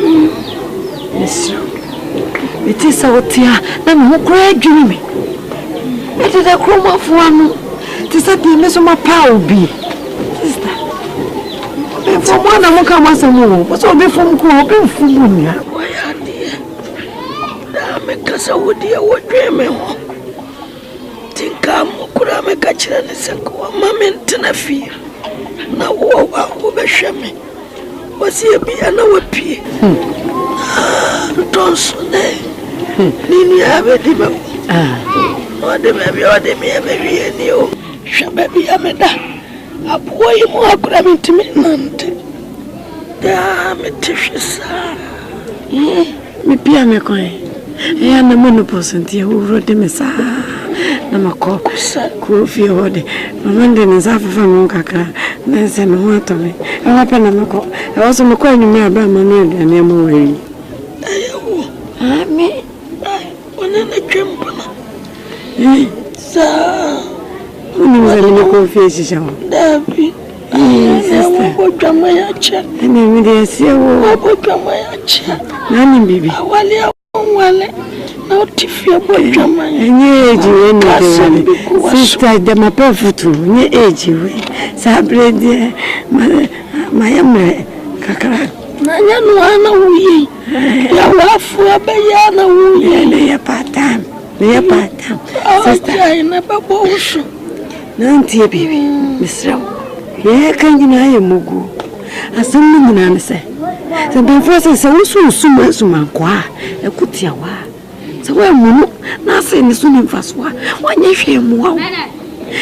Mister, it is our tear, then who cried dreaming. It is a chrome of one. It is a piece of my power be. Sister, from one I'm come as a move, what's all before Corbin Fubunia? Why, dear? Because I would dear what dreaming. Think I'm could I make a chance and go a moment in a fear. Now, over Shammy. Was he be an hour pee? Don't so nay. Nini have a dimmer. Or the baby or the mere baby and you. Shababy Ameda. A boy more grabbing to me, Nante. Damn it, tissues. Me piano coin. I am the monopose until who wrote the message. Namako, Kofi Hode, Mamandin is half of a monkaka, then send me water me. I happen to Mako. I also make one in my brother and I'm away. I mean, one in the jumper. Sir, when you were in the coffee show, David, sister, what Jamaica, and then we see what Jamaica, Nanny baby, Wally. Now, if you are sister, the my perfect, near age, Sabre, my Kakara. Nana, we are for a bayana, we are part time. We are part time. Sister, I never boast. Nanti, baby, Miss Row. Yeah, can you know Mugu? As some men say. The first is also Suma Qua, a good yawa. So where Mumu, nothing is soon in fast one. One year, wow.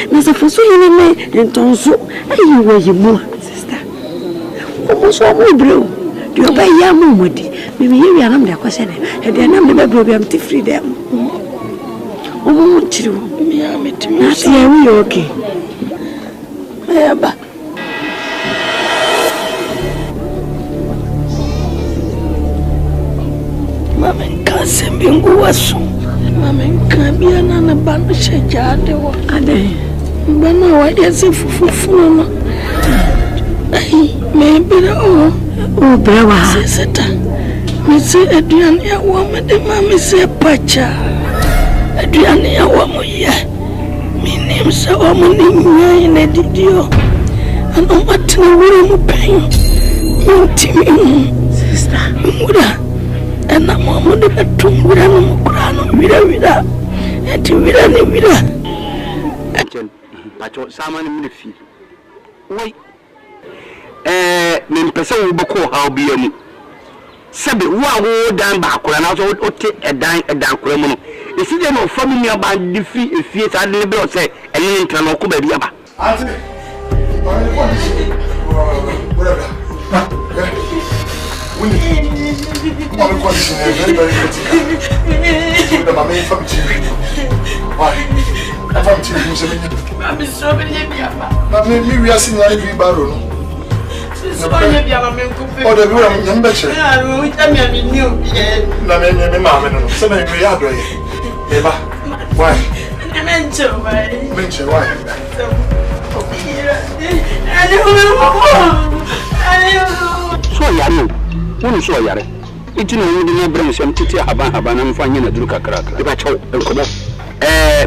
Nasa for so you may and Tonso, and you were you more, sister. Almost all my bro. Do you buy Yamu Moody? Maybe you are the question, and then I'm the program to free them. Oh, true. Me, I'm okay. Mama can't be was Mama can't be another band of Shajade. But now I guess if Fufuna maybe oh, Brava, sister. Miss Adriania woman, the mammy say Pacha Adriania woman, yeah. My name's a woman in a didio. And no matter where I'm paying, sister. And I'm on the bedroom with an umbrella, and to be any vida. But what someone in the field. Wait, Person Boko, how be any Sabi, who down back when I was take a dime a down criminal. If you don't from me about the fee, if you are able to say, and you can look at the other. One condition is very, very critical. The main from TV. Why? I'm from TV. I'm struggling. Maybe we are seeing every barrel. Oh, the room, young betcher. We tell me I mean, you. Mamma, so many we are doing. Why? Mention why? So, Yamu. One so yare. It no we bring some titi haban am fanya na duru kakra. E ba chaw enkobo.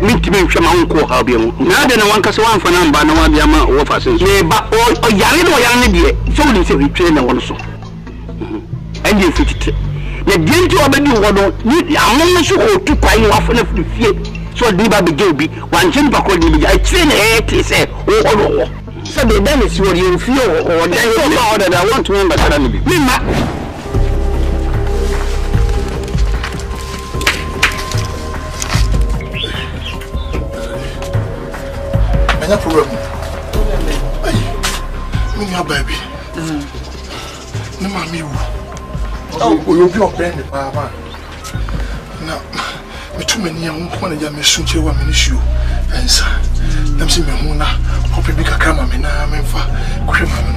Minti me hwe ma unko ha bia mu. Na de na wanka se wanfa na mba na wa bia ma wo fa sen. Me ba o yare no yare ne de. So we say we train na won so. And you fit. Na de nti obedi wo do ni amon so o tu kwan wa fa na fie. So di ba be ge bi wan chen ba ko di bi. I train e say o wo. So the damn is what you feel or that I want to remember that me. No problem. Hey, me your baby. No mommy. Oh, you be up there, Papa. Now, me too many young one of them soon to one issue. And sir, them see me huna. Hope you become a man. I'm in for criminal.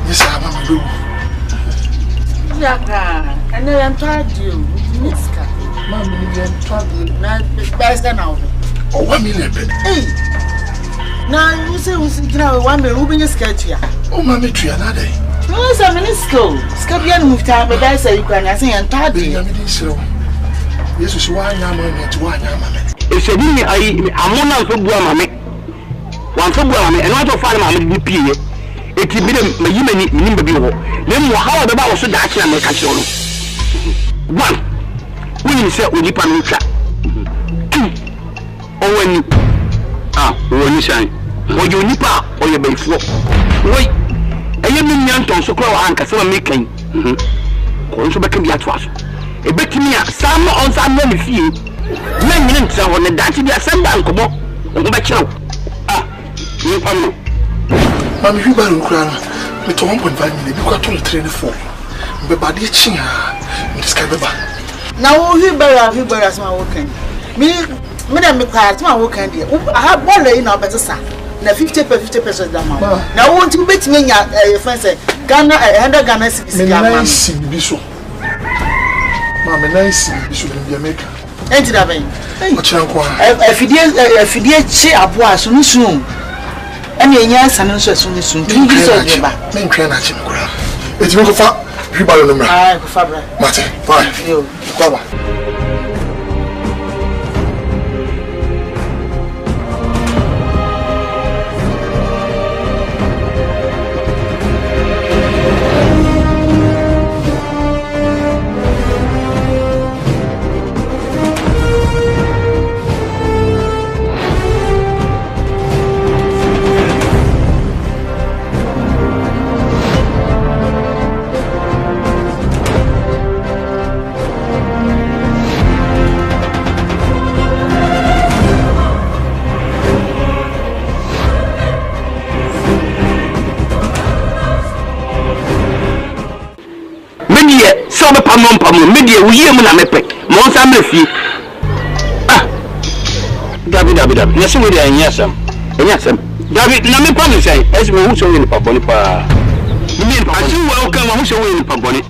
Yes, I'm a blue. Yaka, and I am tired you. Miska, Mammy, I'm tired. Best now. Oh, 1 million. Hey. Now you say we sit down 1 million. Who been a sketch here? Oh, Mammy, tree another. No, sir, Minister. Scabian moved time, but I say you can say and tardy. Yes, you are yammering to one yammer. It's a dinner. I'm one for Guamame. One for Guamame, and not to find my DP. It will be the human number below. Then, how the boss should actually make a show. One, we say we dip on trap. Or when you say, or you NIPA or you may flow. Wait, I am in Yanton, so call Anka, so making. Also, back in the atwas. A bit me, some on some money fee. Many minutes on the Dutch, the Assembly, come on, back you. You come. Mammy, you better cry. We told 1.5 million, you got to train for. But by the chin, Miss Cababa. Now, you better as my working. Me and me quiet, my working. I have one lay in our better son. Now 50% down. Now, won't you bet me your friend say, Ghana, Ghana, nice, Bishop. Mamma, nice, Bishop in Jamaica. Ain't it, Abby? If you did say a boy soon. And yes, and also soon. Do you so men train at him? It's not far. You buy them. I Fabra. Mate, fine. You go. Media, we hear me, Monsa Murphy. David, yes, we are in Yasam. David, let me promise, as we also in Pabonipa. You mean, I do welcome also in Paboni.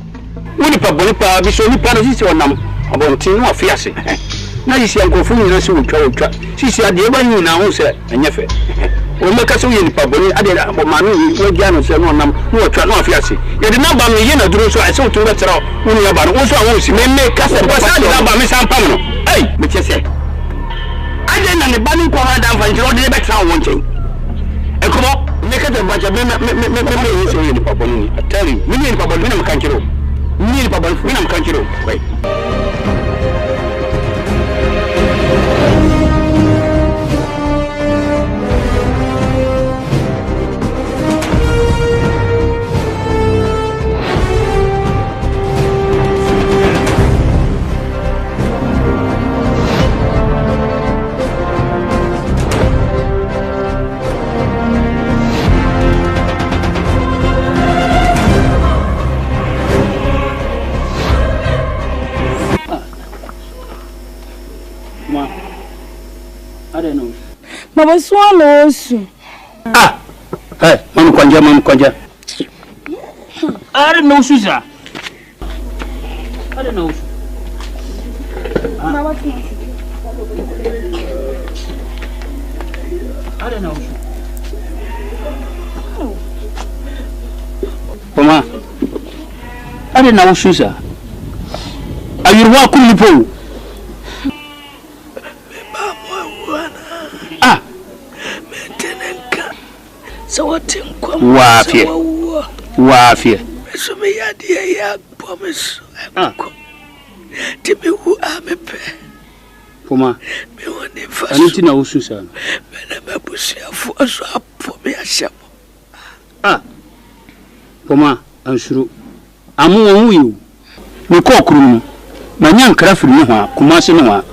When Pabonipa, we saw me paradise on them about Tino Fiasse. Now you see, I'm going to see track. She said, the one you now said, and Yaffe. When make us in Paboni, I did about my new Giano said, no, no, try no Fiasse. You did not buy me in a drew, so I saw to let her out. Also, I want to make us a person about Miss Ampano. Hey, but you say, I didn't know the banning command down for your back sound wanting. And come on, make it a bunch of me in the Paboni. I tell you, we need Pabon, we can't get we need Pabon, we can't get wait. Baba swallow osu. Hey, Mam Kwanja. I don't know, Susan. I don't know. I don't know. Mama, I don't know, Susan. Are you welcome, Paul? So what in Wafia. So me ya promise. Tibi who am a pair. Puma, me one first. I need to know, Susan. Me bush for so up for me a sham. Puma, I'm sure. I'm on you. Me cock room. My young craft no Kumasi no.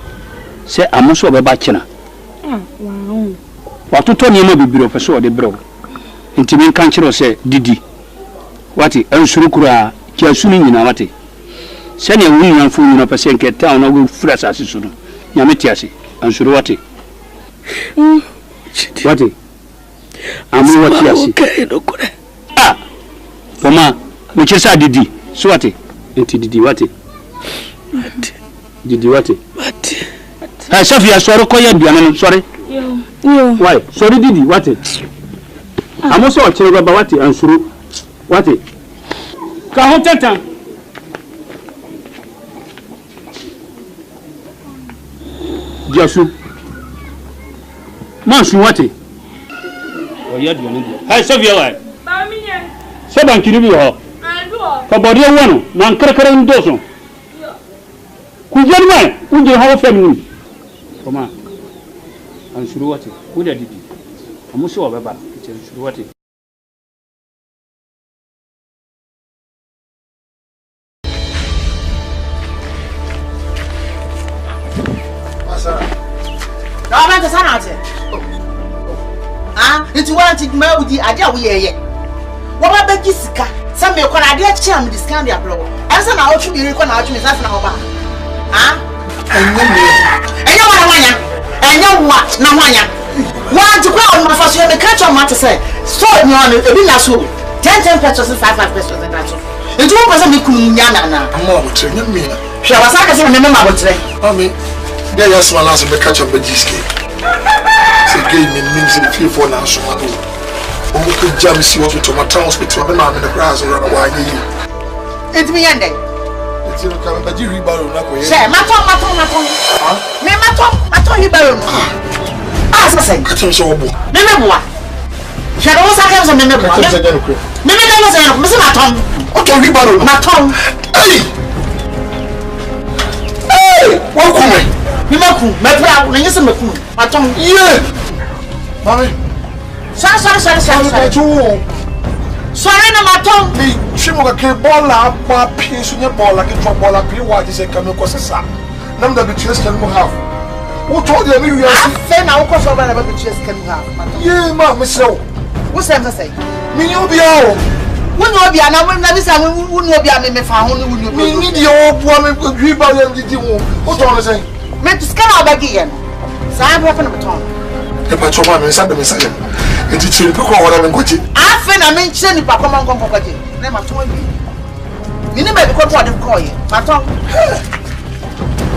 Say I'm also a bachelor. Wow. What to turn you be for so the bro. Intimin kanchiro se didi wati ansurukura ki asuni nyina wati sene wunu yanfu nyina pese nke town na go fura sase so no nyame tiase ansuru wati wati amu wati ase poma me chesa didi so wati enti didi wati didi wati ha Safia soro koya duana no sorry yo why sorry didi wati I'm also a child about what answer what Kahon Tantan. Jasu. Man Suwati. Oh, yeah, I saw you like. Seven kilo. Kabodi one, man cracker dozen. Could you mind? Would you have a family? Come on. I'm sure what it would I did. I'm sure about it. It's what it. It's wanted Melody, I dare we ye. What about Jessica? Some may call a dear charm discount their blow. As an out to be reckoned to Miss Asana. And you what? No one. Want to go on my first year, the catch on matter say. So, you are a bit last 10 pesos and 5 pesos and that's all. It wasn't me, Kunyana. I'm more to me. Shall I say, remember what today? I mean, there is my last catch up with Jessica. Say, gave me music feel for now. So, we could jam see what to my town hospital and I'm in the grass around a while. It's me and day. It's you coming, but you reborn. Say, Maton. Me, Maton, you baron. As I say, Maton, so remember what? Shall I also have some remember? Mr. Maton. Okay, reborn. Maton. Hey, welcome. Mimaku, my brow, and yes, Maton. Yeah. Mommy. Sorry. Sorry, no Maton. The Shimoga came ball up, my piece in your ball like a drop ball up. You want to say, come across a son. None of the chest can have. Who told you you are saying now? Because of the chest can have. Yeah, Mamma, so what's that to say? Me, you'll be out. When you'll be an hour, never say, wouldn't you be a me found? We need your woman with Greba and the Dimu. What do I say? Meant to scan out again. So I'm walking up a tongue. The patrol man is at the Messiah. It is in Poko or I'm going. I think I mentioned Papa Mongompaji. Name of 20. You never because what they call you.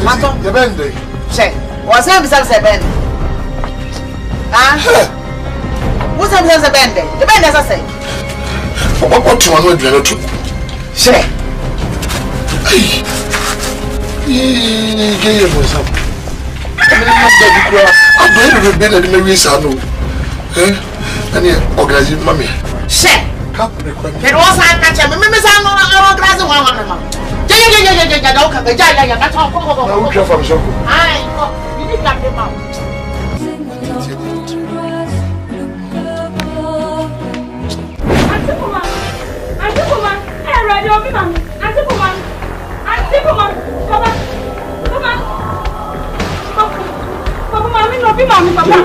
Maton, the bend. Say, what's that besides a bend? Ah, what's that besides a bend? The bend, as I say. What do I know to say? Hey, I'm going to be better than Mary Sano. And you organize mommy. Say, it was I catch him. Remember, I'm glass of one. You need that him out. Mama,